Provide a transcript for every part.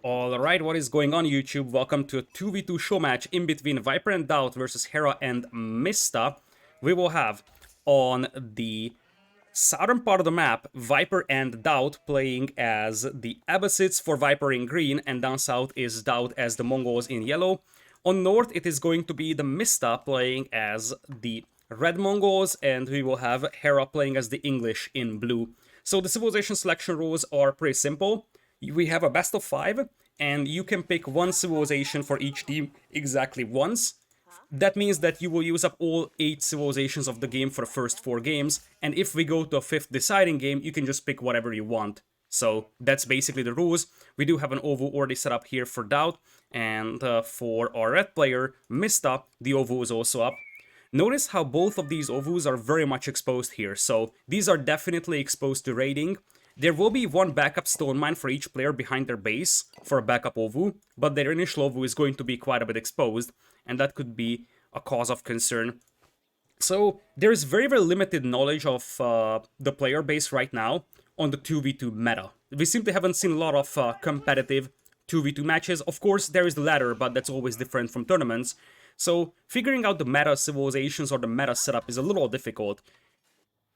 Alright, what is going on YouTube? Welcome to a 2v2 show match in between Viper and DauT versus Hera and Mista. We will have on the southern part of the map, Viper and DauT playing as the Abbasids for Viper in green, and down south is DauT as the Mongols in yellow. On north, it is going to be the Mista playing as the Red Mongols, and we will have Hera playing as the English in blue. So the civilization selection rules are pretty simple. We have a best of 5, and you can pick one civilization for each team exactly once. That means that you will use up all 8 civilizations of the game for the first 4 games, and if we go to a 5th deciding game, you can just pick whatever you want. So that's basically the rules. We do have an OVU already set up here for DauT, and for our red player, Mista, the OVU is also up. Notice how both of these OVUs are very much exposed here, so these are definitely exposed to raiding. There will be one backup stone mine for each player behind their base for a backup OVU, but their initial OVU is going to be quite a bit exposed, and that could be a cause of concern. So there is very limited knowledge of the player base right now on the 2v2 meta. We simply haven't seen a lot of competitive 2v2 matches. Of course, there is the ladder, but that's always different from tournaments. So figuring out the meta civilizations or the meta setup is a little difficult.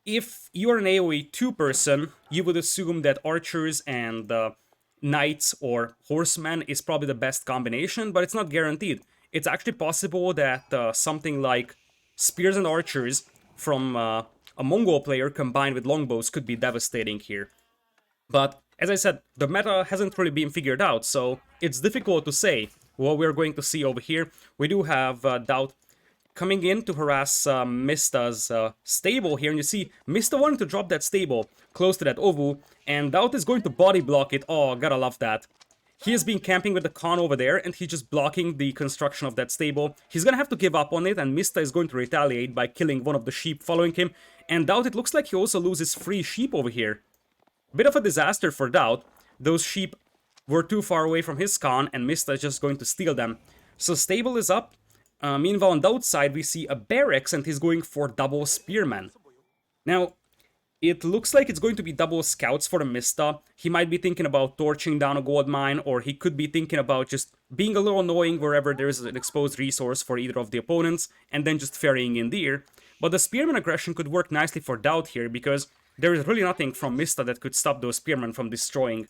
If you're an AoE2 person, you would assume that archers and knights or horsemen is probably the best combination, but it's not guaranteed. It's actually possible that something like spears and archers from a Mongol player combined with longbows could be devastating here. But as I said, the meta hasn't really been figured out, so it's difficult to say what we're going to see over here. We do have DauT coming in to harass Mista's stable here, and you see Mista wanting to drop that stable close to that OVU, and DauT is going to body block it. Oh, gotta love that. He has been camping with the Khan over there, and he's just blocking the construction of that stable. He's gonna have to give up on it, and Mista is going to retaliate by killing one of the sheep following him, and DauT, it looks like he also loses free sheep over here. Bit of a disaster for DauT. Those sheep were too far away from his Khan, and Mista is just going to steal them. So stable is up. Meanwhile, on DauT's side, we see a barracks, and he's going for double spearmen. Now, it looks like it's going to be double scouts for the Mista. He might be thinking about torching down a gold mine, or he could be thinking about just being a little annoying wherever there is an exposed resource for either of the opponents, and then just ferrying in deer. But the spearman aggression could work nicely for DauT here, because there is really nothing from Mista that could stop those spearmen from destroying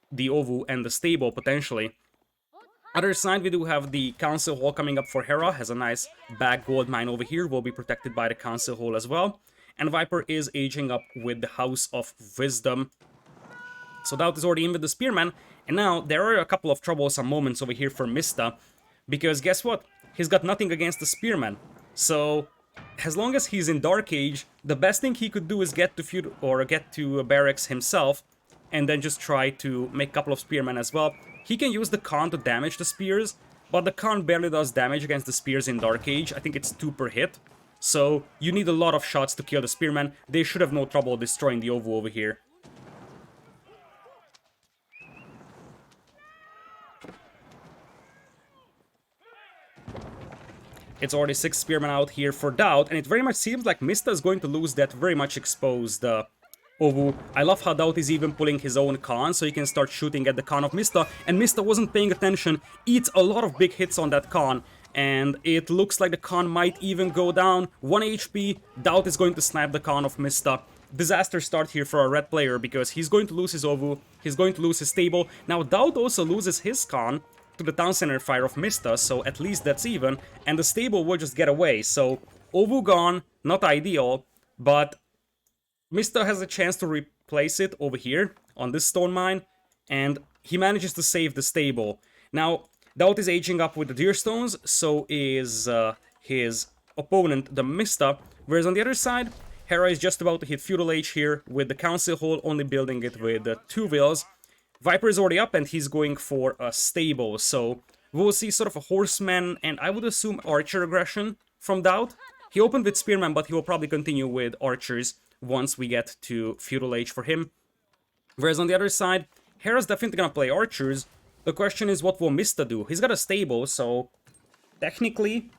the OVU and the stable, potentially. Other side, we do have the Council Hall coming up for Hera, has a nice back gold mine over here, will be protected by the Council Hall as well. And Viper is aging up with the House of Wisdom. So DauT is already in with the Spearman, and now there are a couple of troublesome moments over here for Mista, because guess what? He's got nothing against the Spearman. So as long as he's in Dark Age, the best thing he could do is get to barracks himself, and then just try to make a couple of spearmen as well. He can use the Khan to damage the spears, but the Khan barely does damage against the spears in Dark Age. I think it's 2 per hit. So you need a lot of shots to kill the spearmen. They should have no trouble destroying the OVU over here. It's already 6 spearmen out here for DauT, and it very much seems like Mista is going to lose that very much exposed OVU. I love how DauT is even pulling his own Khan, so he can start shooting at the Khan of Mista, and Mista wasn't paying attention, eats a lot of big hits on that Khan, and it looks like the Khan might even go down. 1 HP, DauT is going to snipe the Khan of Mista. Disaster start here for a red player, because he's going to lose his OVU, he's going to lose his stable. Now DauT also loses his Khan to the town center fire of Mista, so at least that's even, and the stable will just get away. So OVU gone, not ideal, but Mista has a chance to replace it over here on this stone mine, and he manages to save the stable. Now, DauT is aging up with the deer stones, so is his opponent, the Mista, whereas on the other side, Hera is just about to hit Feudal Age here with the Council Hall, only building it with 2 wheels. Viper is already up, and he's going for a stable, so we'll see sort of a horseman, and I would assume archer aggression from DauT. He opened with spearman, but he will probably continue with archers once we get to Feudal Age for him. Whereas on the other side, Hera's definitely gonna play archers. The question is, what will Mista do? He's got a stable, so technically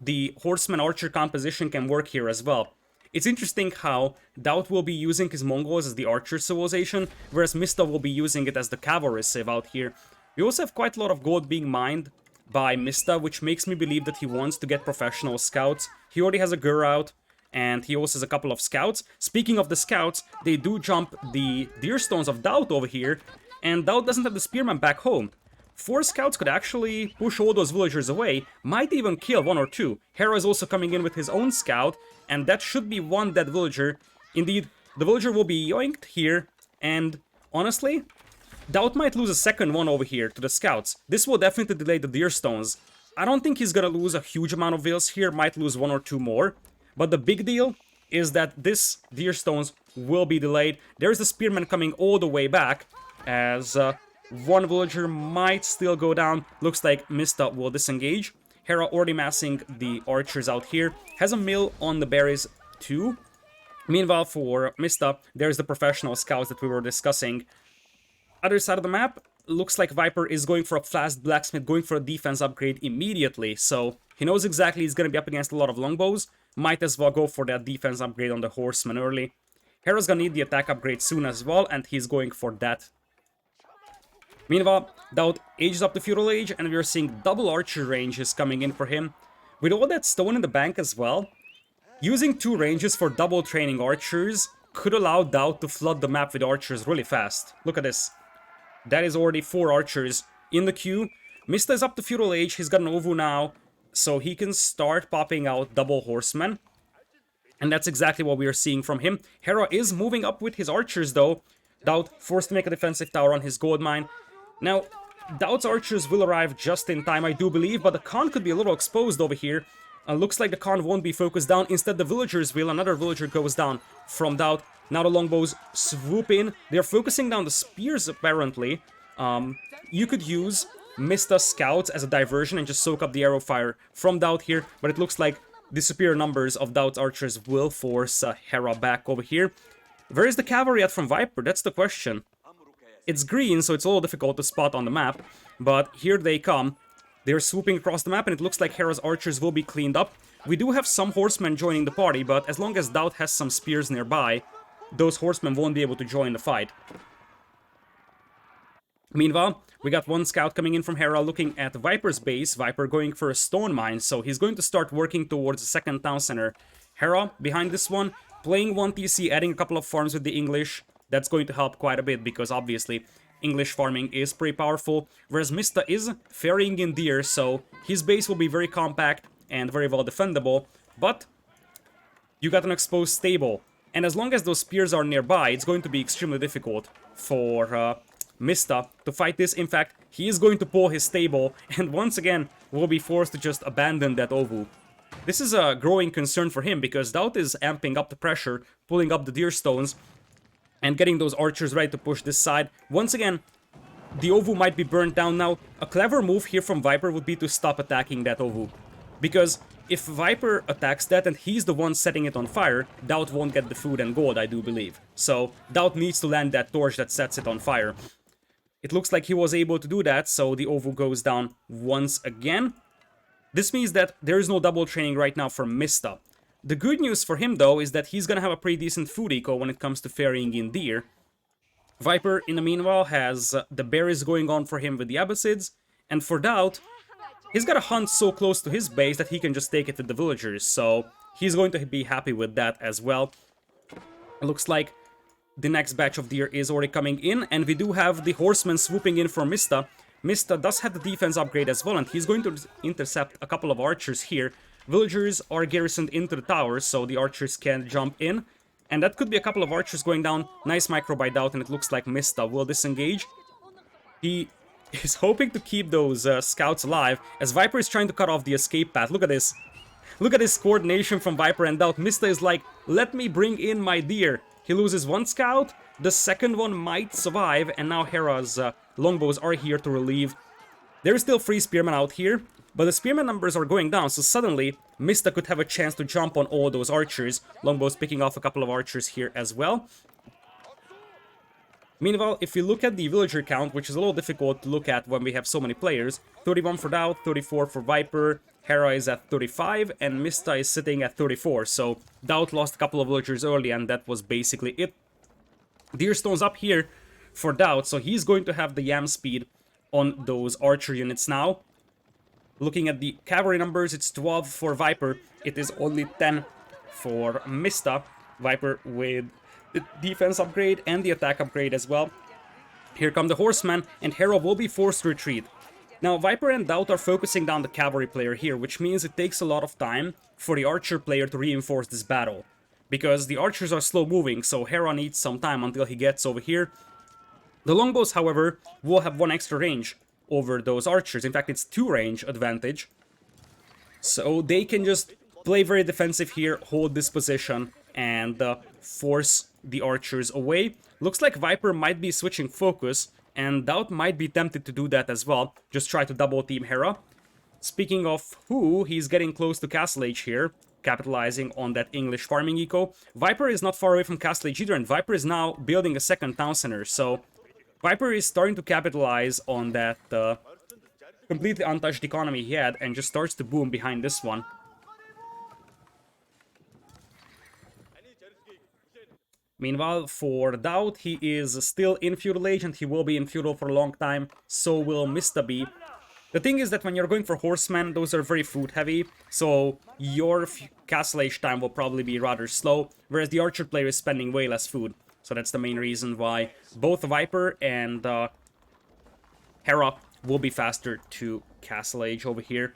the horseman-archer composition can work here as well. It's interesting how DauT will be using his Mongols as the archer civilization, whereas Mista will be using it as the cavalry civ out here. We also have quite a lot of gold being mined by Mista, which makes me believe that he wants to get professional scouts. He already has a Gur out, and he also has a couple of scouts. Speaking of the scouts, they do jump the Deer Stones of DauT over here, and DauT doesn't have the Spearman back home. 4 scouts could actually push all those villagers away, might even kill 1 or 2. Hera is also coming in with his own scout, and that should be 1 dead villager. Indeed, the villager will be yoinked here, and honestly, DauT might lose a second one over here to the scouts. This will definitely delay the Deer Stones. I don't think he's gonna lose a huge amount of vills here, might lose 1 or 2 more. But the big deal is that this Deer Stones will be delayed. There's the Spearman coming all the way back, as 1 villager might still go down. Looks like Mista will disengage. Hera already massing the archers out here. Has a mill on the berries too. Meanwhile, for Mista, there's the professional scouts that we were discussing. Other side of the map, looks like Viper is going for a fast blacksmith, going for a defense upgrade immediately. So he knows exactly he's going to be up against a lot of longbows. Might as well go for that defense upgrade on the horseman early. Hera's going to need the attack upgrade soon as well, and he's going for that. Meanwhile, DauT ages up the Feudal Age, and we are seeing double archer ranges coming in for him. With all that stone in the bank as well, using 2 ranges for double training archers could allow DauT to flood the map with archers really fast. Look at this. That is already 4 archers in the queue. Mista is up to Feudal Age, he's got an Ovu now, so he can start popping out double horsemen. And that's exactly what we are seeing from him. Hera is moving up with his archers though. DauT forced to make a defensive tower on his gold mine. Now, DauT's archers will arrive just in time, I do believe, but the Khan could be a little exposed over here. Looks like the Khan won't be focused down, instead the villagers will. Another villager goes down from DauT. Now the longbows swoop in. They're focusing down the spears, apparently. You could use Mista's scouts as a diversion and just soak up the arrow fire from DauT here, but it looks like the superior numbers of DauT's archers will force Hera back over here. Where is the cavalry at from Viper? That's the question. It's green, so it's a little difficult to spot on the map, but here they come. They're swooping across the map, and it looks like Hera's archers will be cleaned up. We do have some horsemen joining the party, but as long as DauT has some spears nearby, those horsemen won't be able to join the fight. Meanwhile, we got 1 scout coming in from Hera looking at Viper's base. Viper going for a stone mine, so he's going to start working towards the second town center. Hera, behind this one, playing 1 TC, adding a couple of farms with the English. That's going to help quite a bit, because obviously English farming is pretty powerful, whereas Mista is ferrying in deer, so his base will be very compact and very well defendable, but you got an exposed stable, and as long as those spears are nearby, it's going to be extremely difficult for Mista to fight this. In fact, he is going to pull his stable, and once again will be forced to just abandon that Ovu. This is a growing concern for him, because DauT is amping up the pressure, pulling up the deer stones, and getting those archers ready to push this side. Once again, the Ovu might be burnt down now. A clever move here from Viper would be to stop attacking that Ovu, because if Viper attacks that and he's the one setting it on fire, DauT won't get the food and gold, I do believe. So DauT needs to land that torch that sets it on fire. It looks like he was able to do that, so the Ovu goes down once again. This means that there is no double training right now for Mista. The good news for him, though, is that he's gonna have a pretty decent food eco when it comes to ferrying in deer. Viper, in the meanwhile, has the berries going on for him with the Abbasids, and for DauT, he's got a hunt so close to his base that he can just take it to the villagers, so he's going to be happy with that as well. It looks like the next batch of deer is already coming in, and we do have the horsemen swooping in for Mista. Mista does have the defense upgrade as well, and he's going to intercept a couple of archers here. Villagers are garrisoned into the towers, so the archers can jump in. And that could be a couple of archers going down. Nice micro by DauT, and it looks like Mista will disengage. He is hoping to keep those scouts alive, as Viper is trying to cut off the escape path. Look at this. Look at this coordination from Viper and DauT. Mista is like, let me bring in my deer. He loses 1 scout, the second one might survive, and now Hera's longbows are here to relieve. There is still 3 spearmen out here, but the spearman numbers are going down, so suddenly Mista could have a chance to jump on all those archers. Longbows picking off a couple of archers here as well. Meanwhile, if you look at the villager count, which is a little difficult to look at when we have so many players, 31 for DauT, 34 for Viper, Hera is at 35, and Mista is sitting at 34, so DauT lost a couple of villagers early, and that was basically it. Deerstone's up here for DauT, so he's going to have the yam speed on those archer units now. Looking at the cavalry numbers, it's 12 for Viper. It is only 10 for Mista. Viper with the defense upgrade and the attack upgrade as well. Here come the horsemen, and Hera will be forced to retreat. Now, Viper and DauT are focusing down the cavalry player here, which means it takes a lot of time for the archer player to reinforce this battle. Because the archers are slow moving, so Hera needs some time until he gets over here. The longbows, however, will have 1 extra range over those archers. In fact, it's 2 range advantage. So they can just play very defensive here, hold this position, and force the archers away. Looks like Viper might be switching focus, and DauT might be tempted to do that as well. Just try to double team Hera. Speaking of who, he's getting close to Castle Age here, capitalizing on that English farming eco. Viper is not far away from Castle Age either, and Viper is now building a second town center, so Viper is starting to capitalize on that completely untouched economy he had, and just starts to boom behind this one. Meanwhile, for DauT, he is still in Feudal Age, and he will be in Feudal for a long time. So will Mista be. The thing is that when you're going for horsemen, those are very food heavy, so your Castle Age time will probably be rather slow, whereas the archer player is spending way less food. So that's the main reason why both Viper and Hera will be faster to Castle Age over here.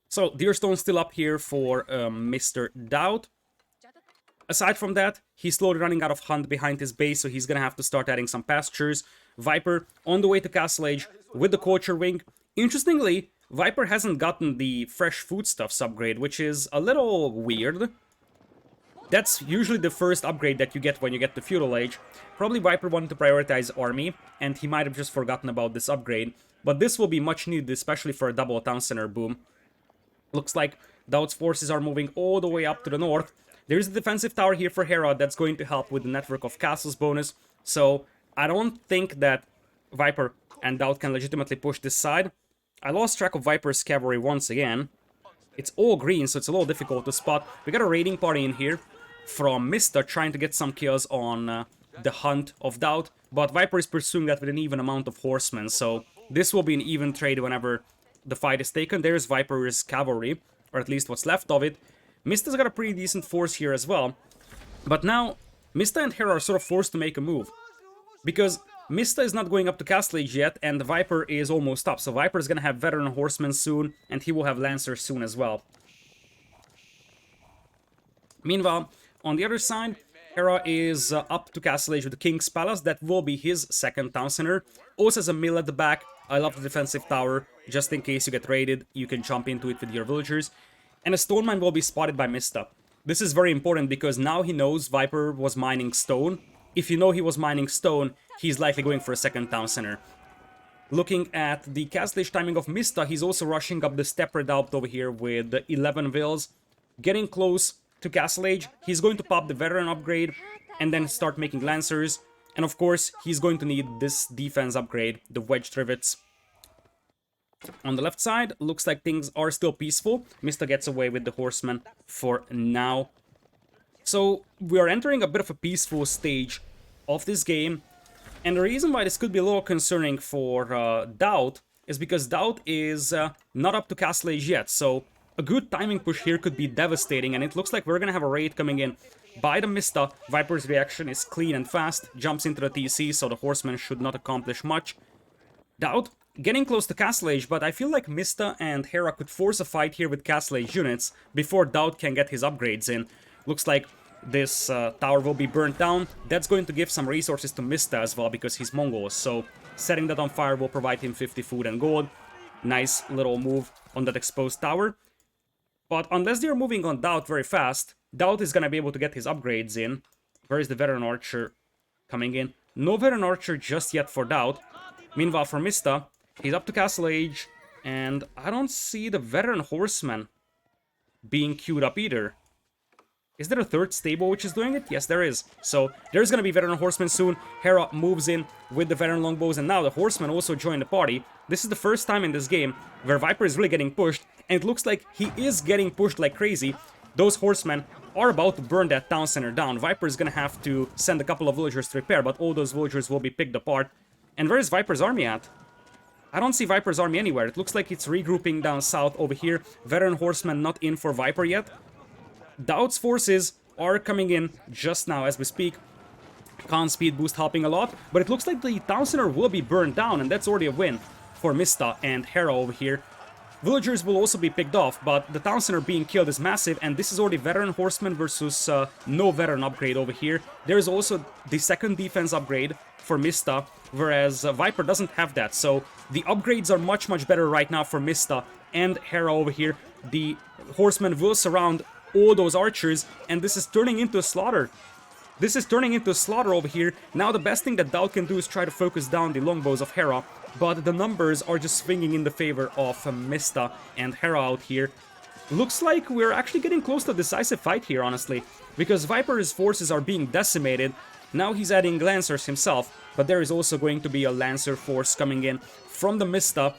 So Deerstone's still up here for Mr. DauT. Aside from that, he's slowly running out of hunt behind his base, so he's gonna have to start adding some pastures. Viper on the way to Castle Age with the Culture Wing. Interestingly, Viper hasn't gotten the fresh foodstuffs upgrade, which is a little weird. That's usually the first upgrade that you get when you get to Feudal Age. Probably Viper wanted to prioritize army, and he might have just forgotten about this upgrade. But this will be much needed, especially for a double town center boom. Looks like DauT's forces are moving all the way up to the north. There's a defensive tower here for Hera that's going to help with the network of castles bonus. So I don't think that Viper and DauT can legitimately push this side. I lost track of Viper's cavalry once again. It's all green, so it's a little difficult to spot. We got a raiding party in here from Mista trying to get some kills on the hunt of DauT, but Viper is pursuing that with an even amount of horsemen, so this will be an even trade whenever the fight is taken. There's Viper's cavalry, or at least what's left of it. Mista's got a pretty decent force here as well, but now Mista and Hera are sort of forced to make a move, because Mista is not going up to Castle Age yet, and the Viper is almost up, so Viper is gonna have veteran horsemen soon, and he will have lancers soon as well. Meanwhile, on the other side, Hera is up to Castle Age with the King's Palace. That will be his second town center. Also has a mill at the back. I love the defensive tower. Just in case you get raided, you can jump into it with your villagers. And a stone mine will be spotted by Mista. This is very important because now he knows Viper was mining stone. If you know he was mining stone, he's likely going for a second town center. Looking at the Castle Age timing of Mista, he's also rushing up the Steppe Redoubt over here with 11 vills. Getting close to Castle Age, he's going to pop the veteran upgrade and then start making lancers. And of course, he's going to need this defense upgrade, the wedged rivets. On the left side, looks like things are still peaceful. Mista gets away with the horsemen for now. So we are entering a bit of a peaceful stage of this game. And the reason why this could be a little concerning for DauT is because DauT is not up to Castle Age yet. So a good timing push here could be devastating, and it looks like we're gonna have a raid coming in by the Mista. Viper's reaction is clean and fast, jumps into the TC, so the horsemen should not accomplish much. DauT getting close to Castle Age, but I feel like Mista and Hera could force a fight here with Castle Age units before DauT can get his upgrades in. Looks like this tower will be burnt down. That's going to give some resources to Mista as well because he's Mongols, so setting that on fire will provide him 50 food and gold. Nice little move on that exposed tower. But unless they're moving on DauT very fast, DauT is going to be able to get his upgrades in. Where is the veteran archer coming in? No veteran archer just yet for DauT. Meanwhile, for Mista, he's up to Castle Age, and I don't see the veteran horseman being queued up either. Is there a third stable which is doing it? Yes, there is. So there's going to be veteran horsemen soon. Hera moves in with the veteran longbows, and now the horsemen also join the party. This is the first time in this game where Viper is really getting pushed, and it looks like he is getting pushed like crazy. Those horsemen are about to burn that town center down. Viper is going to have to send a couple of villagers to repair, but all those villagers will be picked apart. And where is Viper's army at? I don't see Viper's army anywhere. It looks like it's regrouping down south over here. Veteran horsemen not in for Viper yet. DauT's forces are coming in just now as we speak. Khan's speed boost helping a lot, but it looks like the town center will be burned down, and that's already a win for Mista and Hera over here. Villagers will also be picked off, but the town center being killed is massive, and this is already veteran horsemen versus no veteran upgrade over here. There is also the second defense upgrade for Mista, whereas Viper doesn't have that, so the upgrades are much better right now for Mista and Hera over here. The horsemen will surround all those archers, and this is turning into a slaughter. This is turning into a slaughter over here. Now the best thing that DauT can do is try to focus down the longbows of Hera, but the numbers are just swinging in the favor of Mista and Hera out here. Looks like we're actually getting close to a decisive fight here, honestly, because Viper's forces are being decimated. Now he's adding Lancers himself, but there is also going to be a Lancer force coming in from the Mista.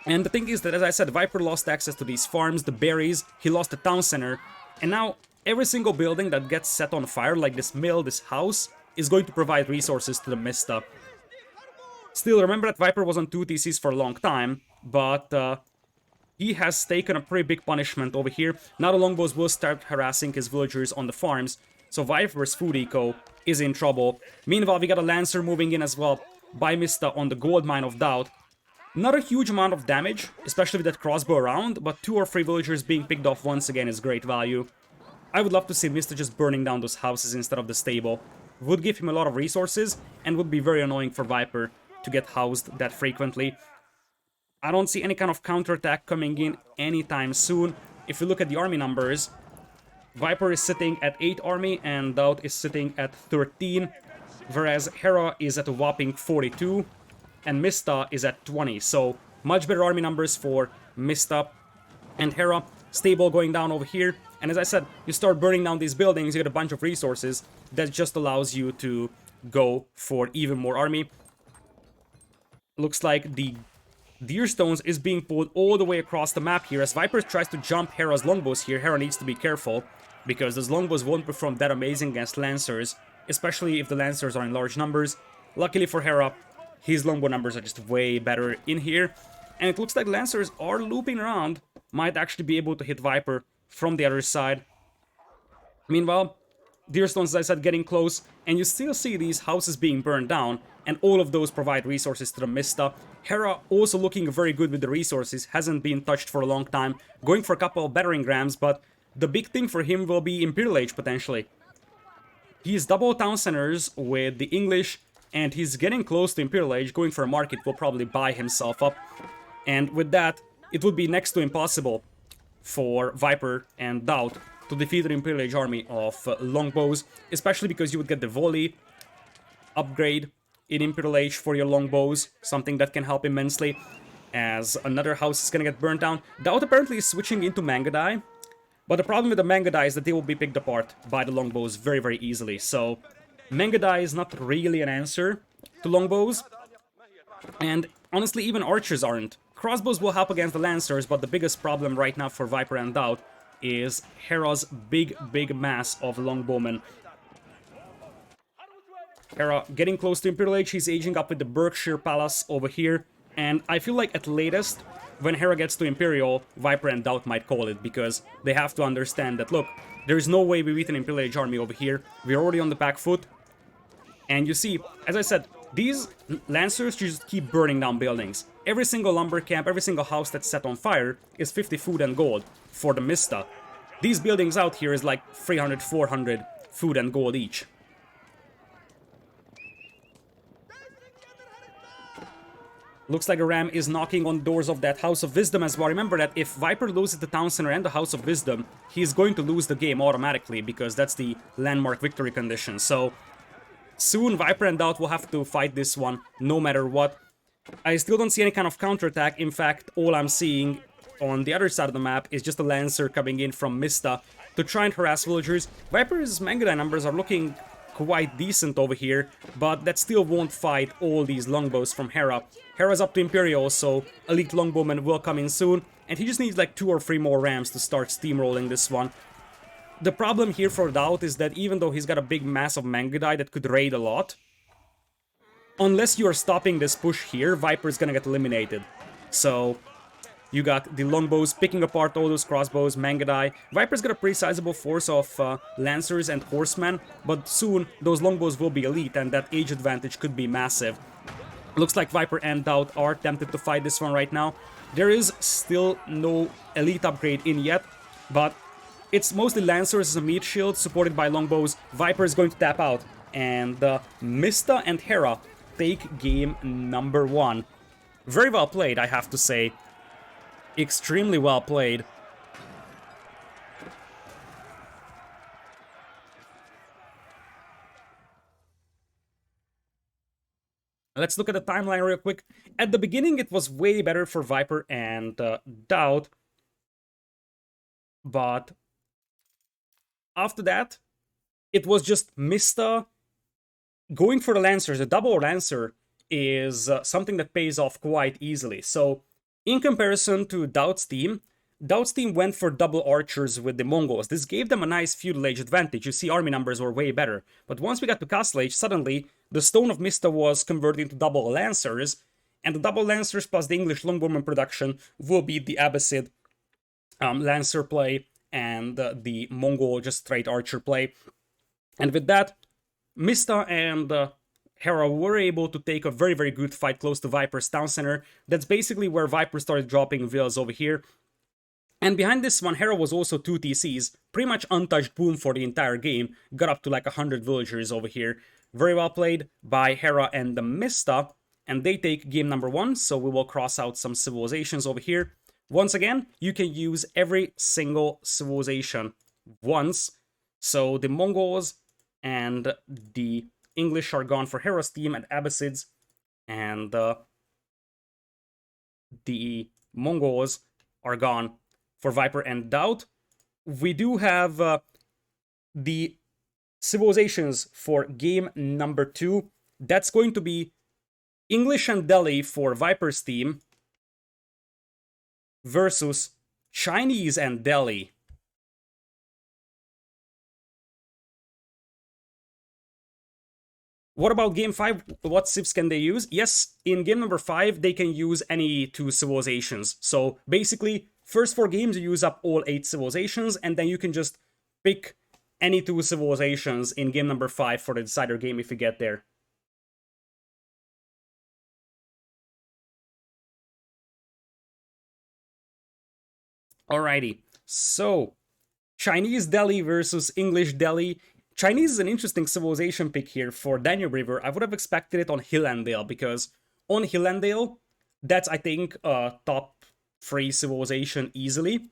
And the thing is that, as I said, Viper lost access to these farms, the berries, he lost the town center, and now every single building that gets set on fire, like this mill, this house, is going to provide resources to the Mista. Still, remember that Viper was on 2 TCs for a long time, but he has taken a pretty big punishment over here. Now the longbows will start harassing his villagers on the farms, so Viper's food eco is in trouble. Meanwhile, we got a Lancer moving in as well by Mista on the gold mine of DauT. Not a huge amount of damage, especially with that crossbow around, but 2 or 3 villagers being picked off once again is great value. I would love to see Mista just burning down those houses instead of the stable. Would give him a lot of resources, and would be very annoying for Viper to get housed that frequently. I don't see any kind of counterattack coming in anytime soon. If you look at the army numbers, Viper is sitting at 8 army, and DauT is sitting at 13, whereas Hera is at a whopping 42, and Mista is at 20, so much better army numbers for Mista and Hera. Stable going down over here, and as I said, you start burning down these buildings, you get a bunch of resources that just allows you to go for even more army. Looks like the Deer Stones is being pulled all the way across the map here. As Viper tries to jump Hera's longbows here, Hera needs to be careful, because those longbows won't perform that amazing against Lancers, especially if the Lancers are in large numbers. Luckily for Hera, his longbow numbers are just way better in here, and it looks like Lancers are looping around, might actually be able to hit Viper from the other side. Meanwhile, Deer Stones, as I said, getting close, and you still see these houses being burned down, and all of those provide resources to the Mista. Hera also looking very good with the resources, hasn't been touched for a long time, going for a couple of battering rams, but the big thing for him will be Imperial Age, potentially. He's double town centers with the English, and he's getting close to Imperial Age, going for a market, will probably buy himself up. And with that, it would be next to impossible for Viper and DauT to defeat the Imperial Age army of longbows, especially because you would get the volley upgrade in Imperial Age for your longbows, something that can help immensely, as another house is gonna get burnt down. DauT apparently is switching into Mangadai, but the problem with the Mangadai is that they will be picked apart by the longbows very easily, so Mangadai is not really an answer to longbows, and honestly even archers aren't. Crossbows will help against the Lancers, but the biggest problem right now for Viper and DauT is Hera's big mass of longbowmen. Hera getting close to Imperial Age, he's aging up with the Berkshire Palace over here, and I feel like at latest, when Hera gets to Imperial, Viper and DauT might call it, because they have to understand that, look, there is no way we beat an Imperial Age army over here, we're already on the back foot, and you see, as I said, these Lancers just keep burning down buildings. Every single lumber camp, every single house that's set on fire is 50 food and gold for the Mista. These buildings out here is like 300, 400 food and gold each. Looks like a ram is knocking on doors of that House of Wisdom as well. Remember that if Viper loses the Town Center and the House of Wisdom, he's going to lose the game automatically, because that's the landmark victory condition. So soon Viper and DauT will have to fight this one no matter what. I still don't see any kind of counterattack. In fact, all I'm seeing on the other side of the map is just a Lancer coming in from Mista to try and harass villagers. Viper's Mangadai numbers are looking quite decent over here, but that still won't fight all these longbows from Hera. Hera's up to Imperial, so elite longbowmen will come in soon, and he just needs like 2 or 3 more rams to start steamrolling this one. The problem here for DauT is that even though he's got a big mass of Mangadai that could raid a lot, unless you are stopping this push here, Viper is gonna get eliminated. So you got the longbows picking apart all those crossbows, Mangadai. Viper's got a pretty sizable force of lancers and horsemen, but soon those longbows will be elite, and that age advantage could be massive. Looks like Viper and DauT are tempted to fight this one right now. There is still no elite upgrade in yet, but it's mostly lancers as a meat shield supported by longbows. Viper is going to tap out, and Mista and Hera take game number 1. Very well played, I have to say. Extremely well played. Let's look at the timeline real quick. At the beginning, it was way better for Viper and DauT, but after that, it was just Mista going for the Lancers. The double Lancer is something that pays off quite easily. So, in comparison to DauT's team went for double archers with the Mongols. This gave them a nice feudal age advantage. You see, army numbers were way better. But once we got to Castle Age, suddenly the Stone of Mista was converted into double Lancers, and the double Lancers plus the English Longbowman production will be the Abbasid Lancer play and the Mongol just straight archer play. And with that, Mista and Hera were able to take a very, very good fight close to Viper's town center. That's basically where Viper started dropping villas over here. And behind this one, Hera was also 2 TCs, pretty much untouched boom for the entire game, got up to like 100 villagers over here. Very well played by Hera and the Mista, and they take game number 1, so we will cross out some civilizations over here. Once again, you can use every single civilization once, so the Mongols and the English are gone for Hera's team, and Abbasids and the Mongols are gone for Viper and DauT. We do have the civilizations for game number 2. That's going to be English and Delhi for Viper's team versus Chinese and Delhi. What about game 5? What civs can they use? Yes, in game number 5, they can use any 2 civilizations. So basically, first 4 games you use up all 8 civilizations, and then you can just pick any 2 civilizations in game number 5 for the decider game if you get there. Alrighty, so Chinese Delhi versus English Delhi. Chinese is an interesting civilization pick here for Danube River. I would have expected it on Hillandale, because on Hillandale, that's, I think, a top 3 civilization easily.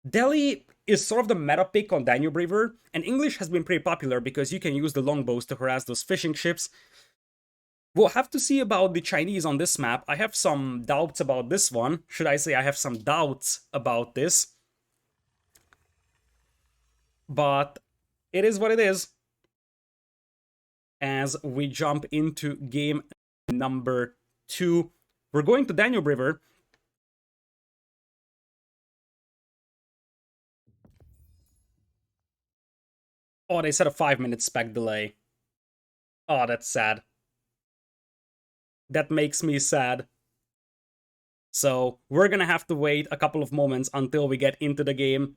Delhi is sort of the meta pick on Danube River, and English has been pretty popular because you can use the longbows to harass those fishing ships. We'll have to see about the Chinese on this map. I have some doubts about this one. Should I say I have some doubts about this? But it is what it is. As we jump into game number 2, we're going to Danube River. Oh, they said a 5-minute spec delay. Oh, that's sad. That makes me sad. So we're gonna have to wait a couple of moments until we get into the game.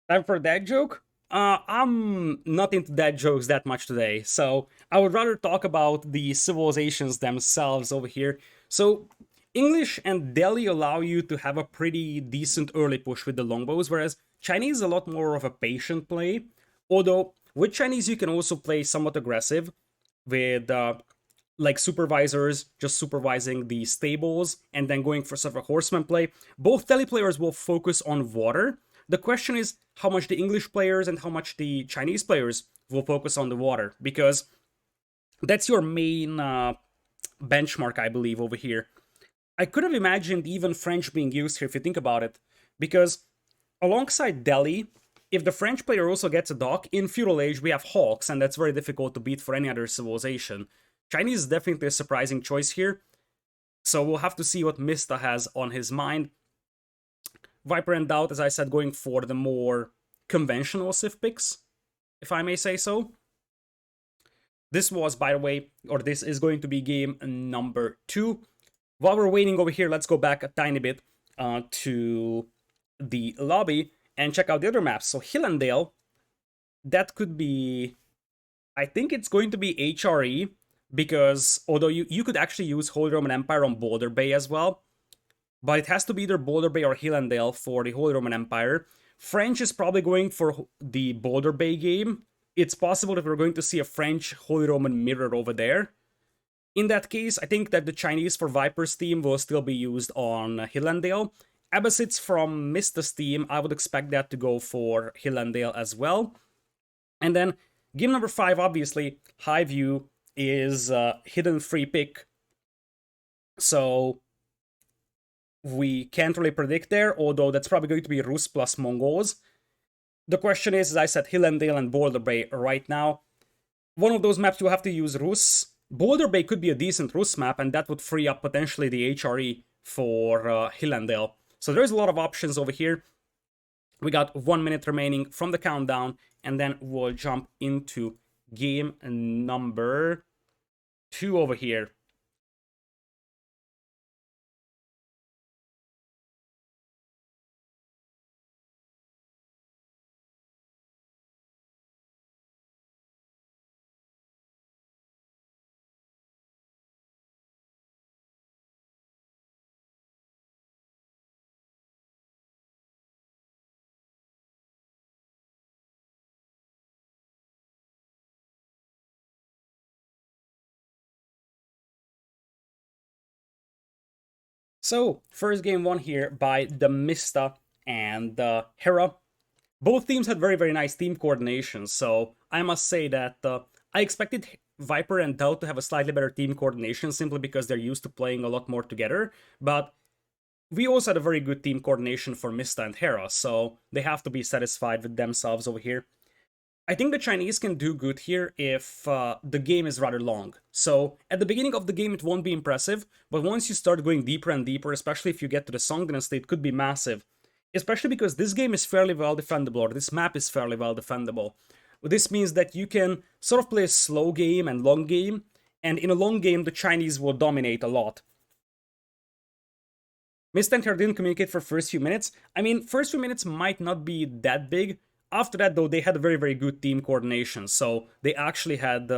Time for a dad joke? I'm not into dad jokes that much today, so I would rather talk about the civilizations themselves over here. So, English and Delhi allow you to have a pretty decent early push with the longbows, whereas Chinese is a lot more of a patient play. Although, with Chinese, you can also play somewhat aggressive with like supervisors, just supervising the stables, and then going for sort of a horseman play. Both Delhi players will focus on water. The question is how much the English players and how much the Chinese players will focus on the water, because that's your main benchmark, I believe, over here. I could have imagined even French being used here if you think about it, because alongside Delhi, if the French player also gets a dock, in Feudal Age we have Hawks, and that's very difficult to beat for any other civilization. Chinese is definitely a surprising choice here, so we'll have to see what Mista has on his mind. Viper and DauT, as I said, going for the more conventional Civ picks, if I may say so. This was, by the way, or this is going to be game number 2. While we're waiting over here, let's go back a tiny bit to the lobby and check out the other maps. So Hillandale, that could be... I think it's going to be HRE, because although you could actually use Holy Roman Empire on Boulder Bay as well, but it has to be either Boulder Bay or Hillandale for the Holy Roman Empire. French is probably going for the Boulder Bay game. It's possible that we're going to see a French Holy Roman mirror over there. In that case, I think that the Chinese for Viper's team will still be used on Hillandale. Abbasids from Mista's team, I would expect that to go for Hillandale as well. And then game number 5, obviously, High View is a hidden free pick. So we can't really predict there, although that's probably going to be Rus plus Mongols. The question is, as I said, Hillandale and Boulder Bay right now. One of those maps you have to use Rus. Boulder Bay could be a decent Rus map, and that would free up potentially the HRE for Hillandale. So there's a lot of options over here. We got 1 minute remaining from the countdown, and then we'll jump into game number 2 over here. So, first game won here by TheMista and Hera. Both teams had very, very nice team coordination, so I must say that I expected Viper and DauT to have a slightly better team coordination simply because they're used to playing a lot more together, but we also had a very good team coordination for Mista and Hera, so they have to be satisfied with themselves over here. I think the Chinese can do good here if the game is rather long. So at the beginning of the game it won't be impressive, but once you start going deeper and deeper, especially if you get to the Song Dynasty, it could be massive. Especially because this game is fairly well defendable, or this map is fairly well defendable. This means that you can sort of play a slow game and long game, and in a long game the Chinese will dominate a lot. Mista and Hera didn't communicate for first few minutes. I mean, first few minutes might not be that big. After that, though, they had a very, very good team coordination, so they actually had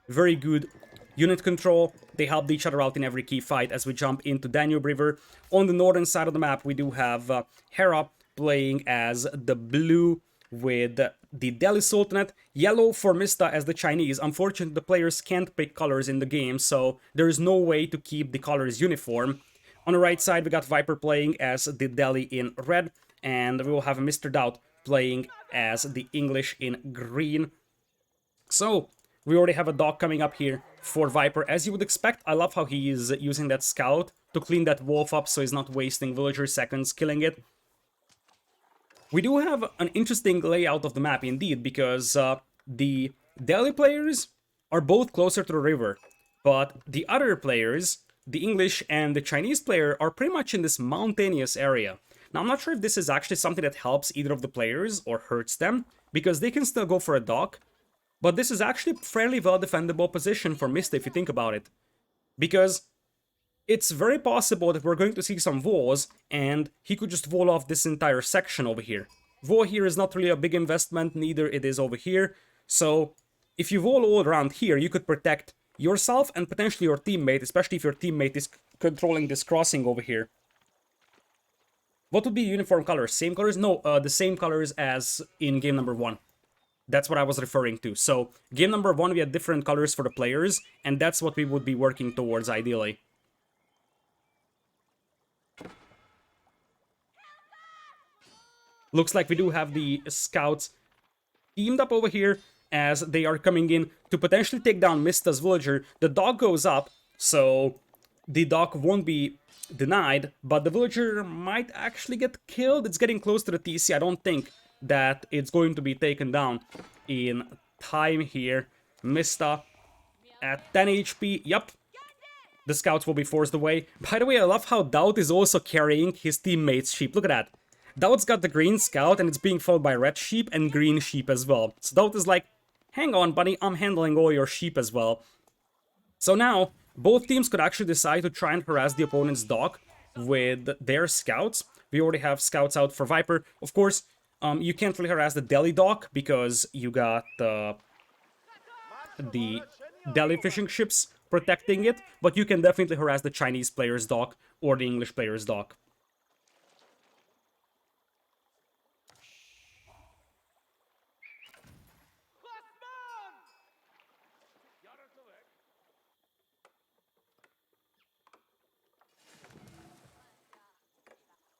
very good unit control. They helped each other out in every key fight as we jump into Danube River. On the northern side of the map, we do have Hera playing as the blue with the Delhi Sultanate. Yellow for Mista as the Chinese. Unfortunately, the players can't pick colors in the game, so there is no way to keep the colors uniform. On the right side, we got Viper playing as the Delhi in red, and we will have Mr. DauT playing as the English in green. So, we already have a dock coming up here for Viper, as you would expect. I love how he is using that scout to clean that wolf up so he's not wasting villager seconds killing it. We do have an interesting layout of the map indeed, because the Delhi players are both closer to the river, but the other players, the English and the Chinese player, are pretty much in this mountainous area. Now, I'm not sure if this is actually something that helps either of the players or hurts them, because they can still go for a dock, but this is actually a fairly well-defendable position for Mista if you think about it. Because it's very possible that we're going to see some walls, and he could just wall off this entire section over here. Wall here is not really a big investment, neither it is over here, so if you wall all around here, you could protect yourself and potentially your teammate, especially if your teammate is controlling this crossing over here. What would be uniform colors? Same colors? No, the same colors as in game number 1. That's what I was referring to. So, game number 1, we had different colors for the players, and that's what we would be working towards, ideally. Looks like we do have the scouts teamed up over here, as they are coming in to potentially take down Mista's villager. The dog goes up, so the dog won't be denied, but the villager might actually get killed. It's getting close to the TC. I don't think that it's going to be taken down in time here. Mista at 10 HP. Yep. The scouts will be forced away. By the way, I love how DauT is also carrying his teammates' sheep. Look at that. DauT's got the green scout and it's being followed by red sheep and green sheep as well. So DauT is like, hang on, buddy, I'm handling all your sheep as well. So now, both teams could actually decide to try and harass the opponent's dock with their scouts. We already have scouts out for Viper. Of course, you can't really harass the Delhi dock because you got the Delhi fishing ships protecting it, but you can definitely harass the Chinese player's dock or the English player's dock.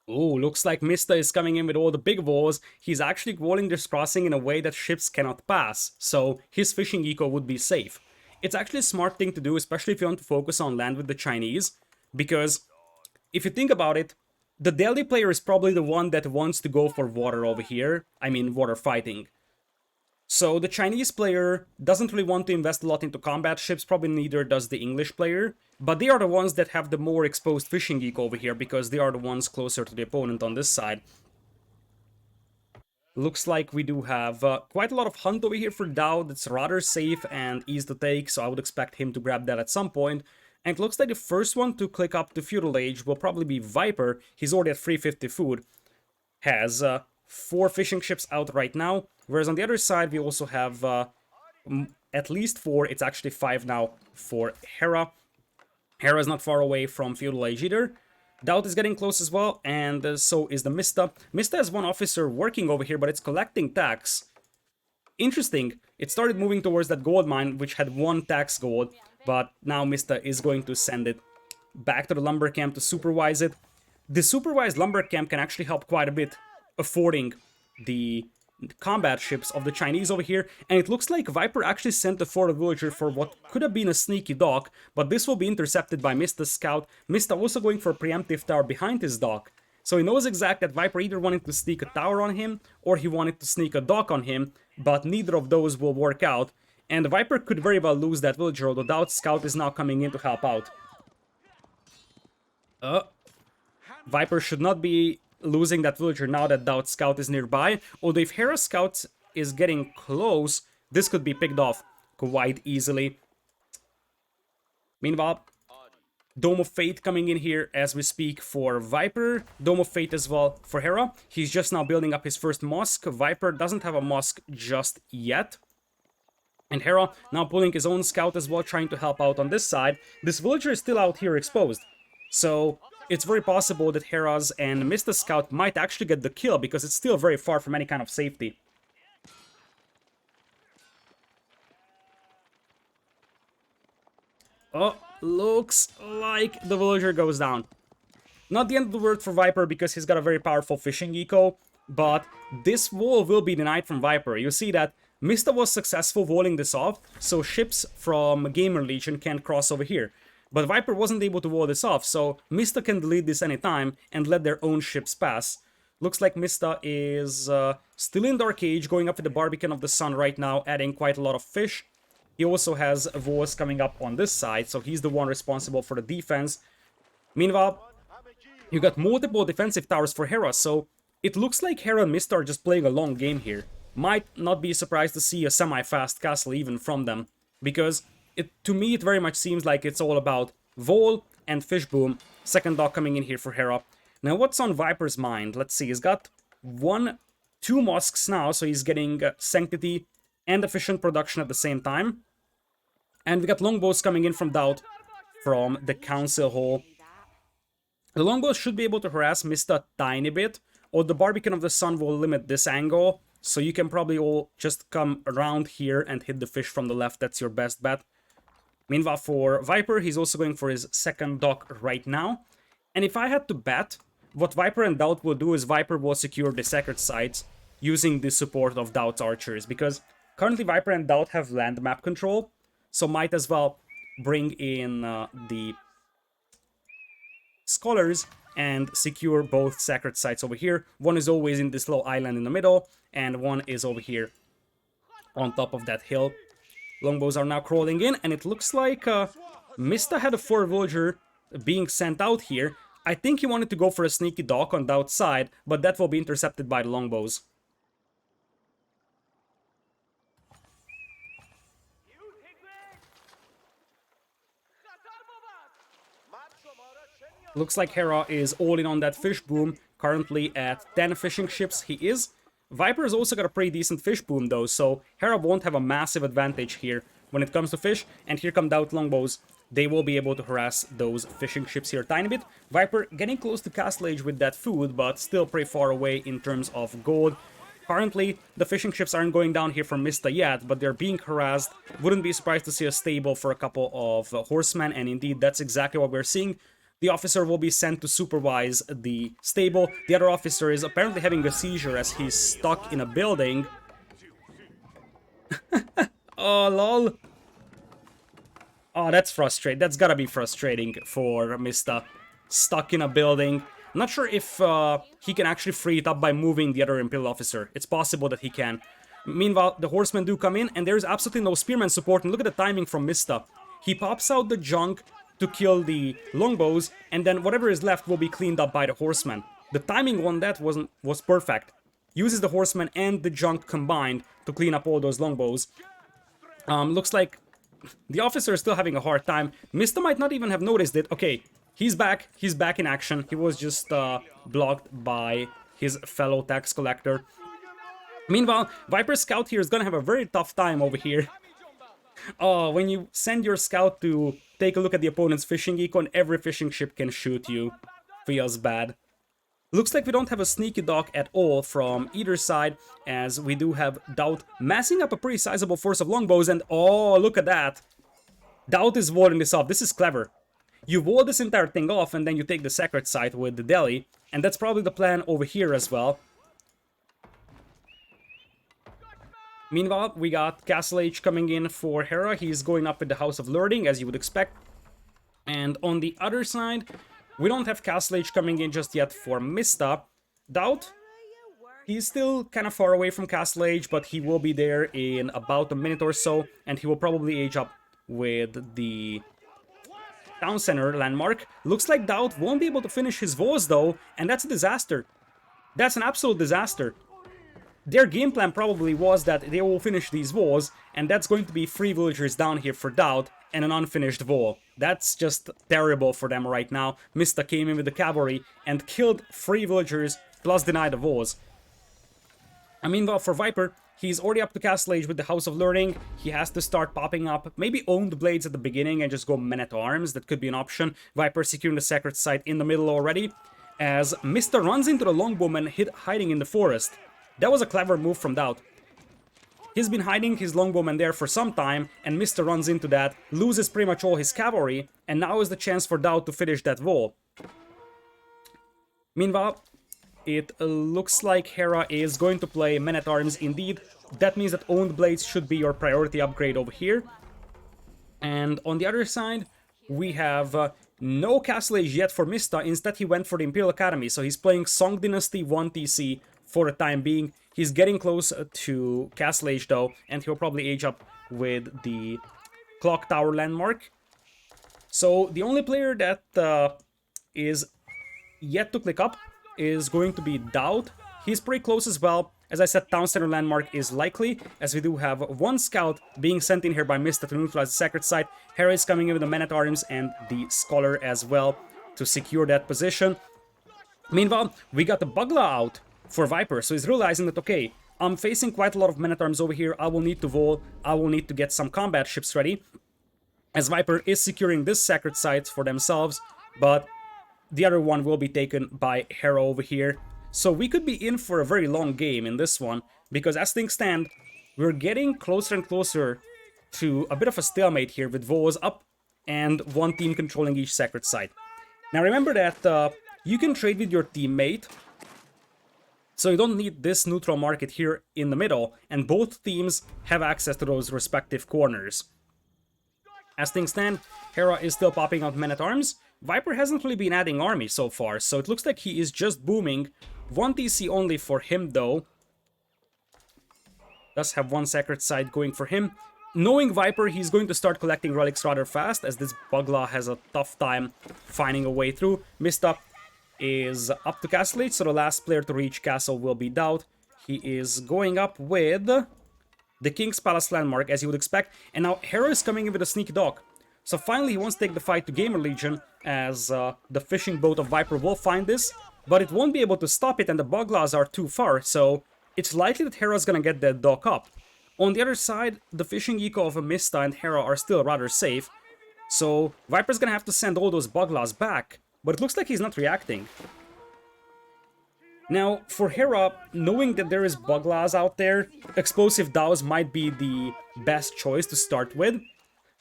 Ooh, looks like Mista is coming in with all the big walls. He's actually walling this crossing in a way that ships cannot pass, so his fishing eco would be safe. It's actually a smart thing to do, especially if you want to focus on land with the Chinese, because if you think about it, the Delhi player is probably the one that wants to go for water over here. I mean, water fighting. So the Chinese player doesn't really want to invest a lot into combat ships, probably neither does the English player, but they are the ones that have the more exposed fishing eco over here because they are the ones closer to the opponent on this side. Looks like we do have quite a lot of hunt over here for DauT. It's rather safe and easy to take, so I would expect him to grab that at some point. And it looks like the first one to click up to Feudal Age will probably be Viper. He's already at 350 food. Has 4 fishing ships out right now. Whereas on the other side, we also have at least 4. It's actually 5 now for Hera. Hera is not far away from Feudal Age either. DauT is getting close as well, and so is the Mista. Mista has 1 officer working over here, but it's collecting tax. Interesting. It started moving towards that gold mine, which had 1 tax gold, but now Mista is going to send it back to the lumber camp to supervise it. The supervised lumber camp can actually help quite a bit, affording the combat ships of the Chinese over here, and it looks like Viper actually sent a forward villager for what could have been a sneaky dock, but this will be intercepted by Mista's scout. Mista also going for a preemptive tower behind his dock, so he knows exactly that Viper either wanted to sneak a tower on him, or he wanted to sneak a dock on him, but neither of those will work out, and Viper could very well lose that villager, although DauT's scout is now coming in to help out. Viper should not be losing that villager now that DauT's scout is nearby, although if Hera's scout is getting close, this could be picked off quite easily. Meanwhile, Dome of Fate coming in here as we speak for Viper. Dome of Fate as well for Hera. He's just now building up his first mosque. Viper doesn't have a mosque just yet. And Hera now pulling his own scout as well, trying to help out on this side. This villager is still out here exposed, so it's very possible that Hera's and Mista's scout might actually get the kill because it's still very far from any kind of safety. Oh, looks like the villager goes down. Not the end of the world for Viper because he's got a very powerful fishing eco, but this wall will be denied from Viper. You see that Mista was successful walling this off, so ships from Gamer Legion can't cross over here. But Viper wasn't able to wall this off, so Mista can delete this anytime and let their own ships pass. Looks like Mista is still in Dark Age, going up with the Barbican of the Sun right now, adding quite a lot of fish. He also has walls coming up on this side, so he's the one responsible for the defense. Meanwhile, you got multiple defensive towers for Hera, so it looks like Hera and Mista are just playing a long game here. Might not be surprised to see a semi-fast castle even from them, because to me, it very much seems like it's all about Vol and Fishboom. Second dock coming in here for Hera. Now, what's on Viper's mind? Let's see. He's got 2 mosques now, so he's getting Sanctity and efficient production at the same time. And we got longbows coming in from DauT from the Council Hall. The longbows should be able to harass Mista a tiny bit, or the Barbican of the Sun will limit this angle, so you can probably all just come around here and hit the fish from the left. That's your best bet. Meanwhile, for Viper, he's also going for his second dock right now. And if I had to bet, what Viper and DauT will do is Viper will secure the sacred sites using the support of DauT's archers. Because currently Viper and DauT have land map control, so might as well bring in the scholars and secure both sacred sites over here. One is always in this little island in the middle, and one is over here on top of that hill. Longbows are now crawling in, and it looks like Mista had a 4 villager being sent out here. I think he wanted to go for a sneaky dock on DauT's side, but that will be intercepted by the longbows. Looks like Hera is all in on that fish boom, currently at 10 fishing ships he is. Viper has also got a pretty decent fish boom though, so Hera won't have a massive advantage here when it comes to fish, and here come DauT longbows. They will be able to harass those fishing ships here a tiny bit. Viper getting close to Castle Age with that food, but still pretty far away in terms of gold. Currently, the fishing ships aren't going down here from Mista yet, but they're being harassed. Wouldn't be surprised to see a stable for a couple of horsemen, and indeed, that's exactly what we're seeing. The officer will be sent to supervise the stable. The other officer is apparently having a seizure as he's stuck in a building. Oh, lol. Oh, that's frustrating. That's gotta be frustrating for Mista. Stuck in a building. I'm not sure if he can actually free it up by moving the other Imperial officer. It's possible that he can. Meanwhile, the horsemen do come in, and there's absolutely no spearman support. And look at the timing from Mista. He pops out the junk to kill the longbows, and then whatever is left will be cleaned up by the horsemen. The timing on that was perfect. Uses the horsemen and the junk combined to clean up all those longbows. Looks like the officer is still having a hard time. Mista might not even have noticed it. Okay, he's back. He's back in action. He was just blocked by his fellow tax collector. Meanwhile, Viper Scout here is gonna have a very tough time over here. Oh, when you send your scout to take a look at the opponent's fishing eco and every fishing ship can shoot you. Feels bad. Looks like we don't have a sneaky dock at all from either side, as we do have DauT massing up a pretty sizable force of longbows, and oh, look at that. DauT is warding this off. This is clever. You ward this entire thing off, and then you take the sacred site with the deli, and that's probably the plan over here as well. Meanwhile, we got Castle Age coming in for Hera. He's going up with the House of Learning, as you would expect. And on the other side, we don't have Castle Age coming in just yet for Mista. DauT, he's still kind of far away from Castle Age, but he will be there in about a minute or so, and he will probably age up with the Town Center landmark. Looks like DauT won't be able to finish his wars though, and that's a disaster. That's an absolute disaster. Their game plan probably was that they will finish these wars, and that's going to be 3 villagers down here for DauT and an unfinished wall. That's just terrible for them right now. Mista came in with the cavalry and killed 3 villagers, plus denied the walls. Meanwhile, for Viper, he's already up to Castle Age with the House of Learning. He has to start popping up, maybe own the blades at the beginning and just go men-at-arms. That could be an option. Viper securing the sacred site in the middle already, as Mista runs into the longbowman hiding in the forest. That was a clever move from DauT. He's been hiding his longbowman there for some time, and Mista runs into that, loses pretty much all his cavalry, and now is the chance for DauT to finish that wall. Meanwhile, it looks like Hera is going to play men-at-arms indeed. That means that owned blades should be your priority upgrade over here. And on the other side, we have no Castle Age yet for Mista. Instead, he went for the Imperial Academy, so he's playing Song Dynasty 1 TC for the time being. He's getting close to Castle Age though, and he'll probably age up with the Clock Tower landmark. So the only player that is yet to click up is going to be DauT. He's pretty close as well. As I said, Town Center landmark is likely, as we do have 1 scout being sent in here by Mista to neutralize the sacred site. Hera is coming in with the men-at-arms and the Scholar as well to secure that position. Meanwhile, we got the Bugla out for Viper, so he's realizing that, okay, I'm facing quite a lot of men-at-arms over here. I will need to wall, I will need to get some combat ships ready, as Viper is securing this sacred site for themselves, but the other one will be taken by Hera over here. So we could be in for a very long game in this one, because as things stand, we're getting closer and closer to a bit of a stalemate here with walls up and one team controlling each sacred site. Now remember that you can trade with your teammate, so you don't need this neutral market here in the middle, and both teams have access to those respective corners. As things stand, Hera is still popping out men-at-arms. Viper hasn't really been adding army so far, so it looks like he is just booming. 1 TC only for him though. Does have 1 Sacred Side going for him. Knowing Viper, he's going to start collecting relics rather fast, as this Bugla has a tough time finding a way through. Mista is up to Castle Age, so the last player to reach Castle will be DauT. He is going up with the King's Palace landmark, as you would expect, and now Hera is coming in with a sneak dock. So finally he wants to take the fight to Gamer Legion, as the fishing boat of Viper will find this, but it won't be able to stop it, and the Buglas are too far, so it's likely that Hera's gonna get that dock up. On the other side, the fishing eco of Mista and Hera are still rather safe, so Viper's gonna have to send all those Buglas back, but it looks like he's not reacting. Now, for Hera, knowing that there is Buglas out there, explosive DAOs might be the best choice to start with,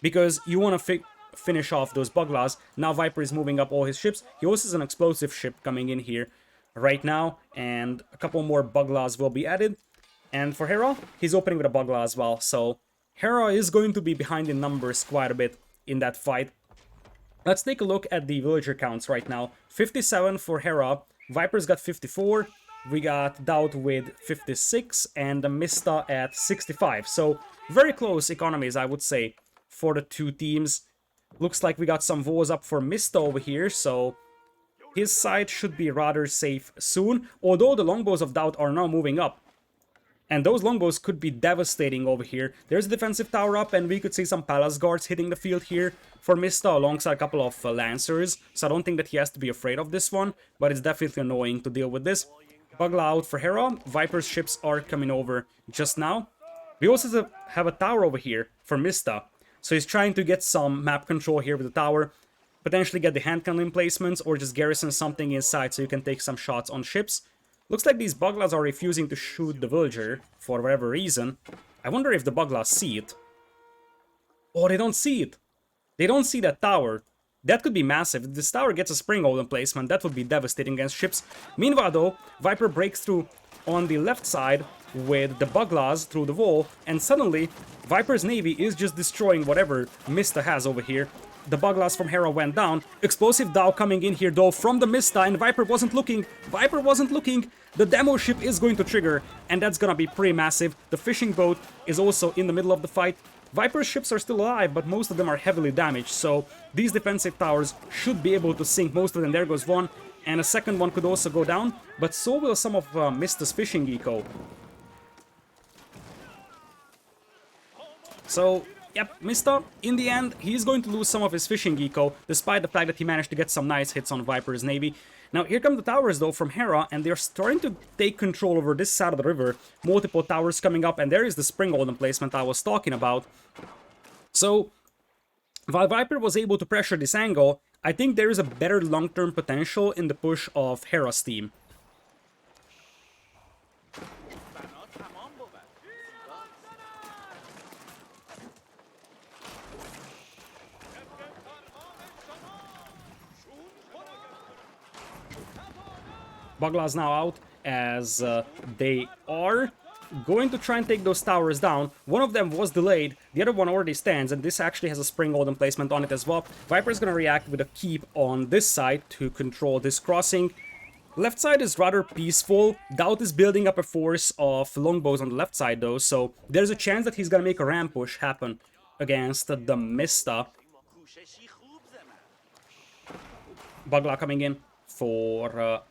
because you want to finish off those Buglas. Now Viper is moving up all his ships. He also has an explosive ship coming in here right now, and a couple more Buglas will be added. And for Hera, he's opening with a Bugla as well, so Hera is going to be behind in numbers quite a bit in that fight. Let's take a look at the villager counts right now. 57 for Hera, Viper's got 54, we got DauT with 56, and TheMista at 65. So very close economies, I would say, for the two teams. Looks like we got some vows up for Mista over here, so his side should be rather safe soon, although the longbows of DauT are now moving up. And those longbows could be devastating over here. There's a defensive tower up, and we could see some palace guards hitting the field here for Mista alongside a couple of lancers. So I don't think that he has to be afraid of this one, but it's definitely annoying to deal with this. Bugla out for Hera. Viper's ships are coming over just now. We also have a tower over here for Mista. So he's trying to get some map control here with the tower. Potentially get the hand cannon placements or just garrison something inside so you can take some shots on ships. Looks like these Buglas are refusing to shoot the villager for whatever reason. I wonder if the Buglas see it. Oh, they don't see it. They don't see that tower. That could be massive. If this tower gets a Springhold emplacement, that would be devastating against ships. Meanwhile, though, Viper breaks through on the left side with the Buglas through the wall, and suddenly Viper's navy is just destroying whatever Mista has over here. The Buglas from Hera went down. Explosive DAO coming in here though from the Mista, and Viper wasn't looking. Viper wasn't looking. The demo ship is going to trigger, and that's gonna be pretty massive. The fishing boat is also in the middle of the fight. Viper's ships are still alive, but most of them are heavily damaged, so these defensive towers should be able to sink most of them. There goes one, and a second one could also go down, but so will some of Mista's fishing eco. So, yep, Mista, in the end, he's going to lose some of his fishing eco, despite the fact that he managed to get some nice hits on Viper's navy. Now, here come the towers, though, from Hera, and they're starting to take control over this side of the river. Multiple towers coming up, and there is the Springhold emplacement I was talking about. So, while Viper was able to pressure this angle, I think there is a better long-term potential in the push of Hera's team. Bugla's now out, as they are going to try and take those towers down. One of them was delayed, the other one already stands, and this actually has a Springhold emplacement on it as well. Viper's gonna react with a keep on this side to control this crossing. Left side is rather peaceful. DauT is building up a force of longbows on the left side though, so there's a chance that he's gonna make a ram push happen against the Mista. Bugla coming in for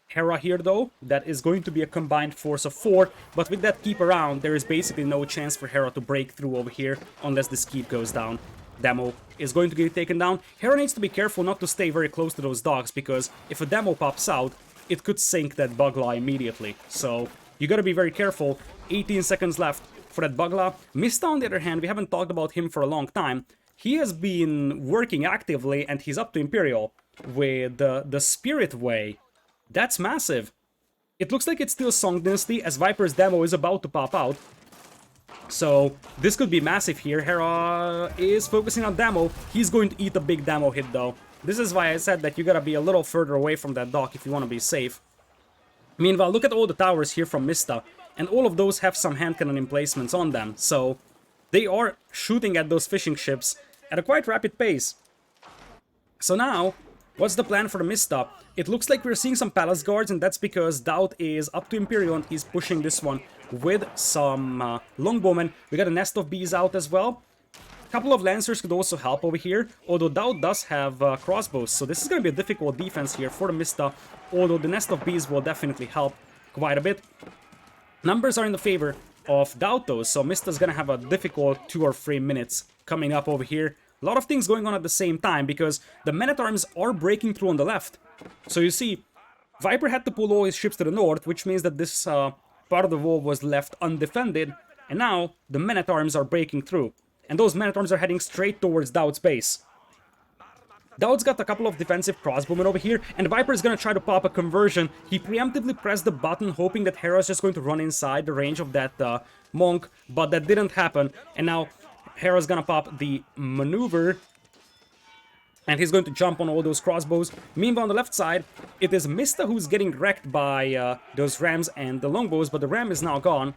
Hera here though. That is going to be a combined force of 4, but with that keep around, there is basically no chance for Hera to break through over here unless this keep goes down. Demo is going to get taken down. Hera needs to be careful not to stay very close to those dogs, because if a demo pops out, it could sink that Bugla immediately. So you gotta be very careful. 18 seconds left for that Bugla. Mista, on the other hand, we haven't talked about him for a long time. He has been working actively, and he's up to Imperial with the Spirit Way. That's massive. It looks like it's still Song Dynasty, as Viper's demo is about to pop out. So this could be massive here. Hera is focusing on demo. He's going to eat a big demo hit though. This is why I said that you gotta be a little further away from that dock if you want to be safe. Meanwhile, look at all the towers here from Mista, and all of those have some hand cannon emplacements on them. So they are shooting at those fishing ships at a quite rapid pace. So now What's the plan for the Mista? It looks like we're seeing some Palace Guards, and that's because DauT is up to Imperial and he's pushing this one with some Longbowmen. We got a Nest of Bees out as well. A couple of Lancers could also help over here, although DauT does have crossbows, so this is going to be a difficult defense here for the Mista, although the Nest of Bees will definitely help quite a bit. Numbers are in the favor of DauT though, so Mista's going to have a difficult 2 or 3 minutes coming up over here. A lot of things going on at the same time, because the Men-at-Arms are breaking through on the left. So you see, Viper had to pull all his ships to the north, which means that this part of the wall was left undefended, and now the Men-at-Arms are breaking through. And those Men-at-Arms are heading straight towards DauT's base. DauT's got a couple of defensive crossbowmen over here, and Viper is gonna try to pop a conversion. He preemptively pressed the button, hoping that Hera is just going to run inside the range of that Monk, but that didn't happen, and now Hera's gonna pop the maneuver, and he's going to jump on all those crossbows. Meanwhile, on the left side, it is Mista who's getting wrecked by those rams and the longbows, but the ram is now gone.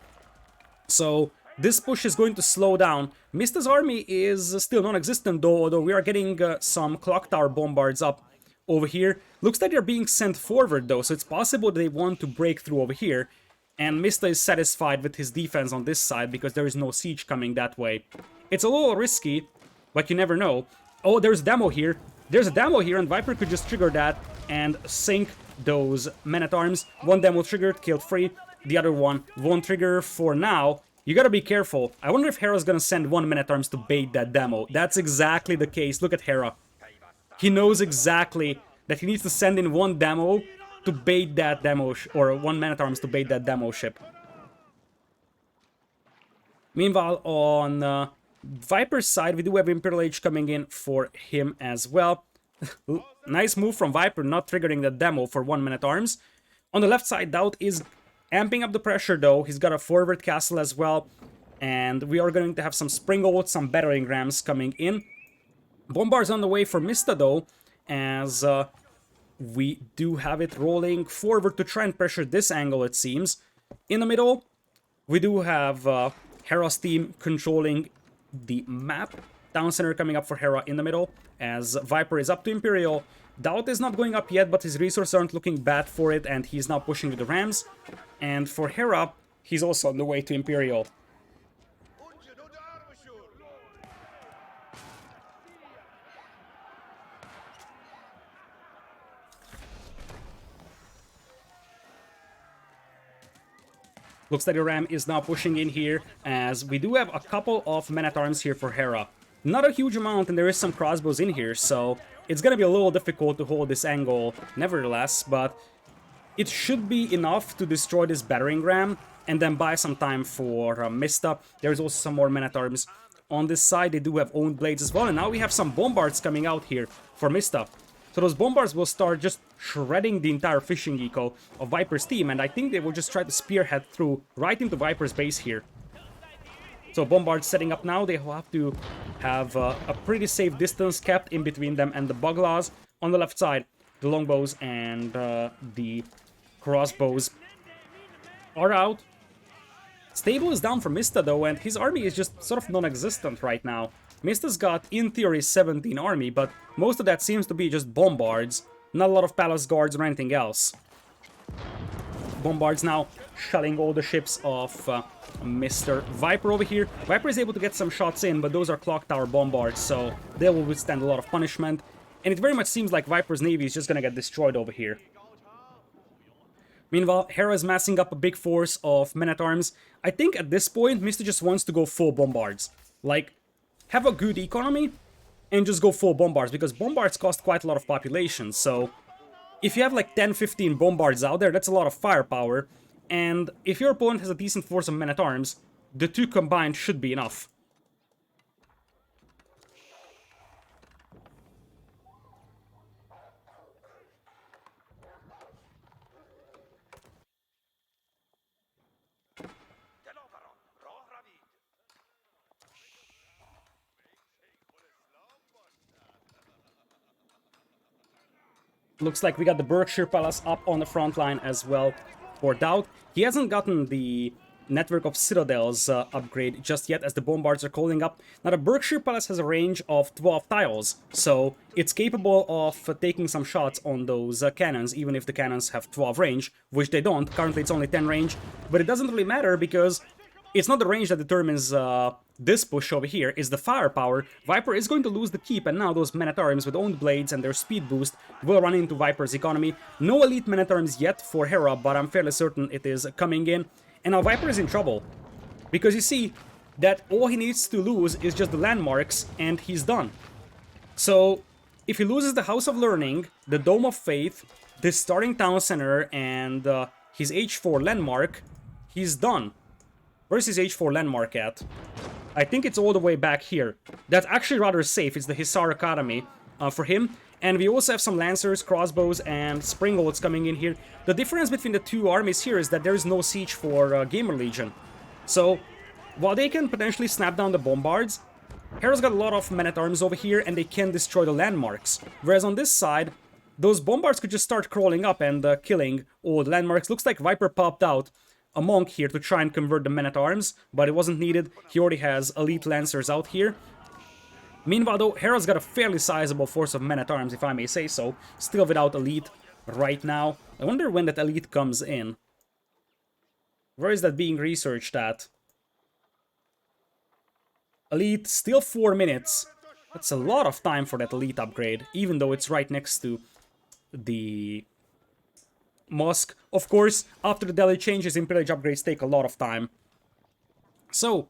So this push is going to slow down. Mista's army is still non-existent though, although we are getting some clock tower bombards up over here. Looks like they're being sent forward though, so it's possible they want to break through over here. And Mista is satisfied with his defense on this side because there is no siege coming that way. It's a little risky, but you never know. Oh, there's a demo here. There's a demo here, and Viper could just trigger that and sink those Men-at-Arms. One demo triggered, killed 3. The other one won't trigger for now. You gotta be careful. I wonder if Hera's gonna send one Men-at-Arms to bait that demo. That's exactly the case. Look at Hera. He knows exactly that he needs to send in one demo to bait that demo, or one Man-at-Arms to bait that demo ship. Meanwhile, on Viper's side, we do have Imperial Age coming in for him as well. Nice move from Viper, not triggering the demo for one Man-at-Arms. On the left side, DauT is amping up the pressure though. He's got a forward castle as well. And we are going to have some Springbolt, some battering rams coming in. Bombards on the way for Mista though, as we do have it rolling forward to try and pressure this angle, it seems. In the middle, we do have Hera's team controlling the map. Town center coming up for Hera in the middle, as Viper is up to Imperial. DauT is not going up yet, but his resources aren't looking bad for it, and he's now pushing with the Rams. And for Hera, he's also on the way to Imperial. Looks like the Ram is now pushing in here, as we do have a couple of Men-at-Arms here for Hera. Not a huge amount, and there is some crossbows in here, so it's gonna be a little difficult to hold this angle nevertheless, but it should be enough to destroy this battering ram, and then buy some time for Mista. There's also some more Men-at-Arms on this side. They do have own blades as well, and now we have some bombards coming out here for Mista. So those bombards will start just shredding the entire fishing eco of Viper's team, and I think they will just try to spearhead through right into Viper's base here. So bombards setting up now. They will have to have a pretty safe distance kept in between them and the Buglaws. On the left side, the longbows and the crossbows are out. Stable is down for Mista though, and his army is just sort of non-existent right now. Mista's got, in theory, 17 army, but most of that seems to be just bombards. Not a lot of palace guards or anything else. Bombards now shelling all the ships of Mr. Viper over here. Viper is able to get some shots in, but those are clock tower bombards, so they will withstand a lot of punishment. And it very much seems like Viper's navy is just gonna get destroyed over here. Meanwhile, Hera is massing up a big force of Men-at-Arms. I think at this point, Mista just wants to go full bombards. Like, have a good economy and just go full bombards, because bombards cost quite a lot of population, so if you have like 10-15 bombards out there, that's a lot of firepower, and if your opponent has a decent force of Men-at-Arms, the two combined should be enough. Looks like we got the Berkshire Palace up on the front line as well for DauT. He hasn't gotten the network of citadels upgrade just yet, as the bombards are calling up. Now the Berkshire Palace has a range of 12 tiles, so it's capable of taking some shots on those cannons, even if the cannons have 12 range, which they don't. Currently it's only 10 range, but it doesn't really matter because it's not the range that determines this push over here, is the firepower. Viper is going to lose the keep, and now those men-at-arms with owned blades and their speed boost will run into Viper's economy. No elite men-at-arms yet for Hera, but I'm fairly certain it is coming in. And now Viper is in trouble, because you see that all he needs to lose is just the landmarks, and he's done. So, if he loses the House of Learning, the Dome of Faith, the starting town center, and his H4 landmark, he's done. Where's his H4 landmark at? I think it's all the way back here. That's actually rather safe. It's the Hisar Academy for him. And we also have some Lancers, Crossbows, and Springolds coming in here. The difference between the two armies here is that there is no siege for Gamer Legion. So, while they can potentially snap down the bombards, Hera's got a lot of men-at-arms over here, and they can destroy the landmarks. Whereas on this side, those bombards could just start crawling up and killing all the landmarks. Looks like Viper popped out a monk here to try and convert the men-at-arms, but it wasn't needed. He already has elite Lancers out here. Meanwhile, though, Hera's got a fairly sizable force of men-at-arms, if I may say so. Still without elite right now. I wonder when that elite comes in. Where is that being researched at? Elite, still 4 minutes. That's a lot of time for that elite upgrade, even though it's right next to the mosque. Of course, after the Delhi changes, Imperial upgrades take a lot of time. So,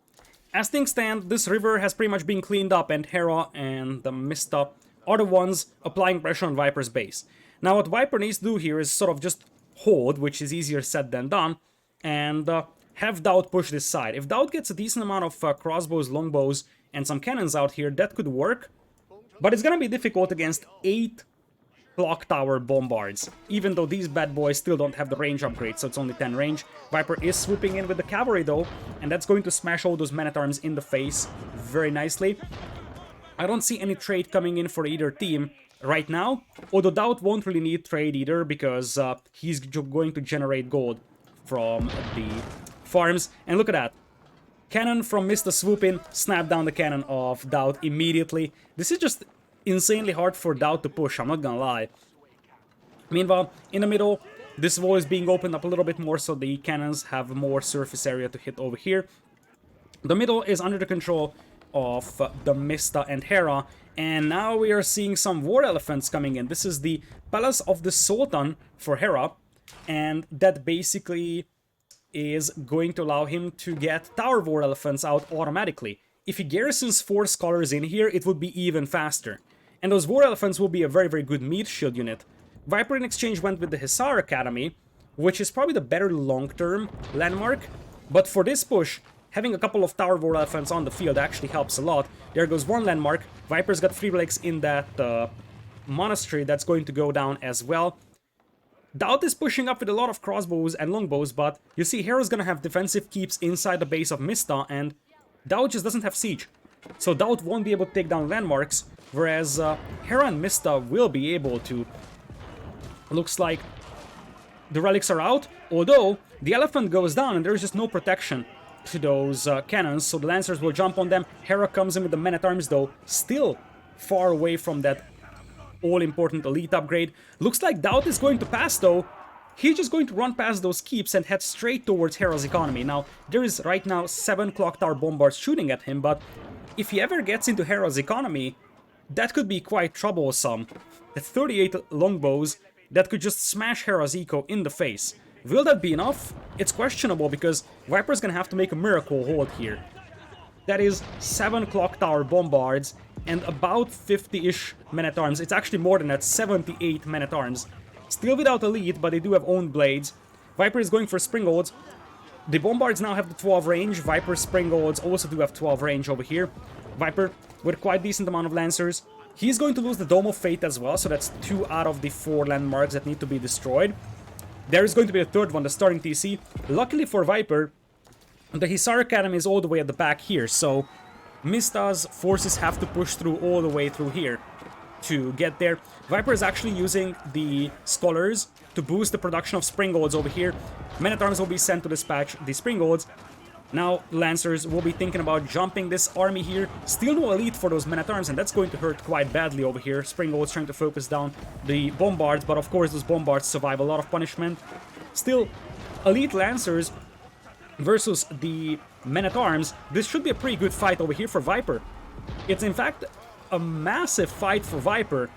as things stand, this river has pretty much been cleaned up, and Hera and TheMista are the ones applying pressure on Viper's base. Now, what Viper needs to do here is sort of just hold, which is easier said than done, and have DauT push this side. If DauT gets a decent amount of crossbows, longbows, and some cannons out here, that could work. But it's gonna be difficult against 8 clock tower bombards, even though these bad boys still don't have the range upgrade, so it's only 10 range. Viper is swooping in with the cavalry though, and that's going to smash all those men-at-arms in the face very nicely. I don't see any trade coming in for either team right now, although DauT won't really need trade either, because he's going to generate gold from the farms. And look at that. Cannon from Mista swoop in, snap down the cannon of DauT immediately. This is just insanely hard for DauT to push, I'm not gonna lie. Meanwhile, in the middle, this wall is being opened up a little bit more, so the cannons have more surface area to hit over here. The middle is under the control of TheMista and Hera, and now we are seeing some war elephants coming in. This is the Palace of the Sultan for Hera, and that basically is going to allow him to get Tower War Elephants out automatically. If he garrisons 4 scholars in here, it would be even faster. And those War Elephants will be a very, very good meat shield unit. Viper in exchange went with the Hisar Academy, which is probably the better long-term landmark. But for this push, having a couple of Tower War Elephants on the field actually helps a lot. There goes one landmark. Viper's got 3 relics in that monastery that's going to go down as well. DauT is pushing up with a lot of crossbows and longbows, but you see Hera's gonna have defensive keeps inside the base of Mista, and DauT just doesn't have siege. So DauT won't be able to take down landmarks, whereas Hera and Mista will be able to. Looks like the relics are out, although the elephant goes down and there's just no protection to those cannons, so the Lancers will jump on them. Hera comes in with the men-at-arms though, still far away from that all-important elite upgrade. Looks like DauT is going to pass though. He's just going to run past those keeps and head straight towards Hera's economy. Now, there is right now 7 clock tower bombards shooting at him, but if he ever gets into Hera's economy, that could be quite troublesome. At 38 longbows, that could just smash Hera's eco in the face. Will that be enough? It's questionable, because Viper's gonna have to make a miracle hold here. That is 7 clock tower bombards and about 50-ish men-at-arms. It's actually more than that, 78 men-at-arms. Still without elite, but they do have owned blades. Viper is going for Springolds. The bombards now have the 12 range. Viper Springolds also do have 12 range over here. Viper with quite decent amount of Lancers. He's going to lose the Dome of Fate as well, so that's 2 out of the 4 landmarks that need to be destroyed. There is going to be a third one, the starting TC. Luckily for Viper, the Hisar Academy is all the way at the back here, so Mista's forces have to push through all the way through here. to get there. Viper is actually using the Scholars to boost the production of Springolds over here. Men-at-Arms will be sent to dispatch the Springolds. Now Lancers will be thinking about jumping this army here. Still no elite for those Men-at-Arms, and that's going to hurt quite badly over here. Springolds trying to focus down the Bombards, but of course those Bombards survive a lot of punishment. Still, elite Lancers versus the Men-at-Arms. This should be a pretty good fight over here for Viper. It's in fact a massive fight for Viper,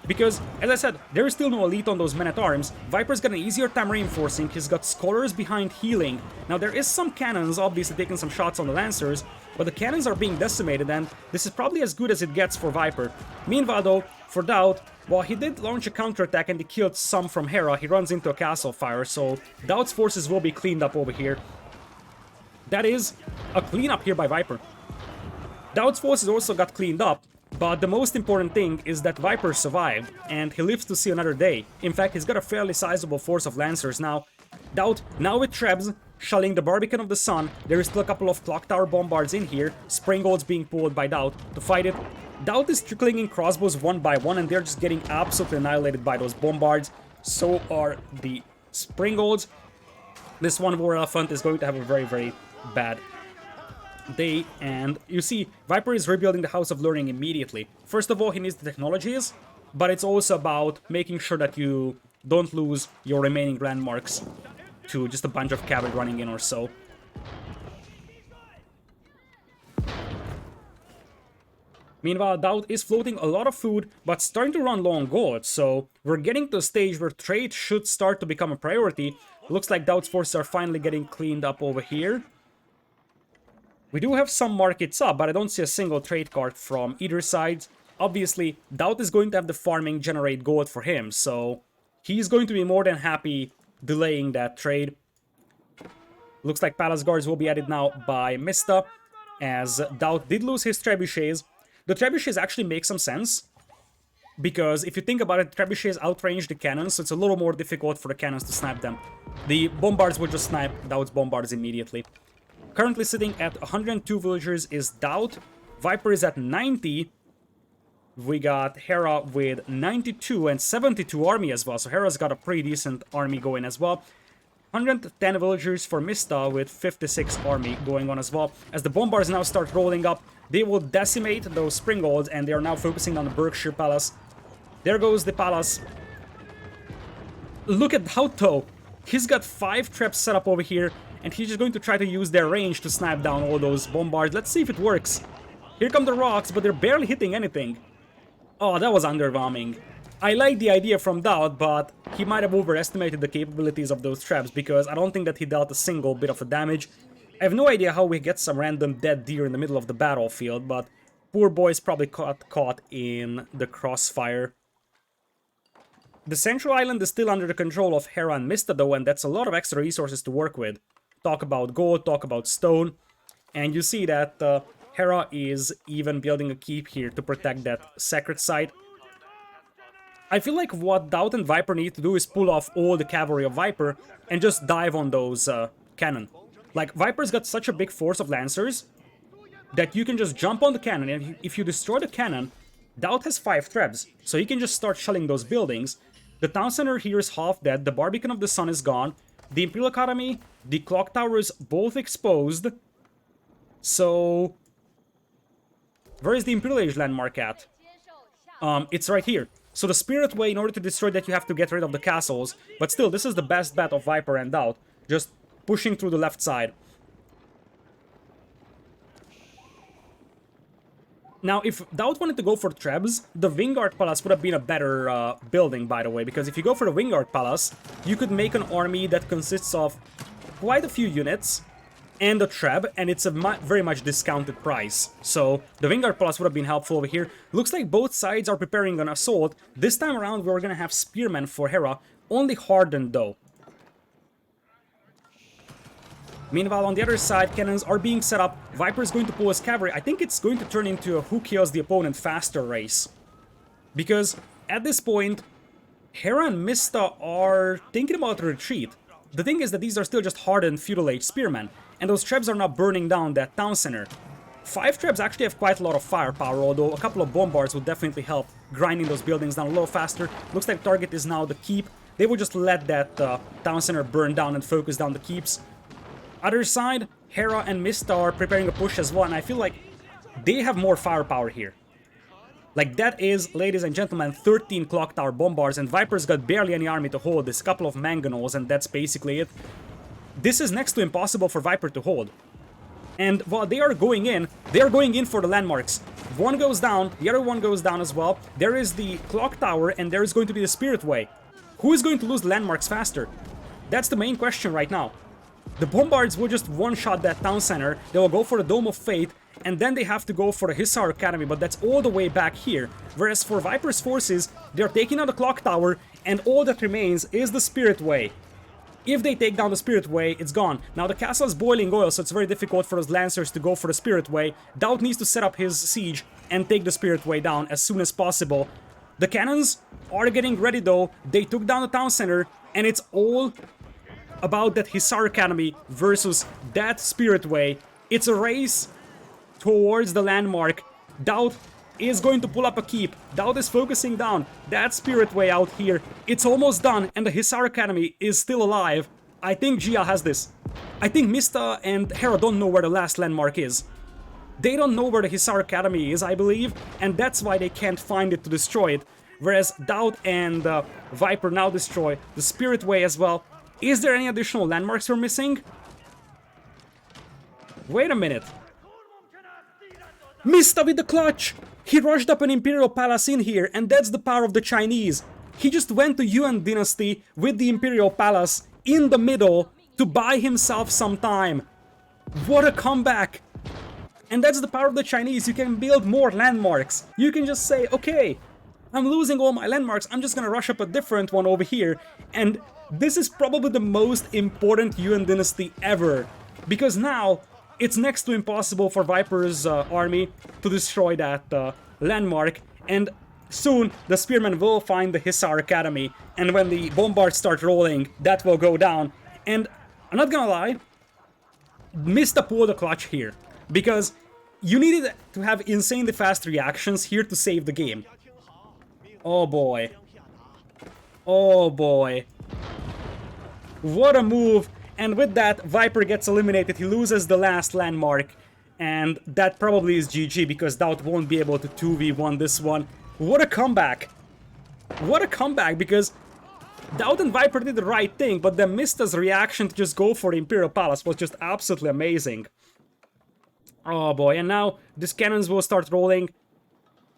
because, as I said, there is still no elite on those Men-at-Arms. Viper's got an easier time reinforcing, he's got Scholars behind healing. Now there is some cannons, obviously taking some shots on the Lancers, but the cannons are being decimated, and this is probably as good as it gets for Viper. Meanwhile though, for DauT, while he did launch a counterattack and he killed some from Hera, he runs into a castle fire, so DauT's forces will be cleaned up over here. That is a cleanup here by Viper. DauT's forces also got cleaned up, but the most important thing is that Viper survived, and he lives to see another day. In fact, he's got a fairly sizable force of Lancers now. DauT, now with Trebs, shelling the Barbican of the Sun, there is still a couple of Clock Tower Bombards in here, Springolds being pulled by DauT to fight it. DauT is trickling in crossbows one by one, and they're just getting absolutely annihilated by those Bombards. So are the Springolds. This one War Elephant is going to have a very, very bad day, and you see, Viper is rebuilding the House of Learning immediately. First of all, he needs the technologies, but it's also about making sure that you don't lose your remaining landmarks to just a bunch of cavalry running in or so. Meanwhile, DauT is floating a lot of food, but starting to run low on gold, so we're getting to a stage where trade should start to become a priority. Looks like DauT's forces are finally getting cleaned up over here. We do have some markets up, but I don't see a single trade card from either side. Obviously, DauT is going to have the farming generate gold for him, so he's going to be more than happy delaying that trade. Looks like Palace Guards will be added now by Mista, as DauT did lose his Trebuchets. The Trebuchets actually make some sense, because if you think about it, Trebuchets outrange the cannons, so it's a little more difficult for the cannons to snipe them. The Bombards will just snipe DauT's Bombards immediately. Currently sitting at 102 villagers is DauT. Viper is at 90. We got Hera with 92 and 72 army as well. So Hera's got a pretty decent army going as well. 110 villagers for Mista with 56 army going on as well. As the Bombards now start rolling up, they will decimate those Springolds, and they are now focusing on the Berkshire Palace. There goes the palace. Look at DauT though. He's got 5 traps set up over here, and he's just going to try to use their range to snipe down all those Bombards. Let's see if it works. Here come the rocks, but they're barely hitting anything. Oh, that was underwhelming. I like the idea from DauT, but he might have overestimated the capabilities of those traps, because I don't think that he dealt a single bit of a damage. I have no idea how we get some random dead deer in the middle of the battlefield, but poor boy's probably caught in the crossfire. The central island is still under the control of Hera and Mista though, and that's a lot of extra resources to work with. Talk about gold, talk about stone, and you see that Hera is even building a keep here to protect that sacred site. I feel like what DauT and Viper need to do is pull off all the cavalry of Viper and just dive on those cannon. Like, Viper's got such a big force of Lancers that you can just jump on the cannon, and if you destroy the cannon, DauT has 5 trebs, so he can just start shelling those buildings. The town center here is half dead, the Barbican of the Sun is gone, the Imperial Academy, the Clock Tower is both exposed. So where is the Imperial Age landmark at? It's right here. So the Spirit Way, in order to destroy that, you have to get rid of the castles. But still, this is the best bet of Viper and DauT, just pushing through the left side. Now, if DauT wanted to go for Trebs, the Wingard Palace would have been a better building, by the way, because if you go for the Wingard Palace, you could make an army that consists of quite a few units and a Treb, and it's a very much discounted price. So the Wingard Palace would have been helpful over here. Looks like both sides are preparing an assault. This time around, we're gonna have Spearmen for Hera, only hardened though. Meanwhile, on the other side, cannons are being set up. Viper is going to pull his cavalry. I think it's going to turn into a who kills the opponent faster race. Because at this point, Hera and Mista are thinking about a retreat. The thing is that these are still just hardened feudal age spearmen, and those trebs are now burning down that town center. 5 traps actually have quite a lot of firepower, although a couple of bombards would definitely help grinding those buildings down a little faster. Looks like the target is now the keep. They will just let that town center burn down and focus down the keeps. Other side, Hera and Mista are preparing a push as well, and I feel like they have more firepower here. Like, that is, ladies and gentlemen, 13 clock tower bombards, and Viper's got barely any army to hold. This couple of mangonels, and that's basically it. This is next to impossible for Viper to hold. And while they are going in for the landmarks. One goes down, the other one goes down as well. There is the clock tower, and there is going to be the Spirit Way. Who is going to lose the landmarks faster? That's the main question right now. The bombards will just one-shot that town center. They will go for the Dome of Fate, and then they have to go for the Hussar Academy, but that's all the way back here. Whereas for Viper's forces, they're taking out the clock tower, and all that remains is the Spirit Way. If they take down the Spirit Way, it's gone. Now the castle is boiling oil, so it's very difficult for those Lancers to go for the Spirit Way. DauT needs to set up his siege and take the Spirit Way down as soon as possible. The cannons are getting ready though. They took down the town center, and it's all about that Hussar Academy versus that Spirit Way. It's a race towards the landmark. DauT is going to pull up a keep. DauT is focusing down that Spirit Way out here. It's almost done, and the Hussar Academy is still alive. I think GL has this. I think Mista and Hera don't know where the last landmark is. They don't know where the Hussar Academy is, I believe, and that's why they can't find it to destroy it. Whereas DauT and Viper now destroy the Spirit Way as well. Is there any additional landmarks we're missing? Wait a minute. Mista with the clutch! He rushed up an Imperial Palace in here, and that's the power of the Chinese. He just went to Yuan Dynasty with the Imperial Palace in the middle to buy himself some time. What a comeback! And that's the power of the Chinese. You can build more landmarks. You can just say, okay, I'm losing all my landmarks, I'm just gonna rush up a different one over here. And this is probably the most important Yuan Dynasty ever. Because now, it's next to impossible for Viper's army to destroy that landmark, and soon the Spearmen will find the Hussar Academy, and when the bombards start rolling, that will go down. And I'm not gonna lie, Mista pulled the clutch here, because you needed to have insanely fast reactions here to save the game. Oh boy. Oh boy. What a move! And with that, Viper gets eliminated, he loses the last landmark, and that probably is GG because DauT won't be able to 2v1 this one. What a comeback! What a comeback, because DauT and Viper did the right thing, but then Mista's reaction to just go for the Imperial Palace was just absolutely amazing. Oh boy, and now these cannons will start rolling.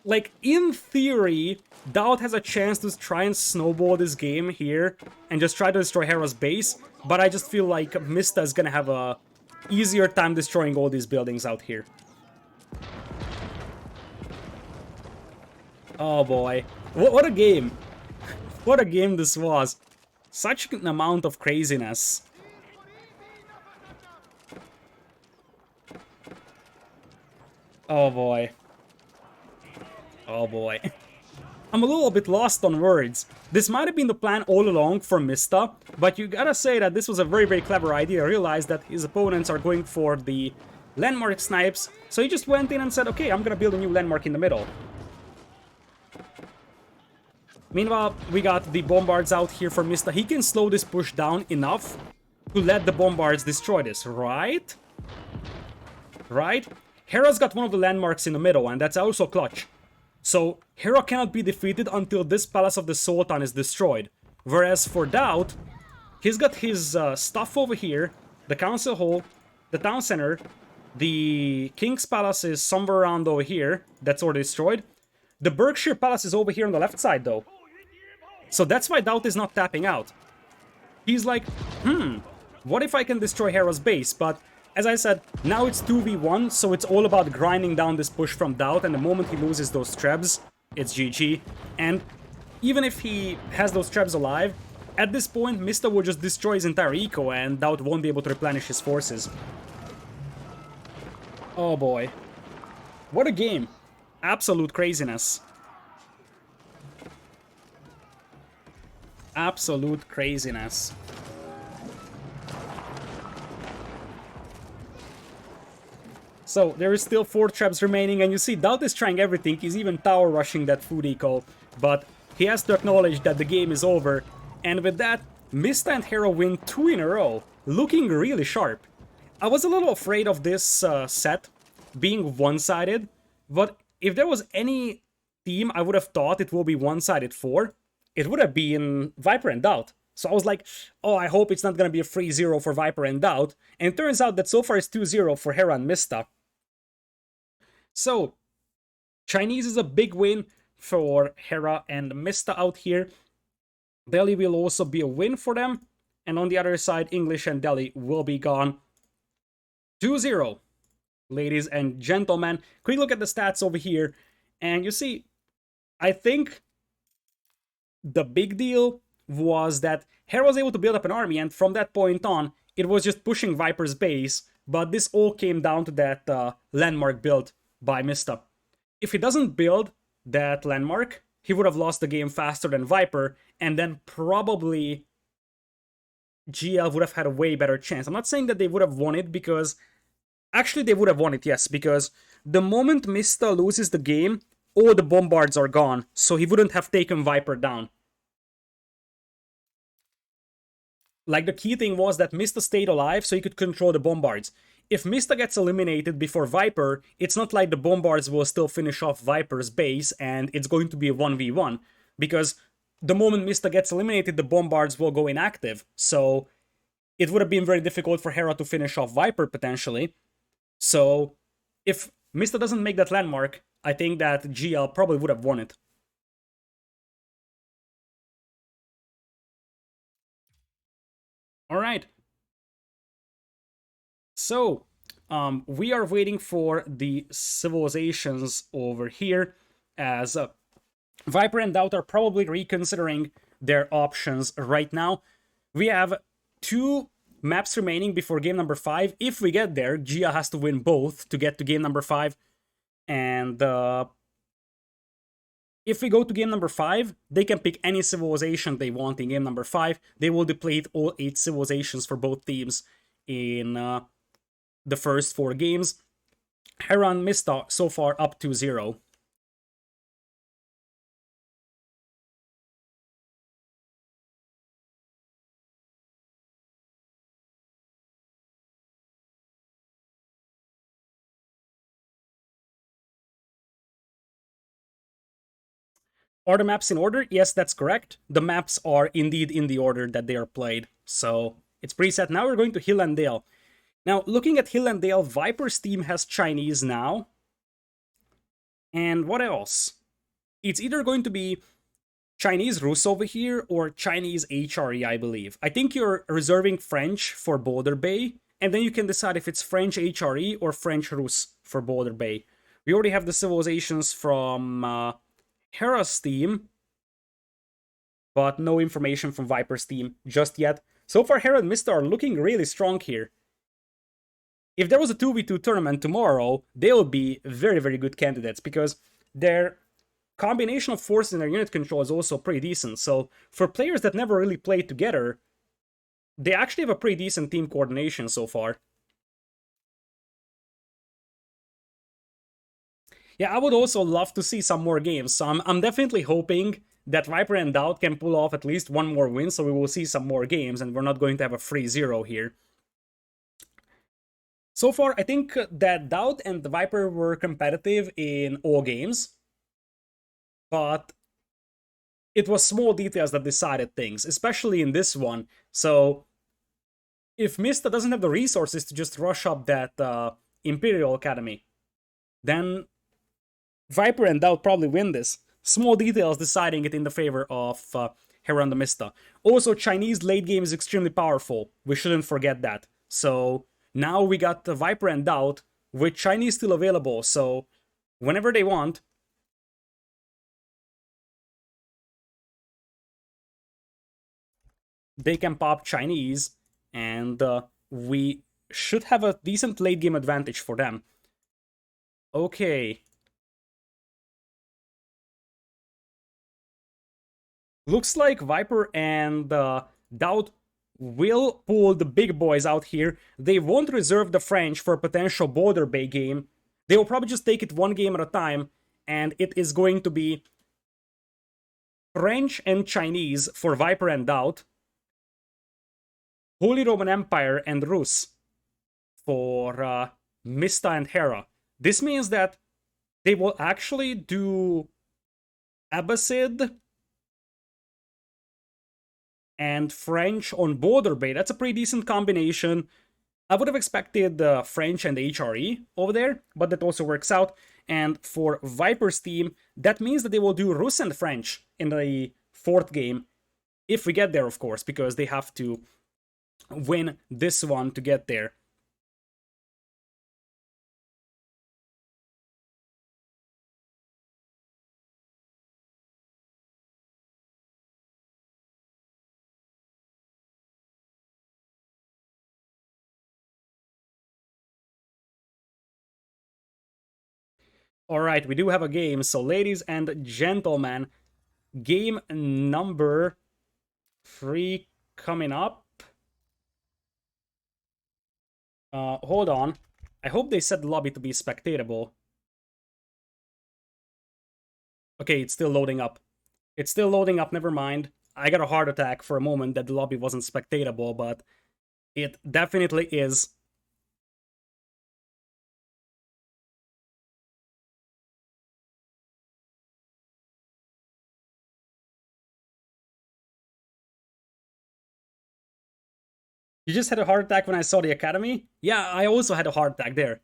Like, in theory, DauT has a chance to try and snowball this game here and just try to destroy Hera's base, but I just feel like Mista is gonna have a easier time destroying all these buildings out here. Oh boy. What a game. What a game this was. Such an amount of craziness. Oh boy. Oh boy. I'm a little bit lost on words. This might have been the plan all along for Mista, but you gotta say that this was a very, very clever idea. Realized that his opponents are going for the landmark snipes, so he just went in and said, okay, I'm gonna build a new landmark in the middle. Meanwhile, we got the bombards out here for Mista. He can slow this push down enough to let the bombards destroy this, right? Right? Hera's got one of the landmarks in the middle, and that's also clutch. So, Hera cannot be defeated until this Palace of the Sultan is destroyed. Whereas for DauT, he's got his stuff over here, the Council Hall, the Town Center, the King's Palace is somewhere around over here, that's already destroyed. The Berkshire Palace is over here on the left side though. So that's why DauT is not tapping out. He's like, what if I can destroy Hera's base? But as I said, now it's 2v1, so it's all about grinding down this push from DauT, and the moment he loses those trebs, it's GG. And even if he has those trebs alive, at this point, Mista will just destroy his entire eco, and DauT won't be able to replenish his forces. Oh boy. What a game. Absolute craziness. Absolute craziness. So there is still 4 traps remaining, and you see DauT is trying everything. He's even tower rushing that food eco, but he has to acknowledge that the game is over. And with that, Mista and Hera win 2 in a row, looking really sharp. I was a little afraid of this set being one-sided, but if there was any team I would have thought it will be one-sided for, it would have been Viper and DauT. So I was like, oh, I hope it's not going to be a 3-0 for Viper and DauT. And it turns out that so far it's 2-0 for Hera and Mista. So, Chinese is a big win for Hera and Mista out here. Delhi will also be a win for them. And on the other side, English and Delhi will be gone. 2-0, ladies and gentlemen. Quick look at the stats over here. And you see, I think the big deal was that Hera was able to build up an army, and from that point on, it was just pushing Viper's base, but this all came down to that landmark built by Mista. If he doesn't build that landmark, he would have lost the game faster than Viper, and then probably GL would have had a way better chance. I'm not saying that they would have won it, because actually they would have won it, yes, because the moment Mista loses the game, all the bombards are gone, so he wouldn't have taken Viper down. Like, the key thing was that Mista stayed alive so he could control the bombards. If Mista gets eliminated before Viper, it's not like the bombards will still finish off Viper's base and it's going to be a 1v1. Because the moment Mista gets eliminated, the bombards will go inactive. So it would have been very difficult for Hera to finish off Viper potentially. So if Mista doesn't make that landmark, I think that GL probably would have won it. Alright. So, we are waiting for the civilizations over here, as Viper and DauT are probably reconsidering their options right now. We have 2 maps remaining before game number 5. If we get there, GL has to win both to get to game number 5. And if we go to game number 5, they can pick any civilization they want in game number 5. They will deplete all 8 civilizations for both teams in the first 4 games. Hera and Mista so far up 2-0. Are the maps in order? Yes, that's correct. The maps are indeed in the order that they are played. So it's preset. Now we're going to Hill and Dale. Now, looking at Hill and Dale, Viper's team has Chinese now. And what else? It's either going to be Chinese Rus over here or Chinese HRE, I believe. I think you're reserving French for Border Bay, and then you can decide if it's French HRE or French Rus for Border Bay. We already have the civilizations from Hera's team, but no information from Viper's team just yet. So far, Hera and Mista are looking really strong here. If there was a 2v2 tournament tomorrow, they would be very, very good candidates, because their combination of forces and their unit control is also pretty decent. So for players that never really played together, they actually have a pretty decent team coordination so far. Yeah, I would also love to see some more games. So I'm definitely hoping that Viper and DauT can pull off at least one more win, so we will see some more games, and we're not going to have a 3-0 here. So far, I think that DauT and the Viper were competitive in all games, but it was small details that decided things, especially in this one. So if Mista doesn't have the resources to just rush up that Imperial Academy, then Viper and DauT probably win this. Small details deciding it in the favor of Hera and TheMista. Also, Chinese late game is extremely powerful. We shouldn't forget that. So now we got the Viper and DauT with Chinese still available. So whenever they want, they can pop Chinese, and we should have a decent late game advantage for them. Okay. Looks like Viper and DauT will pull the big boys out here. They won't reserve the French for a potential border bay game. They will probably just take it one game at a time, and it is going to be French and Chinese for Viper and DauT, Holy Roman Empire and Rus for Mista and Hera. This means that they will actually do Abbasid and French on border bay. That's a pretty decent combination. I would have expected French and HRE over there, but that also works out. And for Viper's team, that means that they will do Rus and French in the fourth game, if we get there, of course, because they have to win this one to get there. Alright, we do have a game. So, ladies and gentlemen, game number 3 coming up. Hold on. I hope they set the lobby to be spectatable. Okay, it's still loading up. It's still loading up, never mind. I got a heart attack for a moment that the lobby wasn't spectatable, but it definitely is. You just had a heart attack when I saw the academy? Yeah, I also had a heart attack there.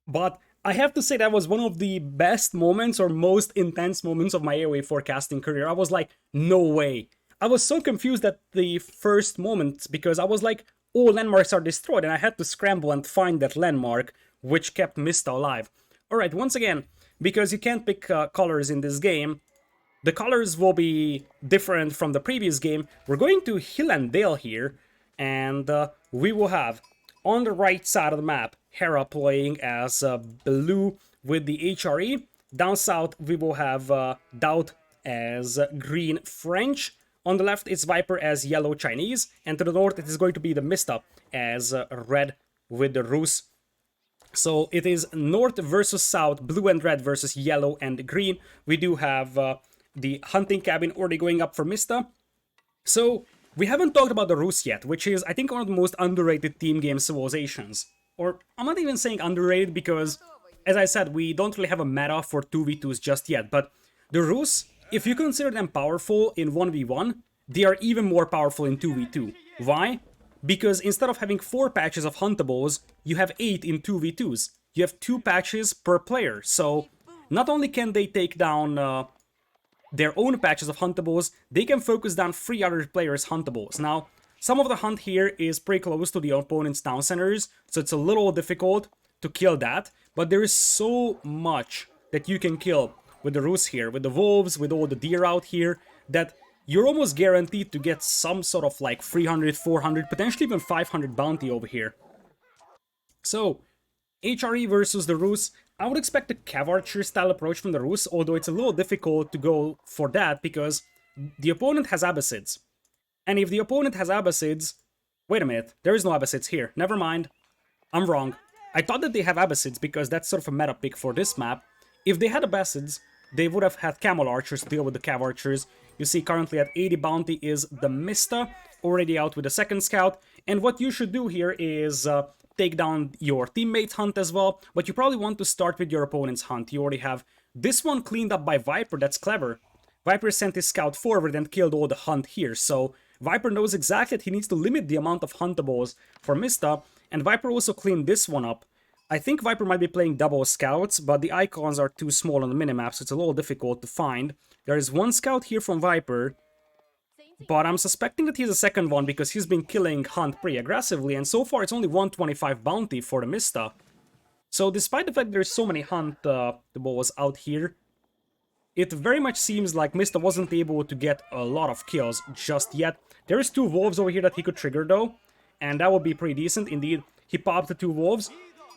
But I have to say that was one of the best moments or most intense moments of my AoE forecasting career. I was like, no way. I was so confused at the first moment because I was like, all landmarks are destroyed, and I had to scramble and find that landmark, which kept Mista alive. Alright, once again, because you can't pick colors in this game, the colors will be different from the previous game. We're going to Hill and Dale here, and we will have on the right side of the map Hera playing as blue with the HRE. Down south we will have DauT as green French. On the left it's Viper as yellow Chinese, and to the north it is going to be TheMista as red with the Rus. So it is north versus south, blue and red versus yellow and green. We do have the hunting cabin already going up for Mista. So we haven't talked about the Rus yet, which is, I think, one of the most underrated team game civilizations. Or, I'm not even saying underrated because, as I said, we don't really have a meta for 2v2s just yet, but the Rus, if you consider them powerful in 1v1, they are even more powerful in 2v2. Why? Because instead of having 4 patches of huntables, you have 8 in 2v2s. You have 2 patches per player, so not only can they take down their own patches of huntables, they can focus down 3 other players' huntables. Now, some of the hunt here is pretty close to the opponent's town centers, so it's a little difficult to kill that, but there is so much that you can kill with the Rus here, with the wolves, with all the deer out here, that you're almost guaranteed to get some sort of like 300, 400, potentially even 500 bounty over here. So, HRE versus the Rus. I would expect a Cav Archer style approach from the Rus, although it's a little difficult to go for that because the opponent has Abbasids. And if the opponent has Abbasids... Wait a minute, there is no Abbasids here. Never mind. I'm wrong. I thought that they have Abbasids because that's sort of a meta pick for this map. If they had Abbasids, they would have had Camel Archers to deal with the Cav Archers. You see currently at 80 bounty is TheMista, already out with the second scout. And what you should do here is take down your teammate's hunt as well, but you probably want to start with your opponent's hunt. You already have this one cleaned up by Viper, that's clever. Viper sent his scout forward and killed all the hunt here, so Viper knows exactly that he needs to limit the amount of huntables for Mista, and Viper also cleaned this one up. I think Viper might be playing double scouts, but the icons are too small on the minimap, so it's a little difficult to find. There is one scout here from Viper, but I'm suspecting that he's a second one because he's been killing Hunt pretty aggressively, and so far it's only 125 bounty for the Mista. So despite the fact there's so many Hunt balls out here, it very much seems like Mista wasn't able to get a lot of kills just yet. There is 2 wolves over here that he could trigger though, and that would be pretty decent. Indeed, he popped the 2 wolves.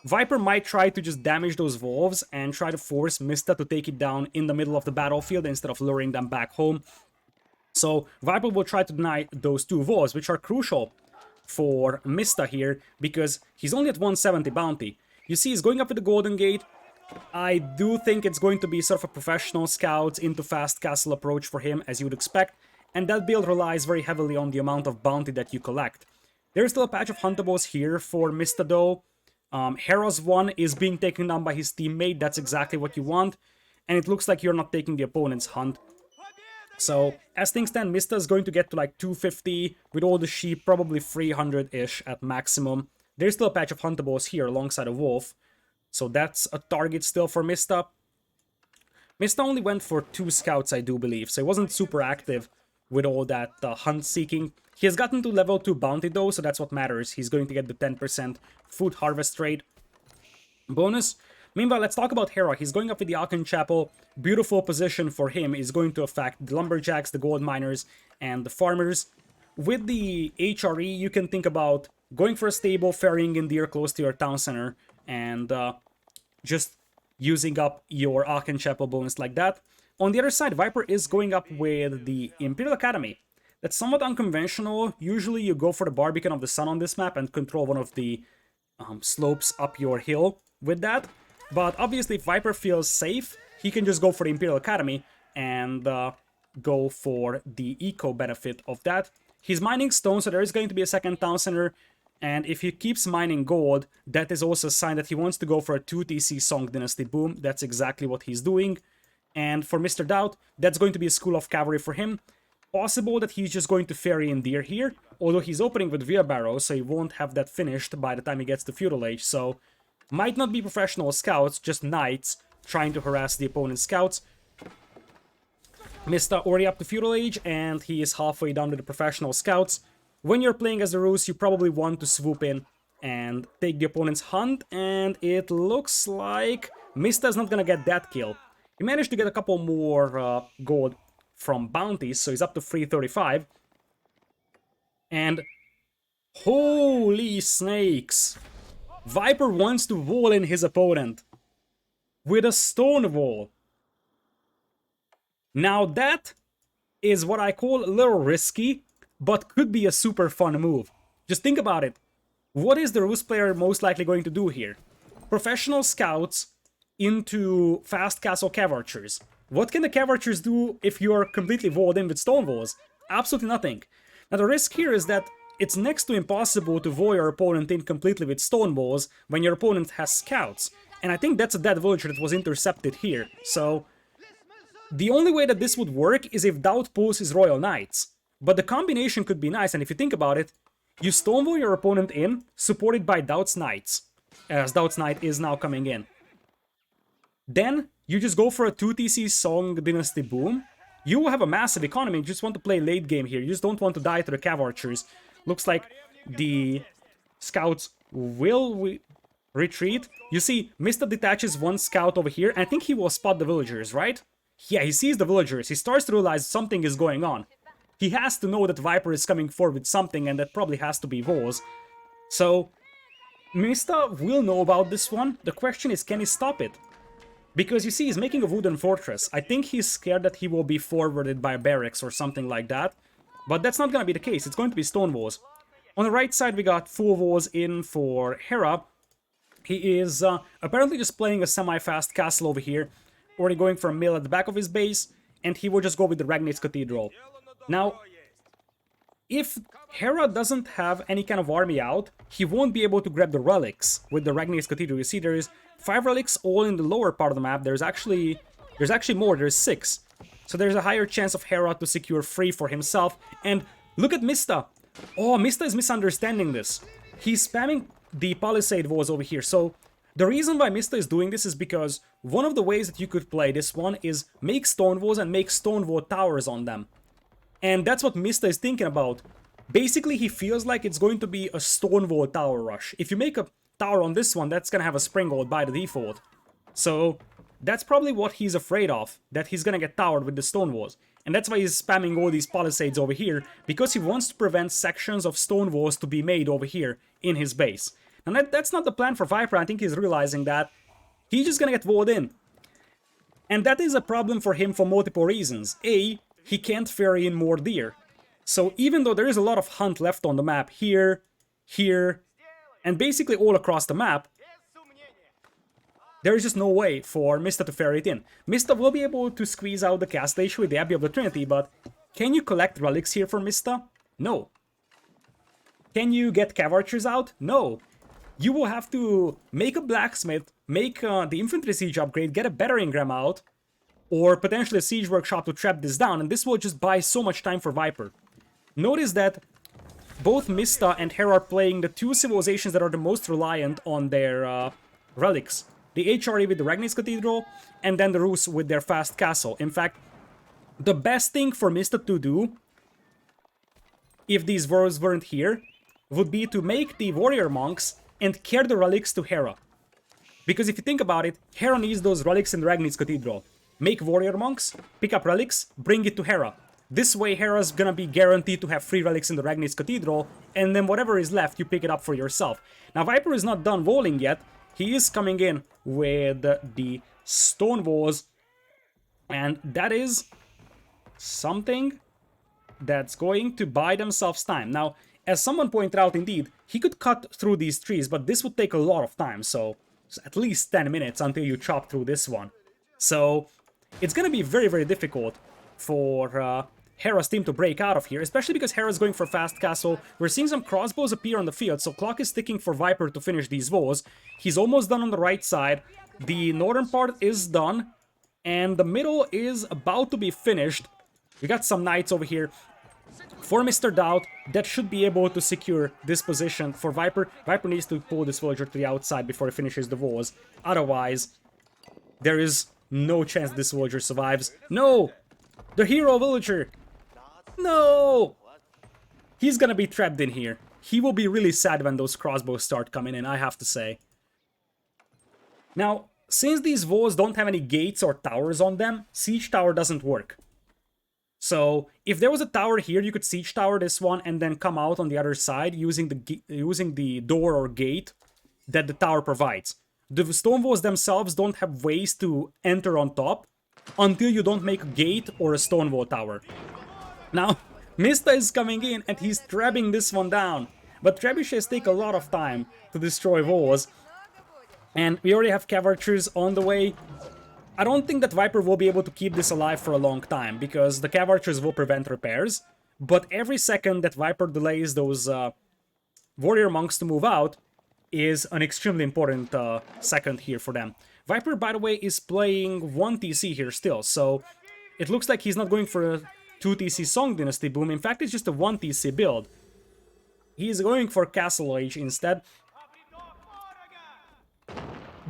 Viper might try to just damage those wolves and try to force Mista to take it down in the middle of the battlefield instead of luring them back home. So Viper will try to deny those 2 wolves, which are crucial for Mista here, because he's only at 170 bounty. You see, he's going up with the Golden Gate. I do think it's going to be sort of a professional scouts into fast castle approach for him, as you would expect, and that build relies very heavily on the amount of bounty that you collect. There's still a patch of huntables here for Mista though. Hera's one is being taken down by his teammate, that's exactly what you want, and it looks like you're not taking the opponent's hunt. So, as things stand, Mista is going to get to like 250, with all the sheep, probably 300-ish at maximum. There's still a patch of huntables here alongside a wolf, so that's a target still for Mista. Mista only went for 2 scouts, I do believe, so he wasn't super active with all that hunt seeking. He has gotten to level 2 bounty though, so that's what matters. He's going to get the 10% food harvest rate bonus. Meanwhile, let's talk about Hera. He's going up with the Alken Chapel. Beautiful position for him is going to affect the lumberjacks, the gold miners, and the farmers. With the HRE, you can think about going for a stable, ferrying in deer close to your town center, and just using up your Alken Chapel bonus like that. On the other side, Viper is going up with the Imperial Academy. That's somewhat unconventional. Usually you go for the Barbican of the Sun on this map and control one of the slopes up your hill with that. But obviously, if Viper feels safe, he can just go for the Imperial Academy and go for the eco benefit of that. He's mining stone, so there is going to be a second town center. And if he keeps mining gold, that is also a sign that he wants to go for a 2 TC Song Dynasty boom. That's exactly what he's doing. And for Mr. DauT, that's going to be a School of Cavalry for him. Possible that he's just going to ferry in deer here, although he's opening with wheelbarrow, so he won't have that finished by the time he gets to Feudal Age, so might not be professional scouts, just knights trying to harass the opponent's scouts. Mista already up to Feudal Age, and he is halfway down to the professional scouts. When you're playing as the Rus, you probably want to swoop in and take the opponent's hunt, and it looks like Mista's not gonna get that kill. He managed to get a couple more gold from bounties, so he's up to 335. And holy snakes! Viper wants to wall in his opponent with a stone wall. Now that is what I call a little risky, but could be a super fun move. Just think about it. What is the Rus player most likely going to do here? Professional scouts into fast castle cavarchers. What can the cavarchers do if you are completely walled in with stone walls? Absolutely nothing. Now the risk here is that it's next to impossible to wall your opponent in completely with stone walls when your opponent has scouts. And I think that's a dead villager that was intercepted here. So the only way that this would work is if DauT pulls his Royal Knights. But the combination could be nice, and if you think about it, you stonewall your opponent in, supported by DauT's Knights, as DauT's Knight is now coming in. Then you just go for a 2 TC Song Dynasty boom. You will have a massive economy, you just want to play late game here, you just don't want to die to the Cav Archers. Looks like the scouts will retreat. You see, Mista detaches one scout over here, and I think he will spot the villagers, right? Yeah, he sees the villagers, he starts to realize something is going on. He has to know that Viper is coming forward with something, and that probably has to be walls. So, Mista will know about this one. The question is, can he stop it? Because you see, he's making a wooden fortress. I think he's scared that he will be forwarded by barracks or something like that. But that's not gonna be the case, it's going to be stone walls. On the right side, we got full walls in for Hera. He is apparently just playing a semi-fast castle over here, already going for a mill at the back of his base, and he will just go with the Ragnate's Cathedral. Now, if Hera doesn't have any kind of army out, he won't be able to grab the relics with the Ragnate's Cathedral. You see, there's 5 relics all in the lower part of the map. There's actually more, there's 6. So there's a higher chance of Hera to secure free for himself. And look at Mista. Oh, Mista is misunderstanding this. He's spamming the palisade walls over here. So the reason why Mista is doing this is because one of the ways that you could play this one is make stone walls and make stone wall towers on them. And that's what Mista is thinking about. Basically, he feels like it's going to be a stone wall tower rush. If you make a tower on this one, that's gonna have a springboard by the default. So that's probably what he's afraid of, that he's gonna get towered with the stone walls. And that's why he's spamming all these palisades over here, because he wants to prevent sections of stone walls to be made over here in his base. And that's not the plan for Viper. I think he's realizing that. He's just gonna get walled in. And that is a problem for him for multiple reasons. A, he can't ferry in more deer. So even though there is a lot of hunt left on the map here, here, and basically all across the map, there is just no way for Mista to ferry it in. Mista will be able to squeeze out the cast station with the Abbey of the Trinity, but can you collect relics here for Mista? No. Can you get Cav Archers out? No. You will have to make a blacksmith, make the infantry siege upgrade, get a battering ram out, or potentially a siege workshop to trap this down, and this will just buy so much time for Viper. Notice that both Mista and Hera are playing the two civilizations that are the most reliant on their relics. The HRE with the Ragni's Cathedral, and then the Rus with their fast castle. In fact, the best thing for Mista to do, if these wars weren't here, would be to make the warrior monks and carry the relics to Hera. Because if you think about it, Hera needs those relics in the Ragni's Cathedral. Make warrior monks, pick up relics, bring it to Hera. This way Hera's gonna be guaranteed to have free relics in the Ragni's Cathedral, and then whatever is left, you pick it up for yourself. Now Viper is not done walling yet. He is coming in with the stone walls, and that is something that's going to buy themselves time. Now, as someone pointed out, indeed, he could cut through these trees, but this would take a lot of time, so at least 10 minutes until you chop through this one. So it's gonna be very, very difficult for Hera's team to break out of here, especially because Hera's going for fast castle. We're seeing some crossbows appear on the field, so clock is ticking for Viper to finish these walls. He's almost done on the right side. The northern part is done, and the middle is about to be finished. We got some knights over here. For Mr. DauT, that should be able to secure this position for Viper. Viper needs to pull this villager to the outside before he finishes the walls. Otherwise, there is no chance this villager survives. No! The hero villager! No! He's gonna be trapped in here. He will be really sad when those crossbows start coming in, I have to say. Now, since these walls don't have any gates or towers on them, siege tower doesn't work. So, if there was a tower here, you could siege tower this one and then come out on the other side using the door or gate that the tower provides. The stone walls themselves don't have ways to enter on top until you don't make a gate or a stone wall tower. Now, Mista is coming in and he's trapping this one down. But trebuchets take a lot of time to destroy walls. And we already have Cav Archers on the way. I don't think that Viper will be able to keep this alive for a long time, because the Cav Archers will prevent repairs. But every second that Viper delays those warrior monks to move out is an extremely important second here for them. Viper, by the way, is playing 1 TC here still, so it looks like he's not going for a 2 TC Song Dynasty boom. In fact, it's just a 1 TC build. He's going for Castle Age instead.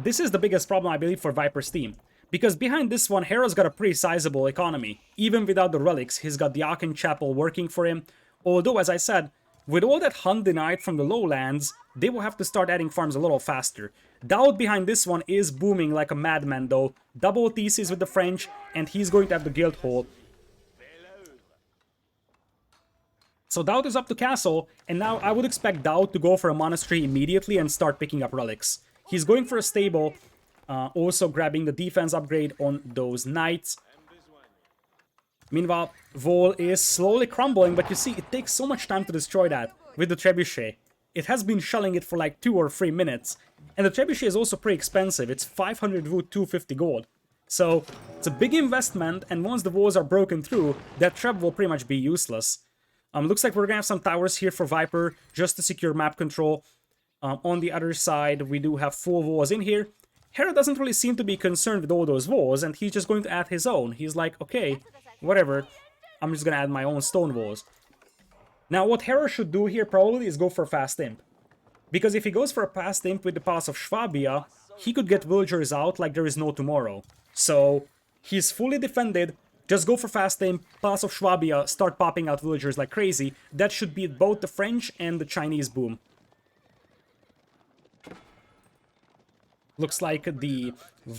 This is the biggest problem, I believe, for Viper's team. Because behind this one, Hera's got a pretty sizable economy. Even without the relics, he's got the Aachen Chapel working for him. Although, as I said, with all that hunt denied from the lowlands, they will have to start adding farms a little faster. DauT behind this one is booming like a madman though. Double TCs with the French, and he's going to have the guild hall. So DauT is up to castle, and now I would expect DauT to go for a monastery immediately and start picking up relics. He's going for a stable, also grabbing the defense upgrade on those knights. Meanwhile, Vol is slowly crumbling, but you see, it takes so much time to destroy that with the trebuchet. It has been shelling it for like 2 or 3 minutes. And the trebuchet is also pretty expensive. It's 500 wood, 250 gold. So, it's a big investment, and once the walls are broken through, that trap will pretty much be useless. Looks like we're gonna have some towers here for Viper, just to secure map control. On the other side, we do have 4 walls in here. Hera doesn't really seem to be concerned with all those walls, and he's just going to add his own. He's like, okay, whatever, I'm just gonna add my own stone walls. Now, what Hera should do here probably is go for a fast imp. Because if he goes for a fast imp with the Palace of Swabia, he could get villagers out like there is no tomorrow. So, he's fully defended, just go for fast imp, Palace of Swabia, start popping out villagers like crazy. That should beat both the French and the Chinese boom. Looks like the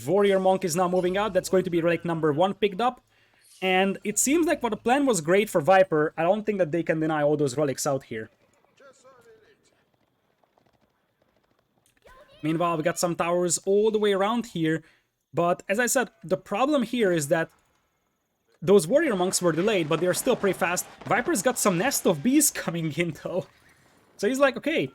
warrior monk is now moving out. That's going to be relic number 1 picked up. And it seems like what the plan was great for Viper. I don't think that they can deny all those relics out here. Meanwhile, we got some towers all the way around here. But as I said, the problem here is that those warrior monks were delayed, but they're still pretty fast. Viper's got some nest of bees coming in though. So he's like, okay,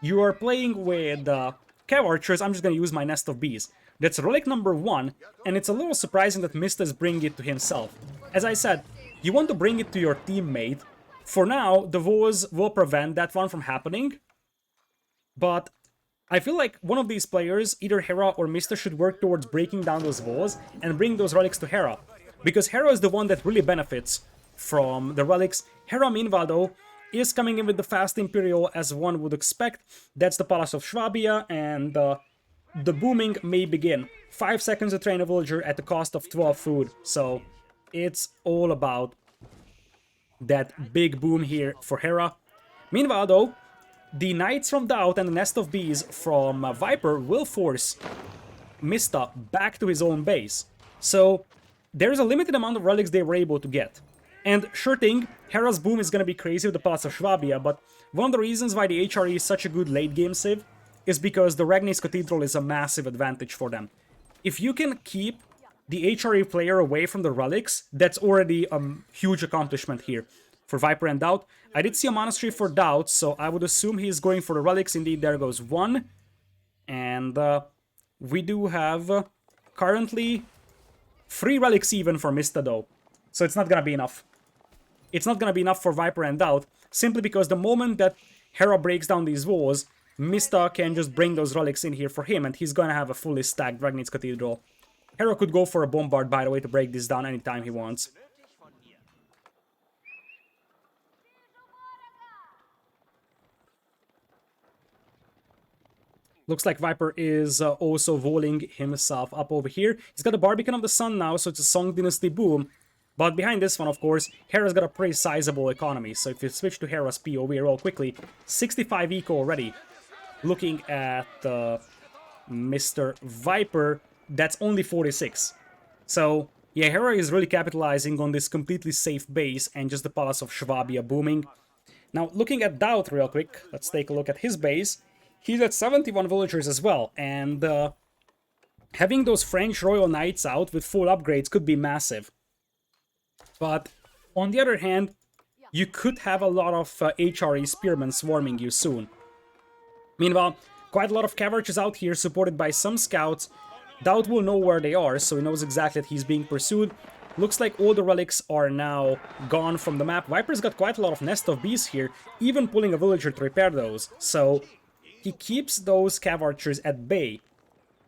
you are playing with Cav Archers, I'm just gonna use my Nest of Bees. That's relic number 1, and it's a little surprising that Mista is bringing it to himself. As I said, you want to bring it to your teammate. For now, the Woes will prevent that one from happening, but I feel like one of these players, either Hera or Mista, should work towards breaking down those walls and bring those relics to Hera. Because Hera is the one that really benefits from the relics. Hera, meanwhile, though, is coming in with the fast Imperial as one would expect. That's the Palace of Swabia, and the booming may begin. 5 seconds to train a villager at the cost of 12 food. So it's all about that big boom here for Hera. Meanwhile, though, the Knights from DauT and the Nest of Bees from Viper will force Mista back to his own base. So there's a limited amount of relics they were able to get. And sure thing, Hera's boom is going to be crazy with the Palace of Swabia, but one of the reasons why the HRE is such a good late game save is because the Ragni's Cathedral is a massive advantage for them. If you can keep the HRE player away from the relics, that's already a huge accomplishment here for Viper and DauT. I did see a monastery for DauT, so I would assume he's going for the relics. Indeed, there goes one. And we do have currently 3 relics even for Mista, though. So it's not gonna be enough. It's not gonna be enough for Viper and DauT, simply because the moment that Hera breaks down these walls, Mista can just bring those relics in here for him, and he's gonna have a fully stacked Ragni's Cathedral. Hera could go for a bombard, by the way, to break this down anytime he wants. Looks like Viper is also walling himself up over here. He's got the Barbican of the Sun now, so it's a Song Dynasty boom. But behind this one, of course, Hera's got a pretty sizable economy. So if you switch to Hera's POV real quickly, 65 eco already. Looking at Mr. Viper, that's only 46. So yeah, Hera is really capitalizing on this completely safe base and just the Palace of Swabia booming. Now, looking at DauT real quick, let's take a look at his base. He's at 71 villagers as well, and having those French Royal Knights out with full upgrades could be massive. But on the other hand, you could have a lot of HRE Spearmen swarming you soon. Meanwhile, quite a lot of Cavarches out here supported by some scouts. DauT will know where they are, so he knows exactly that he's being pursued. Looks like all the relics are now gone from the map. Viper's got quite a lot of Nest of Bees here, even pulling a villager to repair those. So he keeps those Cav Archers at bay.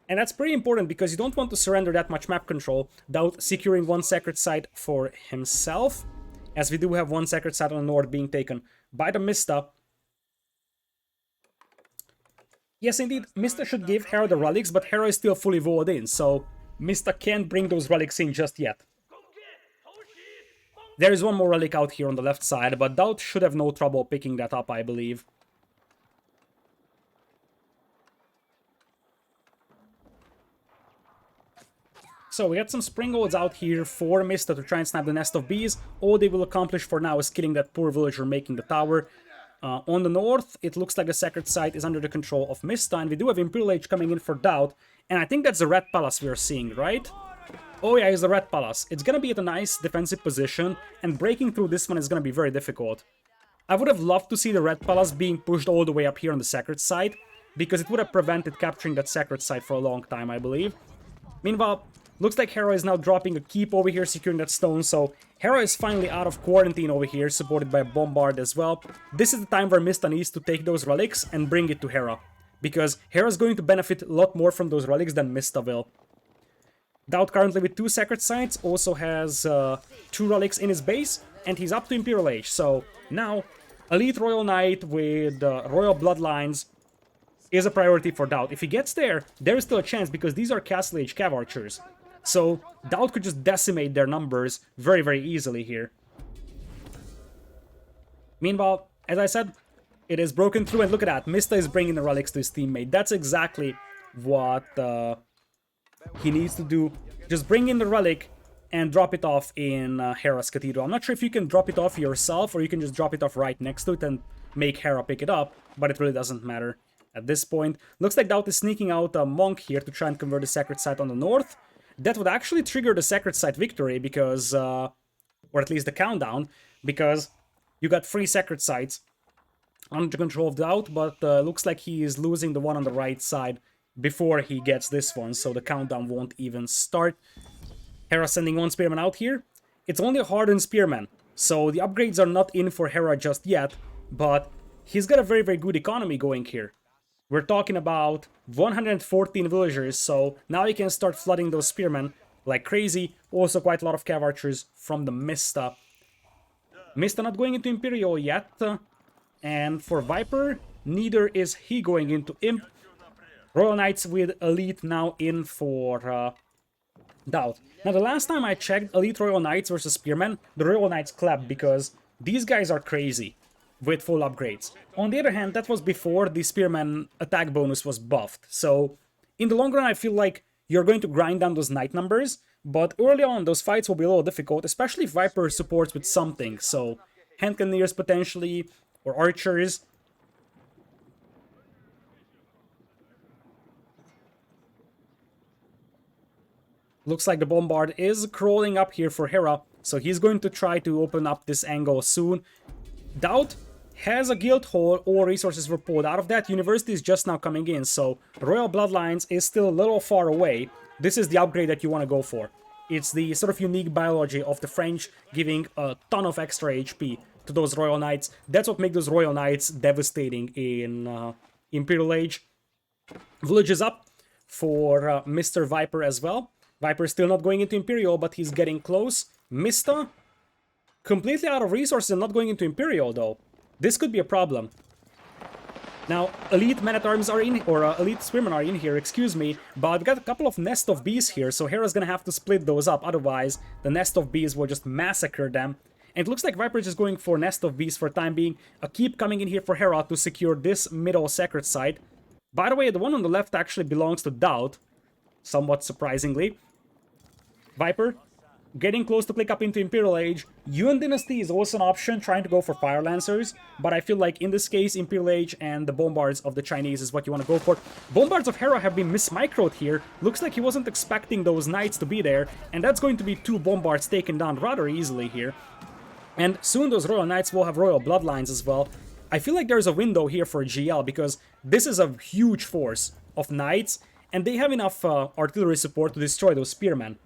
And that's pretty important because you don't want to surrender that much map control without securing one sacred site for himself, as we do have one sacred site on the north being taken by the Mista. Yes, indeed, Mista should give Hera the relics, but Hera is still fully walled in, so Mista can't bring those relics in just yet. There is one more relic out here on the left side, but DauT should have no trouble picking that up, I believe. So we got some Springolds out here for Mista to try and snap the Nest of Bees. All they will accomplish for now is killing that poor villager making the tower. On the north, it looks like the sacred site is under the control of Mista, and we do have Imperial Age coming in for DauT, and I think that's the Red Palace we are seeing, right? Oh yeah, it's the Red Palace. It's gonna be at a nice defensive position, and breaking through this one is gonna be very difficult. I would have loved to see the Red Palace being pushed all the way up here on the sacred site, because it would have prevented capturing that sacred site for a long time, I believe. Meanwhile, looks like Hera is now dropping a keep over here, securing that stone, so Hera is finally out of quarantine over here, supported by a bombard as well. This is the time where Mista needs to take those relics and bring it to Hera, because Hera's going to benefit a lot more from those relics than Mista will. DauT currently with 2 sacred sites, also has 2 relics in his base, and he's up to Imperial Age, so now Elite Royal Knight with Royal Bloodlines is a priority for DauT. If he gets there, there is still a chance, because these are Castle Age Cav Archers. So DauT could just decimate their numbers very, very easily here. Meanwhile, as I said, it is broken through, and look at that. Mista is bringing the relics to his teammate. That's exactly what he needs to do. Just bring in the relic and drop it off in Hera's Cathedral. I'm not sure if you can drop it off yourself, or you can just drop it off right next to it and make Hera pick it up, but it really doesn't matter at this point. Looks like DauT is sneaking out a monk here to try and convert the sacred site on the north. That would actually trigger the sacred site victory, because, or at least the countdown, because you got 3 sacred sites. under control of DauT, but looks like he is losing the one on the right side before he gets this one, so the countdown won't even start. Hera sending one Spearman out here. It's only a hardened Spearman, so the upgrades are not in for Hera just yet, but he's got a very, very good economy going here. We're talking about 114 villagers, so now you can start flooding those Spearmen like crazy. Also quite a lot of Cav Archers from the Mista. Mista not going into Imperial yet, and for Viper, neither is he going into Imp. Royal Knights with Elite now in for DauT. Now, the last time I checked Elite Royal Knights versus Spearmen, the Royal Knights clapped because these guys are crazy with full upgrades. On the other hand, that was before the Spearman attack bonus was buffed. So, in the long run, I feel like you're going to grind down those Knight numbers, but early on, those fights will be a little difficult, especially if Viper supports with something. So, Hand Cannoneers potentially, or Archers. Looks like the Bombard is crawling up here for Hera, so he's going to try to open up this angle soon. DauT has a guild hall, all resources were pulled out of that. University is just now coming in, so Royal Bloodlines is still a little far away. This is the upgrade that you want to go for. It's the sort of unique biology of the French, giving a ton of extra HP to those Royal Knights. That's what makes those Royal Knights devastating in Imperial Age. Village is up for Mr. Viper as well. Viper still not going into Imperial, but he's getting close. Mista, completely out of resources and not going into Imperial, though. This could be a problem. Now, Elite Men-at-Arms are in, or Elite Spearmen are in here, excuse me, but we got a couple of Nest of Bees here, so Hera's gonna have to split those up, otherwise the Nest of Bees will just massacre them. And it looks like Viper is just going for Nest of Bees for time being. A keep coming in here for Hera to secure this middle sacred site. By the way, the one on the left actually belongs to DauT, somewhat surprisingly. Viper, getting close to click up into Imperial Age. Yuan Dynasty is also an option, trying to go for Fire Lancers, but I feel like in this case, Imperial Age and the Bombards of the Chinese is what you want to go for. Bombards of Hera have been mismicroed here. Looks like he wasn't expecting those Knights to be there, and that's going to be two Bombards taken down rather easily here. And soon those Royal Knights will have Royal Bloodlines as well. I feel like there's a window here for GL, because this is a huge force of Knights, and they have enough artillery support to destroy those Spearmen.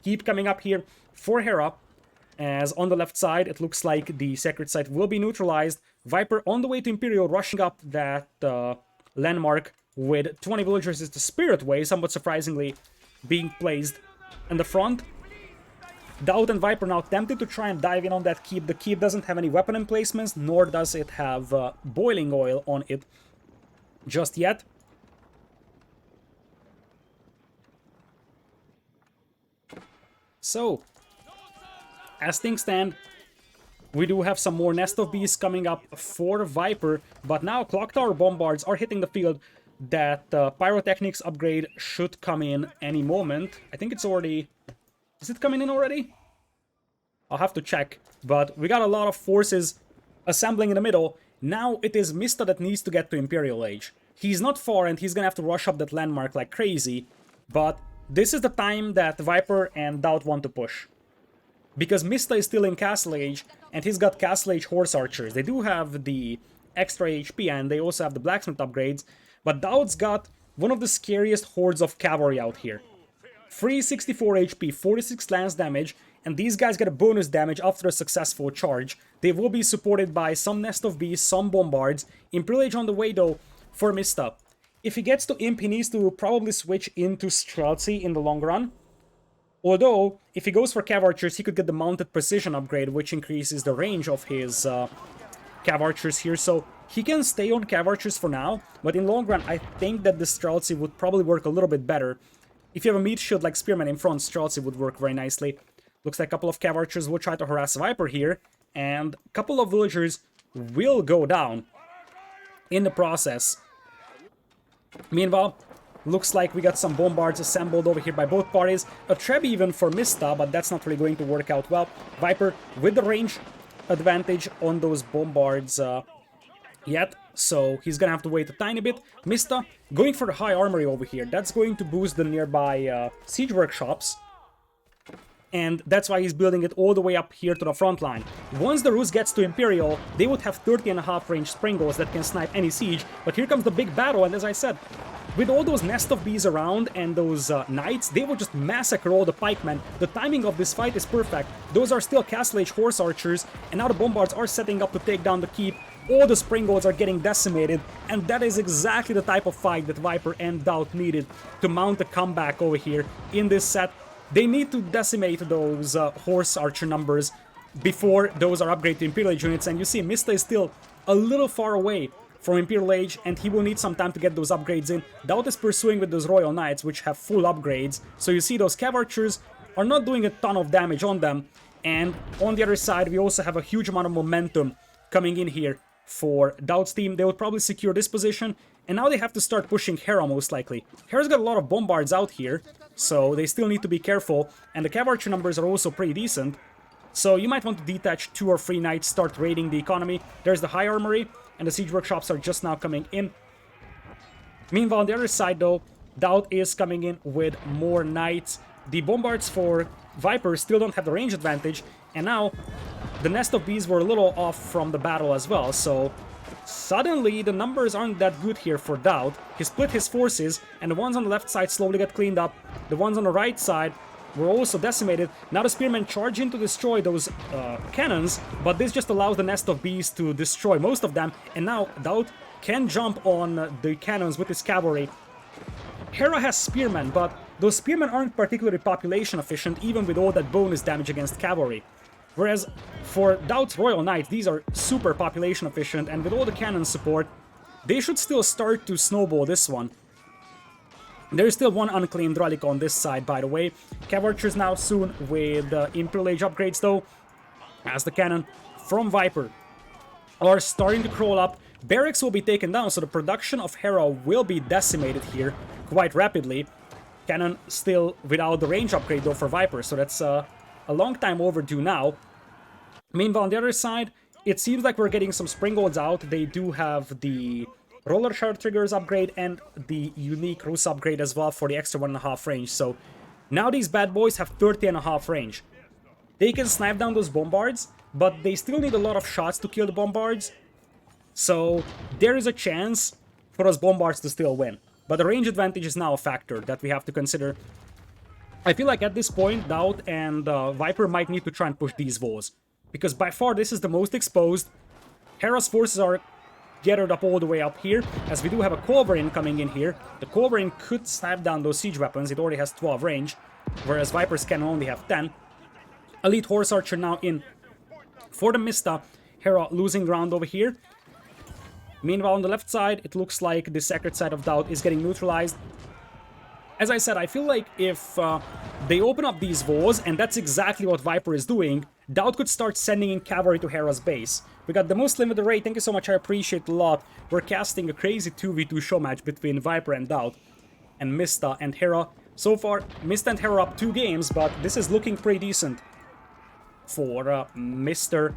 Keep coming up here for Hera, as on the left side it looks like the sacred site will be neutralized. Viper on the way to Imperial, rushing up that landmark with 20 villagers is the Spirit Way, somewhat surprisingly being placed in the front. DauT and Viper now tempted to try and dive in on that keep. The keep doesn't have any weapon emplacements, nor does it have boiling oil on it just yet. So, as things stand, we do have some more Nest of Bees coming up for Viper, but now Clock Tower Bombards are hitting the field. That Pyrotechnics upgrade should come in any moment. I think it's already... Is it coming in already? I'll have to check, but we got a lot of forces assembling in the middle. Now it is Mista that needs to get to Imperial Age. He's not far and he's gonna have to rush up that landmark like crazy, but this is the time that Viper and DauT want to push. Because Mista is still in Castle Age, and he's got Castle Age Horse Archers. They do have the extra HP, and they also have the Blacksmith upgrades, but DauT's got one of the scariest hordes of cavalry out here. 364 HP, 46 lance damage, and these guys get a bonus damage after a successful charge. They will be supported by some Nest of Bees, some Bombards. Imperial Age on the way, though, for Mista. If he gets to Imp, he needs to probably switch into Streltsy in the long run. Although, if he goes for Cav Archers, he could get the Mounted Precision upgrade, which increases the range of his Cav Archers here. So he can stay on Cav Archers for now, but in long run, I think that the Streltsy would probably work a little bit better. If you have a meat shield like Spearman in front, Streltsy would work very nicely. Looks like a couple of Cav Archers will try to harass Viper here, and a couple of villagers will go down in the process. Meanwhile, looks like we got some Bombards assembled over here by both parties. A Treb even for Mista, but that's not really going to work out well. Viper with the range advantage on those Bombards yet, so he's gonna have to wait a tiny bit. Mista going for the high armory over here. That's going to boost the nearby siege workshops. and that's why he's building it all the way up here to the front line. Once the Rus gets to Imperial, they would have 30.5 range Springles that can snipe any siege, but here comes the big battle, and as I said, with all those nest of bees around and those knights, they will just massacre all the pikemen. The timing of this fight is perfect. Those are still Castle Age horse archers, and now the bombards are setting up to take down the keep. All the Springles are getting decimated, and that is exactly the type of fight that Viper and DauT needed to mount a comeback over here in this set. They need to decimate those horse archer numbers before those are upgraded to Imperial Age units, and you see Mista is still a little far away from Imperial Age, and he will need some time to get those upgrades in. DauT is pursuing with those Royal Knights, which have full upgrades, so you see those Cav Archers are not doing a ton of damage on them, and on the other side we also have a huge amount of momentum coming in here for DauT's team. They will probably secure this position, and now they have to start pushing Hera most likely. Hera's got a lot of bombards out here, so they still need to be careful, and the Cav Archer numbers are also pretty decent, so you might want to detach 2 or 3 knights, start raiding the economy. There's the High Armory, and the siege workshops are just now coming in. Meanwhile, on the other side though, DauT is coming in with more knights. The bombards for Viper still don't have the range advantage, and now the nest of bees were a little off from the battle as well, so suddenly the numbers aren't that good here for DauT. He split his forces, and the ones on the left side slowly get cleaned up. The ones on the right side were also decimated. Now the spearmen charge in to destroy those cannons, but this just allows the nest of bees to destroy most of them, and now DauT can jump on the cannons with his cavalry. Hera has spearmen, but those spearmen aren't particularly population efficient, even with all that bonus damage against cavalry. Whereas for DauT's Royal Knights, these are super population efficient, and with all the cannon support, they should still start to snowball this one. There is still one unclaimed relic on this side, by the way. Cav Archers now soon with Imperial Age upgrades, though, as the cannon from Viper are starting to crawl up. Barracks will be taken down, so the production of Hera will be decimated here quite rapidly. Cannon still without the range upgrade, though, for Viper, so that's a long time overdue now. Meanwhile, on the other side, it seems like we're getting some Springolds out. They do have the Roller Shard Triggers upgrade and the unique Rus upgrade as well for the extra 1.5 range. So now these bad boys have 30.5 range. They can snipe down those bombards, but they still need a lot of shots to kill the bombards. So there is a chance for those bombards to still win. But the range advantage is now a factor that we have to consider. I feel like at this point, DauT and Viper might need to try and push these walls, because by far this is the most exposed. Hera's forces are gathered up all the way up here, as we do have a Culverin coming in here. The Culverin could snipe down those siege weapons. It already has 12 range, whereas Vipers can only have 10. Elite Horse Archer now in for the Mista. Hera losing ground over here. Meanwhile, on the left side, it looks like the sacred side of DauT is getting neutralized. As I said, I feel like if they open up these walls, and that's exactly what Viper is doing, DauT could start sending in cavalry to Hera's base. We got the Muslim with the raid. Thank you so much, I appreciate it a lot. We're casting a crazy 2v2 show match between Viper and DauT, and Mista and Hera. So far, Mista and Hera up 2 games, but this is looking pretty decent for Mr.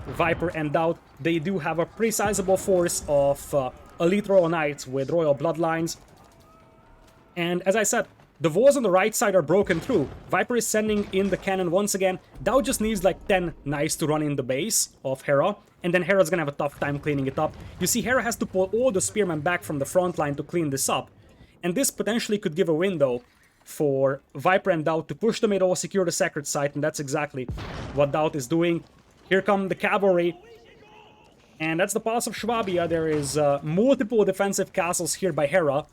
Viper and DauT. They do have a pretty sizable force of elite Royal Knights with Royal Bloodlines. And as I said, the walls on the right side are broken through. Viper is sending in the cannon once again. DauT just needs like 10 knights to run in the base of Hera, and then Hera's gonna have a tough time cleaning it up. You see, Hera has to pull all the spearmen back from the front line to clean this up, and this potentially could give a window for Viper and DauT to push the middle, secure the sacred site, and that's exactly what DauT is doing. Here come the cavalry, and that's the Palace of Swabia. There is multiple defensive castles here by Hera.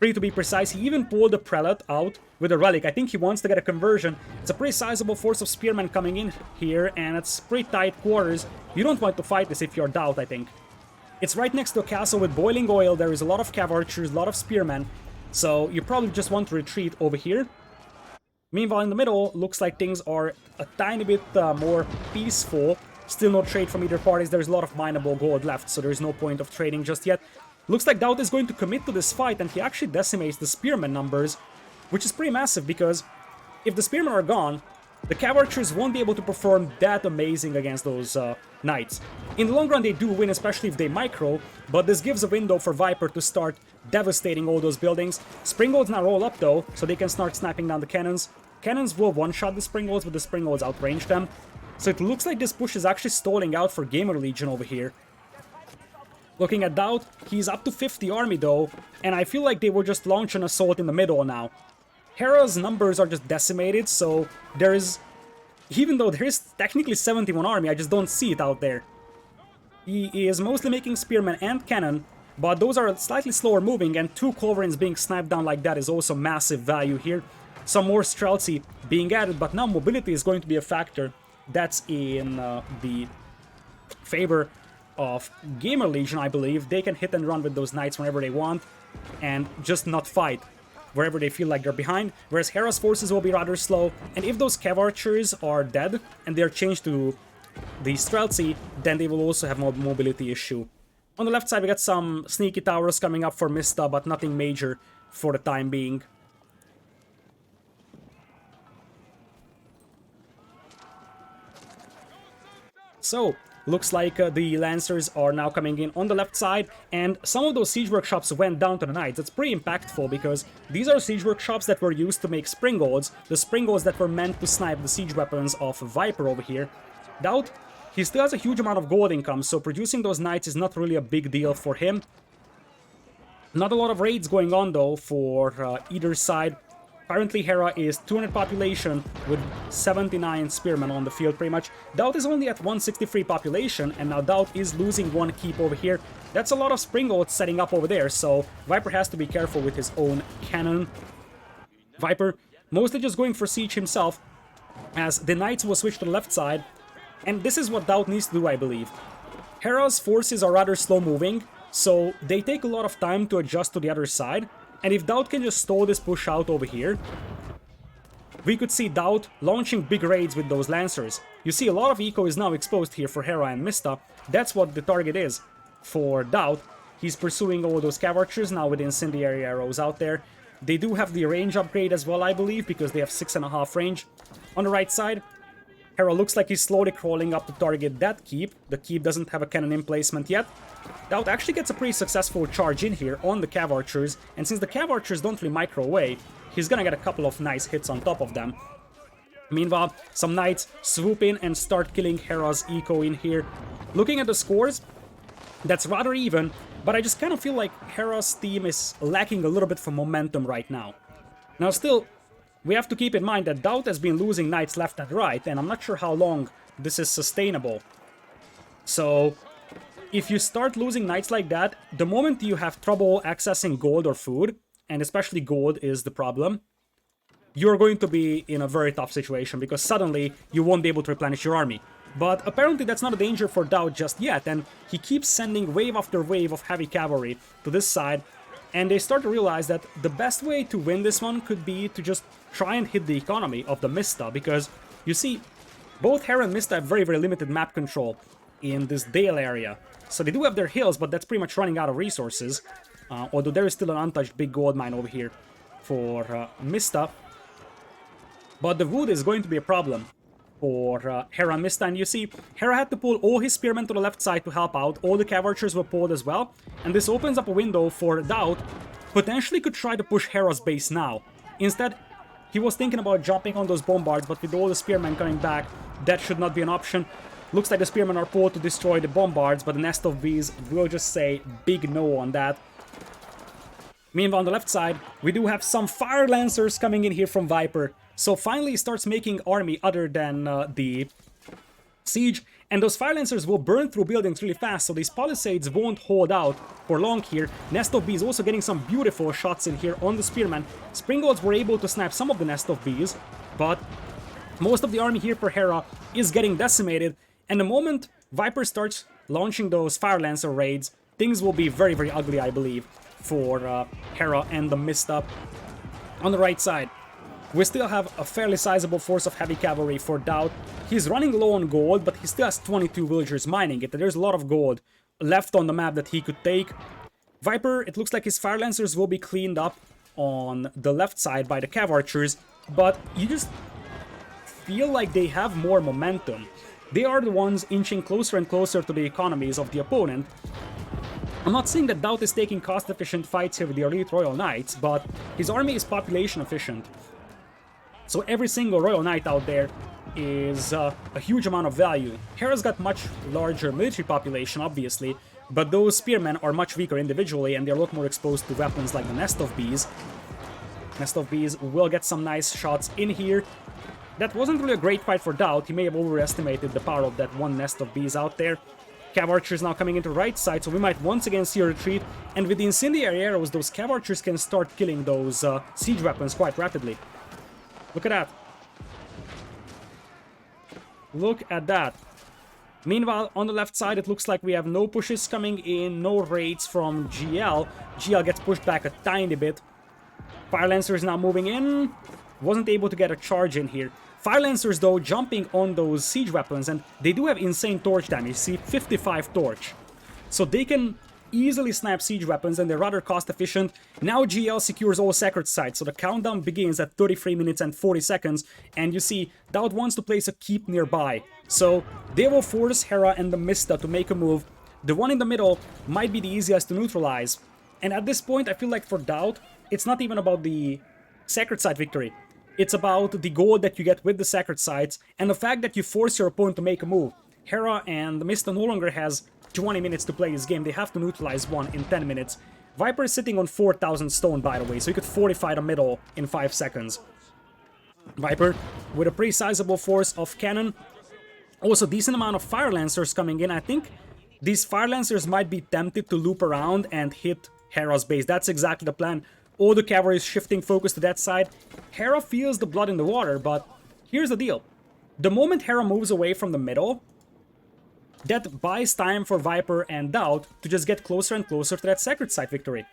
To be precise, he even pulled the prelate out with a relic. I think he wants to get a conversion. It's a pretty sizable force of spearmen coming in here, and it's pretty tight quarters. You don't want to fight this if you're DauT, I think. It's right next to a castle with boiling oil. There is a lot of cav archers, a lot of spearmen, so you probably just want to retreat over here. Meanwhile, in the middle, looks like things are a tiny bit more peaceful. Still no trade from either parties. There's a lot of mineable gold left, so there's no point of trading just yet. Looks like DauT is going to commit to this fight, and he actually decimates the spearmen numbers, which is pretty massive, because if the spearmen are gone, the cav archers won't be able to perform that amazing against those knights. In the long run, they do win, especially if they micro, but this gives a window for Viper to start devastating all those buildings. Springolds now roll up, though, so they can start snapping down the cannons. cannons will one-shot the Springolds, but the Springolds outrange them. So it looks like this push is actually stalling out for Gamer Legion over here. Looking at DauT, he's up to 50 army though, and I feel like they will just launch an assault in the middle now. Hera's numbers are just decimated, so there is... Even though there is technically 71 army, I just don't see it out there. He is mostly making Spearmen and Cannon, but those are slightly slower moving, and 2 Culverins being sniped down like that is also massive value here. Some more Streltsy being added, but now mobility is going to be a factor. That's in the favor of Gamer Legion, I believe. They can hit and run with those knights whenever they want, and just not fight wherever they feel like they're behind, whereas Hera's forces will be rather slow, and if those Cav Archers are dead, and they're changed to the Streltsy, then they will also have a mobility issue. On the left side, we got some sneaky towers coming up for Mista, but nothing major for the time being. So, looks like the Lancers are now coming in on the left side, and some of those siege workshops went down to the Knights. It's pretty impactful because these are siege workshops that were used to make Springolds, the Springolds that were meant to snipe the siege weapons of Viper over here. DauT, he still has a huge amount of gold income, so producing those Knights is not really a big deal for him. Not a lot of raids going on though for either side. Currently Hera is 200 population with 79 spearmen on the field pretty much. DauT is only at 163 population, and now DauT is losing 1 keep over here. That's a lot of Springolds setting up over there, so Viper has to be careful with his own cannon. Viper mostly just going for siege himself, as the Knights will switch to the left side, and this is what DauT needs to do, I believe. Hera's forces are rather slow moving, so they take a lot of time to adjust to the other side. And if DauT can just stall this push out over here, we could see DauT launching big raids with those Lancers. You see a lot of eco is now exposed here for Hera and Mista. That's what the target is for DauT. He's pursuing all those Cav Archers now with incendiary arrows out there. They do have the range upgrade as well, I believe, because they have 6.5 range. On the right side, Hera looks like he's slowly crawling up to target that keep. The keep doesn't have a cannon emplacement yet. DauT actually gets a pretty successful charge in here on the Cav Archers, and since the Cav Archers don't really micro away, he's gonna get a couple of nice hits on top of them. Meanwhile, some Knights swoop in and start killing Hera's eco in here. Looking at the scores, that's rather even, but I just kind of feel like Hera's team is lacking a little bit for momentum right now. Now still, we have to keep in mind that DauT has been losing Knights left and right, and I'm not sure how long this is sustainable. So, if you start losing Knights like that, the moment you have trouble accessing gold or food, and especially gold is the problem, you're going to be in a very tough situation, because suddenly you won't be able to replenish your army. But apparently that's not a danger for DauT just yet, and he keeps sending wave after wave of heavy cavalry to this side, and they start to realize that the best way to win this one could be to just try and hit the economy of the Mista, because, you see, both Hera and Mista have very, very limited map control in this Dale area. So they do have their hills, but that's pretty much running out of resources, although there is still an untouched big gold mine over here for Mista. But the wood is going to be a problem for Hera and Mista, and you see, Hera had to pull all his spearmen to the left side to help out, all the Cav Archers were pulled as well, and this opens up a window for DauT, potentially could try to push Hera's base now. Instead, he was thinking about jumping on those bombards, but with all the spearmen coming back, that should not be an option. Looks like the spearmen are pulled to destroy the bombards, but the Nest of Bees will just say big no on that. Meanwhile, on the left side, we do have some Fire Lancers coming in here from Viper. So finally he starts making army other than the siege, and those Fire Lancers will burn through buildings really fast, so these palisades won't hold out for long here. Nest of Bees also getting some beautiful shots in here on the spearmen. Springolds were able to snap some of the Nest of Bees, but most of the army here for Hera is getting decimated, and the moment Viper starts launching those Fire Lancer raids, things will be very, very ugly, I believe, for Hera and the Mista. On the right side, we still have a fairly sizable force of heavy cavalry for DauT. He's running low on gold, but he still has 22 villagers mining it. There's a lot of gold left on the map that he could take. Viper, it looks like his Fire Lancers will be cleaned up on the left side by the Cav Archers, but you just feel like they have more momentum. They are the ones inching closer and closer to the economies of the opponent. I'm not saying that DauT is taking cost-efficient fights here with the Elite Royal Knights, but his army is population efficient. So every single Royal Knight out there is a huge amount of value. Hera's got much larger military population, obviously, but those spearmen are much weaker individually, and they're a lot more exposed to weapons like the Nest of Bees. Nest of Bees will get some nice shots in here. That wasn't really a great fight for DauT. He may have overestimated the power of that one Nest of Bees out there. Cav Archers now coming into right side, so we might once again see a retreat. And with the incendiary arrows, those Cav Archers can start killing those siege weapons quite rapidly. Look at that. Look at that. Meanwhile, on the left side, it looks like we have no pushes coming in, no raids from GL. GL gets pushed back a tiny bit. Fire Lancers now moving in. Wasn't able to get a charge in here. Fire Lancers, though, jumping on those siege weapons, and they do have insane torch damage. See, 55 torch. So they can easily snipe siege weapons, and they're rather cost efficient. Now GL secures all sacred sites, so the countdown begins at 33 minutes and 40 seconds, and you see, DauT wants to place a keep nearby. So they will force Hera and TheMista to make a move. The one in the middle might be the easiest to neutralize. And at this point, I feel like for DauT, it's not even about the sacred site victory. It's about the gold that you get with the sacred sites, and the fact that you force your opponent to make a move. Hera and TheMista no longer has 20 minutes to play this game. They have to neutralize one in 10 minutes. Viper is sitting on 4,000 stone, by the way, so you could fortify the middle in 5 seconds. Viper with a pretty sizable force of cannon. Also, decent amount of Fire Lancers coming in. I think these Fire Lancers might be tempted to loop around and hit Hera's base. That's exactly the plan. All the cavalry is shifting focus to that side. Hera feels the blood in the water, but here's the deal. The moment Hera moves away from the middle, that buys time for Viper and DauT to just get closer and closer to that sacred site victory.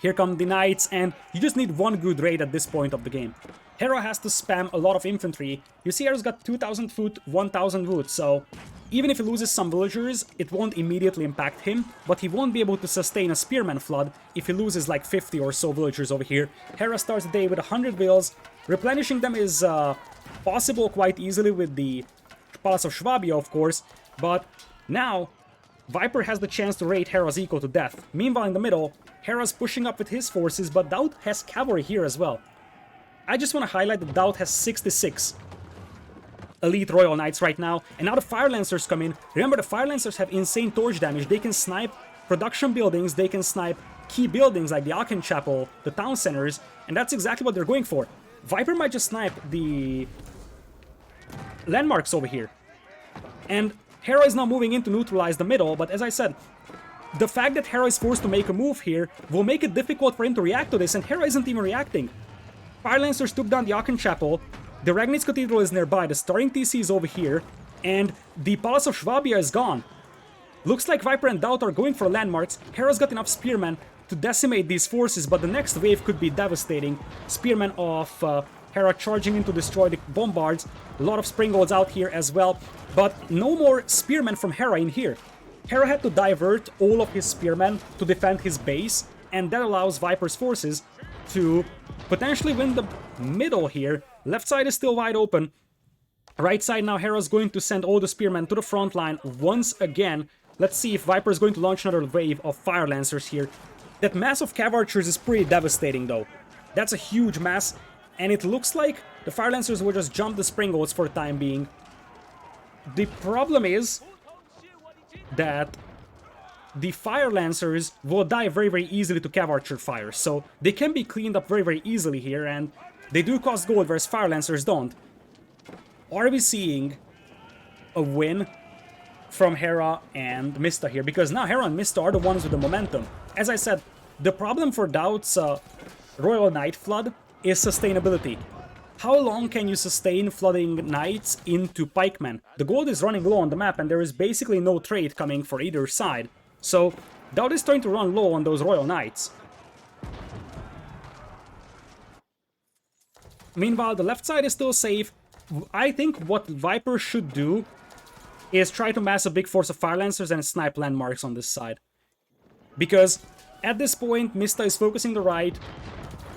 Here come the Knights, and you just need one good raid at this point of the game. Hera has to spam a lot of infantry. You see Hera's got 2,000 foot, 1,000 wood, so even if he loses some villagers, it won't immediately impact him, but he won't be able to sustain a spearman flood if he loses like 50 or so villagers over here. Hera starts the day with 100 vills. Replenishing them is possible quite easily with the Palace of Swabia, of course, but now Viper has the chance to raid Hera's eco to death. Meanwhile, in the middle, Hera's pushing up with his forces, but DauT has cavalry here as well. I just want to highlight that DauT has 66 elite Royal Knights right now, and now the Fire Lancers come in. Remember, the Fire Lancers have insane torch damage. They can snipe production buildings, they can snipe key buildings like the Aachen Chapel, the town centers, and that's exactly what they're going for. Viper might just snipe the landmarks over here. And Hera is now moving in to neutralize the middle, but as I said, the fact that Hera is forced to make a move here will make it difficult for him to react to this, and Hera isn't even reacting. Fire Lancers took down the Aachen Chapel, the Regnitz Cathedral is nearby, the starting TC is over here, and the Palace of Swabia is gone. Looks like Viper and DauT are going for landmarks. Hera's got enough spearmen to decimate these forces, but the next wave could be devastating. Spearmen of Hera charging in to destroy the bombards. A lot of springolds out here as well, but no more spearmen from Hera in here. Hera had to divert all of his spearmen to defend his base, and that allows Viper's forces to potentially win the middle here. Left side is still wide open. Right side now, Hera's going to send all the spearmen to the front line once again. Let's see if Viper is going to launch another wave of Fire Lancers here. That mass of Cav Archers is pretty devastating though. That's a huge mass, and it looks like the Fire Lancers will just jump the springolds for the time being. The problem is that the Fire Lancers will die very, very easily to Cav Archer fire, so they can be cleaned up very, very easily here, and they do cost gold, whereas Fire Lancers don't. Are we seeing a win from Hera and Mista here? Because now Hera and Mista are the ones with the momentum. As I said, the problem for DauT's Royal Knight flood is sustainability. How long can you sustain flooding knights into pikemen? The gold is running low on the map, and there is basically no trade coming for either side. So DauT is trying to run low on those Royal Knights. Meanwhile, the left side is still safe. I think what Viper should do is try to mass a big force of Fire Lancers and snipe landmarks on this side. Because at this point, Mista is focusing the right.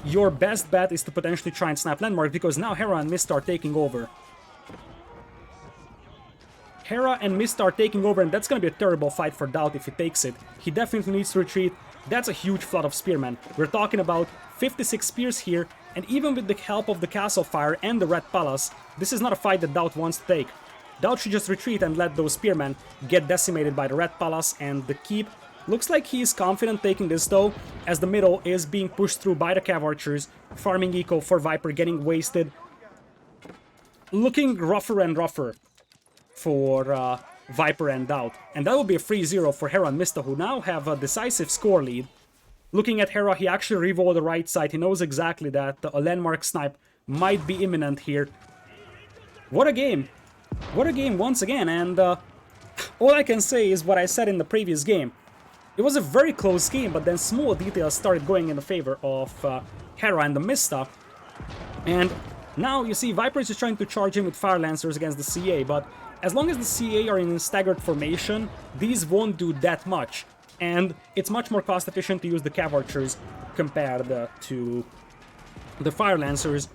Your best bet is to potentially try and snipe landmark, because now Hera and Mista are taking over. Hera and Mista are taking over, and that's going to be a terrible fight for DauT if he takes it. He definitely needs to retreat. That's a huge flood of spearmen. We're talking about 56 spears here. And even with the help of the Castle Fire and the Red Palace, this is not a fight that DauT wants to take. DauT should just retreat and let those spearmen get decimated by the Red Palace and the Keep. Looks like he is confident taking this though, as the middle is being pushed through by the Cav Archers, farming eco for Viper, getting wasted. Looking rougher and rougher for Viper and DauT. And that will be a 3-0 for Hera and Mista, who now have a decisive score lead. Looking at Hera, he actually revolved the right side. He knows exactly that a landmark snipe might be imminent here. What a game. What a game once again, and all I can say is what I said in the previous game. It was a very close game, but then small details started going in the favor of Hera and the Mista. And now you see Viper is just trying to charge in with Fire Lancers against the CA, but as long as the CA are in staggered formation, these won't do that much. And it's much more cost efficient to use the Cav Archers compared to the Fire Lancers.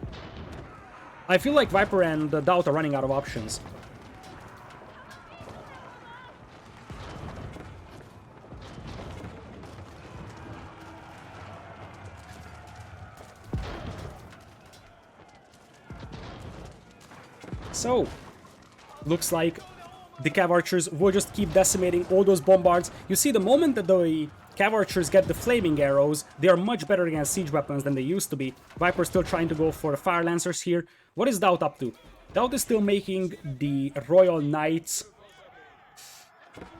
I feel like Viper and DauT are running out of options. So, looks like the Cav Archers will just keep decimating all those bombards. You see, the moment that the Cav Archers get the flaming arrows, they are much better against siege weapons than they used to be. Viper's still trying to go for the Fire Lancers here. What is DauT up to? DauT is still making the Royal Knights.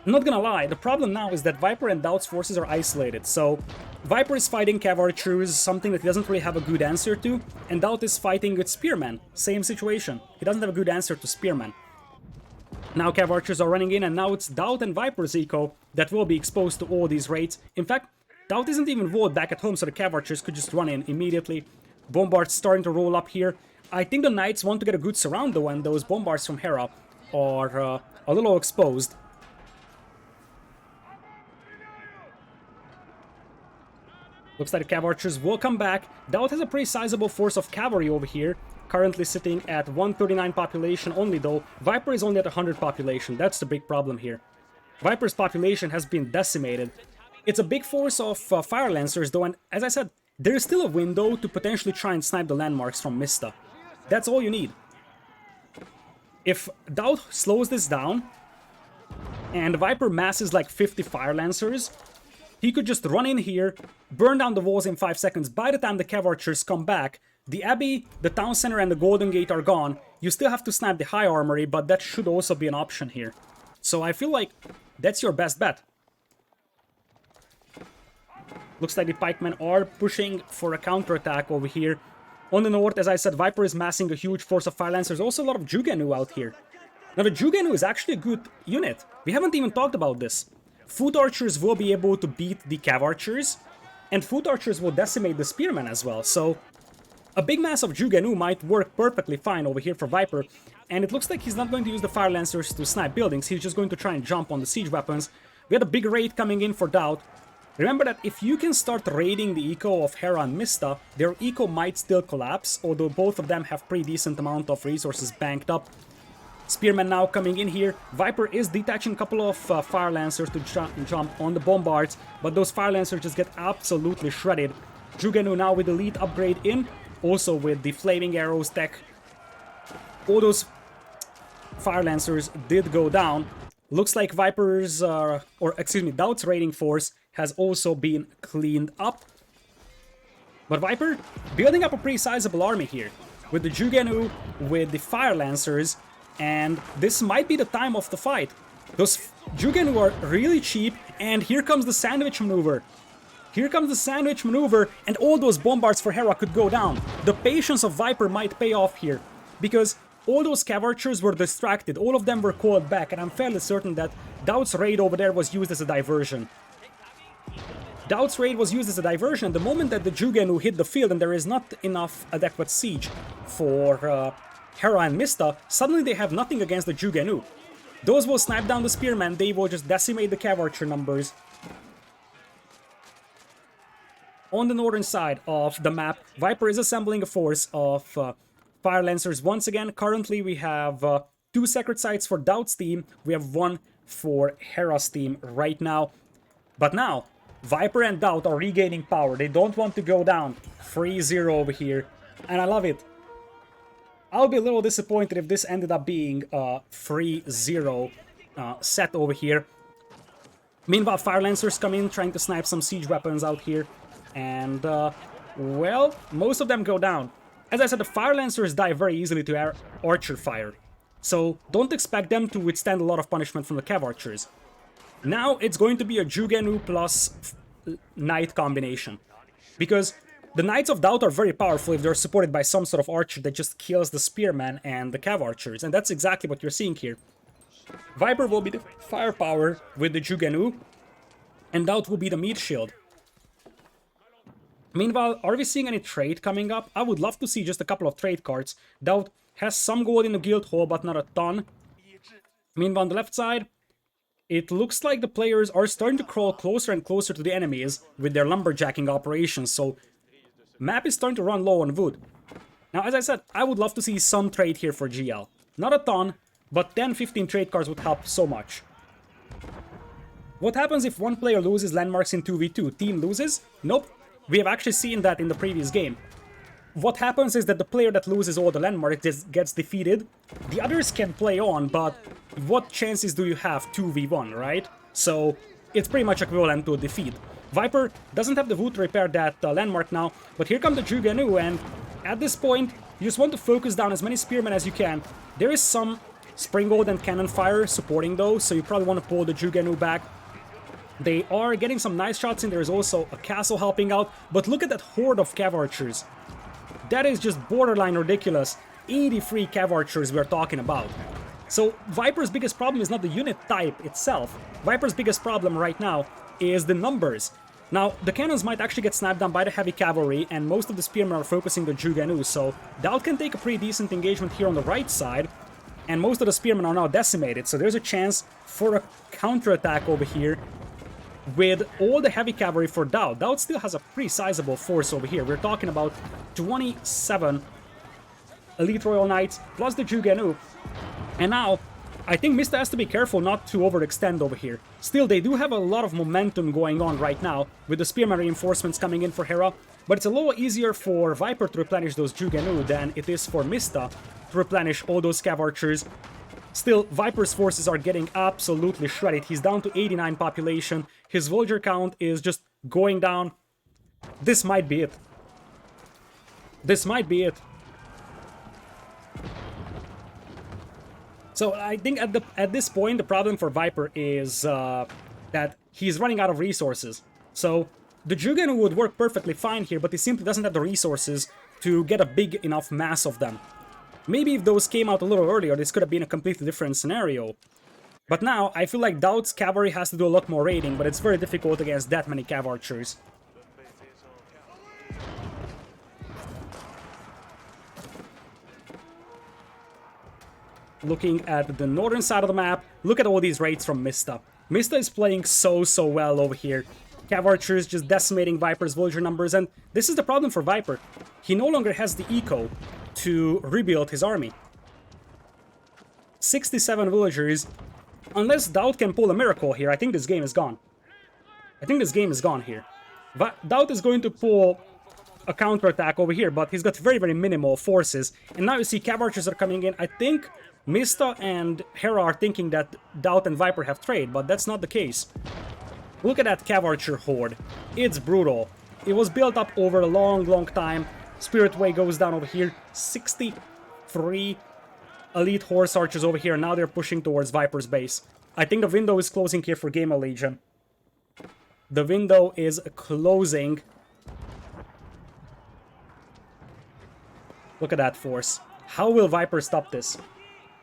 I'm not gonna lie, the problem now is that Viper and DauT's forces are isolated, so Viper is fighting Cav Archers, something that he doesn't really have a good answer to, and DauT is fighting with Spearmen, same situation. He doesn't have a good answer to Spearmen. Now Cav Archers are running in, and now it's DauT and Viper's eco that will be exposed to all these raids. In fact, DauT isn't even walled back at home, so the Cav Archers could just run in immediately. Bombards starting to roll up here. I think the Knights want to get a good surround though, and those bombards from Hera are a little exposed. Looks like the Cav Archers will come back. DauT has a pretty sizable force of cavalry over here, currently sitting at 139 population only though. Viper is only at 100 population, that's the big problem here. Viper's population has been decimated. It's a big force of Fire Lancers though, and as I said, there is still a window to potentially try and snipe the landmarks from Mista. That's all you need. If DauT slows this down, and Viper masses like 50 Fire Lancers, he could just run in here, burn down the walls in 5 seconds. By the time the Cav Archers come back, the Abbey, the Town Center, and the Golden Gate are gone. You still have to snipe the High Armory, but that should also be an option here. So I feel like that's your best bet. Looks like the pikemen are pushing for a counterattack over here. On the north, as I said, Viper is massing a huge force of Fire Lancers. Also a lot of Jugenu out here. Now the Jugenu is actually a good unit. We haven't even talked about this. Foot Archers will be able to beat the Cav Archers, and Foot Archers will decimate the Spearmen as well, so a big mass of Jugenu might work perfectly fine over here for Viper, and it looks like he's not going to use the Fire Lancers to snipe buildings, he's just going to try and jump on the siege weapons. We had a big raid coming in for DauT. Remember that if you can start raiding the eco of Hera and Mista, their eco might still collapse, although both of them have pretty decent amount of resources banked up. Spearmen now coming in here. Viper is detaching a couple of Fire Lancers to jump on the bombards, but those Fire Lancers just get absolutely shredded. Jugenu now with the lead upgrade in, also with the Flaming Arrows tech. All those Fire Lancers did go down. Looks like Viper's, DauT's raiding force has also been cleaned up. But Viper building up a pretty sizable army here, with the Jugenu, with the Fire Lancers, and this might be the time of the fight. Those Jugenu are really cheap, and here comes the sandwich maneuver. Here comes the sandwich maneuver, and all those bombards for Hera could go down. The patience of Viper might pay off here, because all those Cav Archers were distracted, all of them were called back, and I'm fairly certain that DauT's raid over there was used as a diversion. DauT's raid was used as a diversion, and the moment that the Jugenu hit the field and there is not enough adequate siege for Hera and Mista, suddenly they have nothing against the Jugenu. Those will snipe down the Spearmen, they will just decimate the Cav Archer numbers. On the northern side of the map, Viper is assembling a force of Fire Lancers once again. Currently we have 2 sacred sites for DauT's team, we have 1 for Hera's team right now. But now, Viper and DauT are regaining power, they don't want to go down 3-0 over here. And I love it. I'll be a little disappointed if this ended up being a 3-0 set over here. Meanwhile, Fire Lancers come in, trying to snipe some siege weapons out here. And, well, most of them go down. As I said, the Fire Lancers die very easily to Archer fire. So, don't expect them to withstand a lot of punishment from the Cav Archers. Now, it's going to be a Jugenu plus Knight combination. Because the Knights of DauT are very powerful if they're supported by some sort of Archer that just kills the Spearman and the Cav Archers. And that's exactly what you're seeing here. Viper will be the firepower with the Jugenu, and DauT will be the meat shield. Meanwhile, are we seeing any trade coming up? I would love to see just a couple of trade cards. DauT has some gold in the guild hall, but not a ton. Meanwhile, on the left side, it looks like the players are starting to crawl closer and closer to the enemies with their lumberjacking operations, so map is starting to run low on wood. Now, as I said, I would love to see some trade here for GL. Not a ton, but 10-15 trade cards would help so much. What happens if one player loses landmarks in 2v2? Team loses? Nope. We have actually seen that in the previous game. What happens is that the player that loses all the landmarks gets defeated. The others can play on, but what chances do you have 2v1, right? So it's pretty much equivalent to a defeat. Viper doesn't have the wood to repair that landmark now, but here come the Jugenu, and at this point, you just want to focus down as many spearmen as you can. There is some Springboard and Cannon Fire supporting those, so you probably want to pull the Jugenu back. They are getting some nice shots in. There is also a castle helping out, but look at that horde of Cav Archers. That is just borderline ridiculous. 83 Cav Archers we're talking about. So Viper's biggest problem is not the unit type itself. Viper's biggest problem right now is the numbers. Now, the cannons might actually get snapped down by the heavy cavalry, and most of the spearmen are focusing the Jugenu, so DauT can take a pretty decent engagement here on the right side, and most of the spearmen are now decimated, so there's a chance for a counterattack over here with all the heavy cavalry for DauT. DauT still has a pretty sizable force over here. We're talking about 27 Elite Royal Knights plus the Jugenu. And now, I think Mista has to be careful not to overextend over here. Still, they do have a lot of momentum going on right now with the Spearman reinforcements coming in for Hera, but it's a little easier for Viper to replenish those Jugenu than it is for Mista to replenish all those Cav Archers. Still, Viper's forces are getting absolutely shredded. He's down to 89 population. His villager count is just going down. This might be it. This might be it. So I think at this point, the problem for Viper is that he's running out of resources. So the Jugenu would work perfectly fine here, but he simply doesn't have the resources to get a big enough mass of them. Maybe if those came out a little earlier, this could have been a completely different scenario. But now, I feel like DauT's cavalry has to do a lot more raiding, but it's very difficult against that many Cav Archers. Looking at the northern side of the map, look at all these raids from Mista. Mista is playing so well over here. Cav Archers just decimating Viper's villager numbers, and this is the problem for Viper. He no longer has the eco to rebuild his army. 67 villagers. Unless DauT can pull a miracle here, I think this game is gone. I think this game is gone here. DauT is going to pull a counterattack over here, but he's got very minimal forces. And now you see Cav Archers are coming in. I think Mista and Hera are thinking that DauT and Viper have trade, but that's not the case. Look at that Cav Archer horde. It's brutal. It was built up over a long time. Spirit Way goes down over here. 63 Elite Horse Archers over here. Now they're pushing towards Viper's base. I think the window is closing here for Gamer Legion. The window is closing. Look at that force. How will Viper stop this?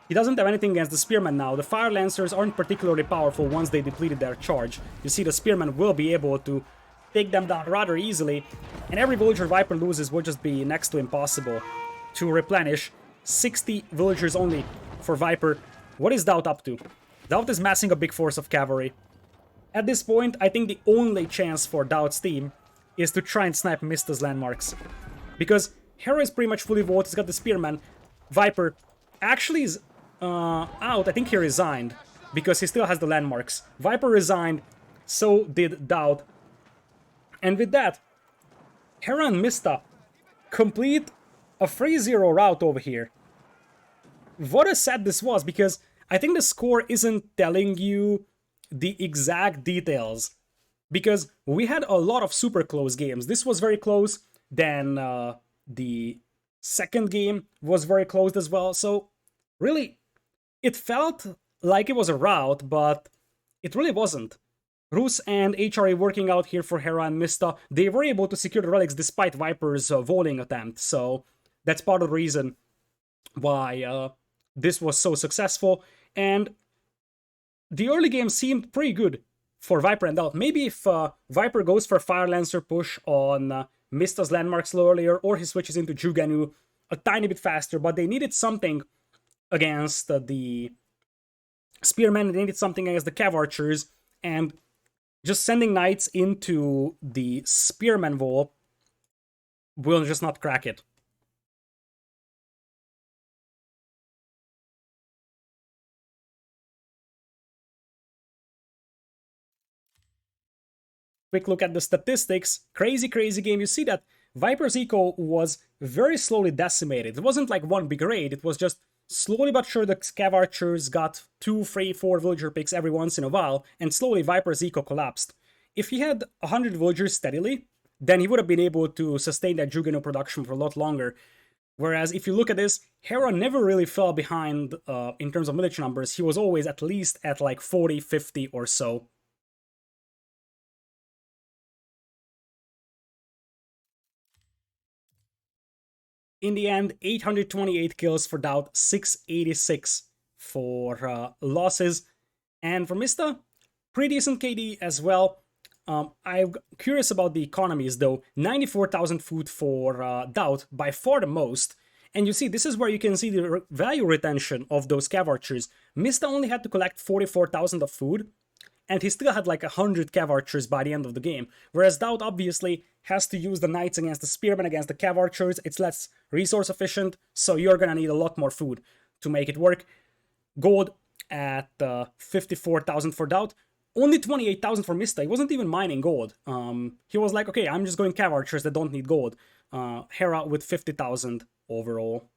He doesn't have anything against the Spearmen now. The Fire Lancers aren't particularly powerful once they depleted their charge. You see, the Spearmen will be able to take them down rather easily, and every villager Viper loses will just be next to impossible to replenish. 60 villagers only for Viper. What is DauT up to? DauT is massing a big force of cavalry. At this point, I think the only chance for DauT's team is to try and snipe Mista's landmarks. Because Hera is pretty much fully vaulted, he's got the Spearman. Viper actually is out. I think he resigned because he still has the landmarks. Viper resigned, so did DauT. And with that, Hera and Mista complete a 3-0 route over here. What a sad this was, because I think the score isn't telling you the exact details. Because we had a lot of super close games. This was very close. Then the second game was very close as well. So really, it felt like it was a rout, but it really wasn't. Rus and HRA working out here for Hera and Mista. They were able to secure the relics despite Viper's volleying attempt. So that's part of the reason why this was so successful. And the early game seemed pretty good for Viper and DauT. Maybe if Viper goes for Fire Lancer push on Mista's landmarks a little earlier, or he switches into Juganu a tiny bit faster, but they needed something against the Spearmen, they needed something against the Cav Archers, and just sending Knights into the Spearman wall will just not crack it. Quick look at the statistics. Crazy, crazy game. You see that Viper's eco was very slowly decimated. It wasn't like one big raid, it was just slowly but sure the Scav Archers got 2, 3, 4 villager picks every once in a while, and slowly Viper's eco collapsed. If he had 100 villagers steadily, then he would have been able to sustain that Jugano production for a lot longer. Whereas if you look at this, Hera never really fell behind in terms of military numbers. He was always at least at like 40, 50 or so. In the end, 828 kills for DauT, 686 for losses. And for Mista, pretty decent KD as well. I'm curious about the economies though. 94,000 food for DauT, by far the most. And you see, this is where you can see the value retention of those Cav Archers. Mista only had to collect 44,000 of food, and he still had like 100 Cav Archers by the end of the game. Whereas DauT obviously has to use the Knights against the Spearmen, against the Cav Archers. It's less resource efficient, so you're gonna need a lot more food to make it work. Gold at 54,000 for DauT. Only 28,000 for Mista. He wasn't even mining gold. He was like, okay, I'm just going Cav Archers that don't need gold. Hera with 50,000 overall.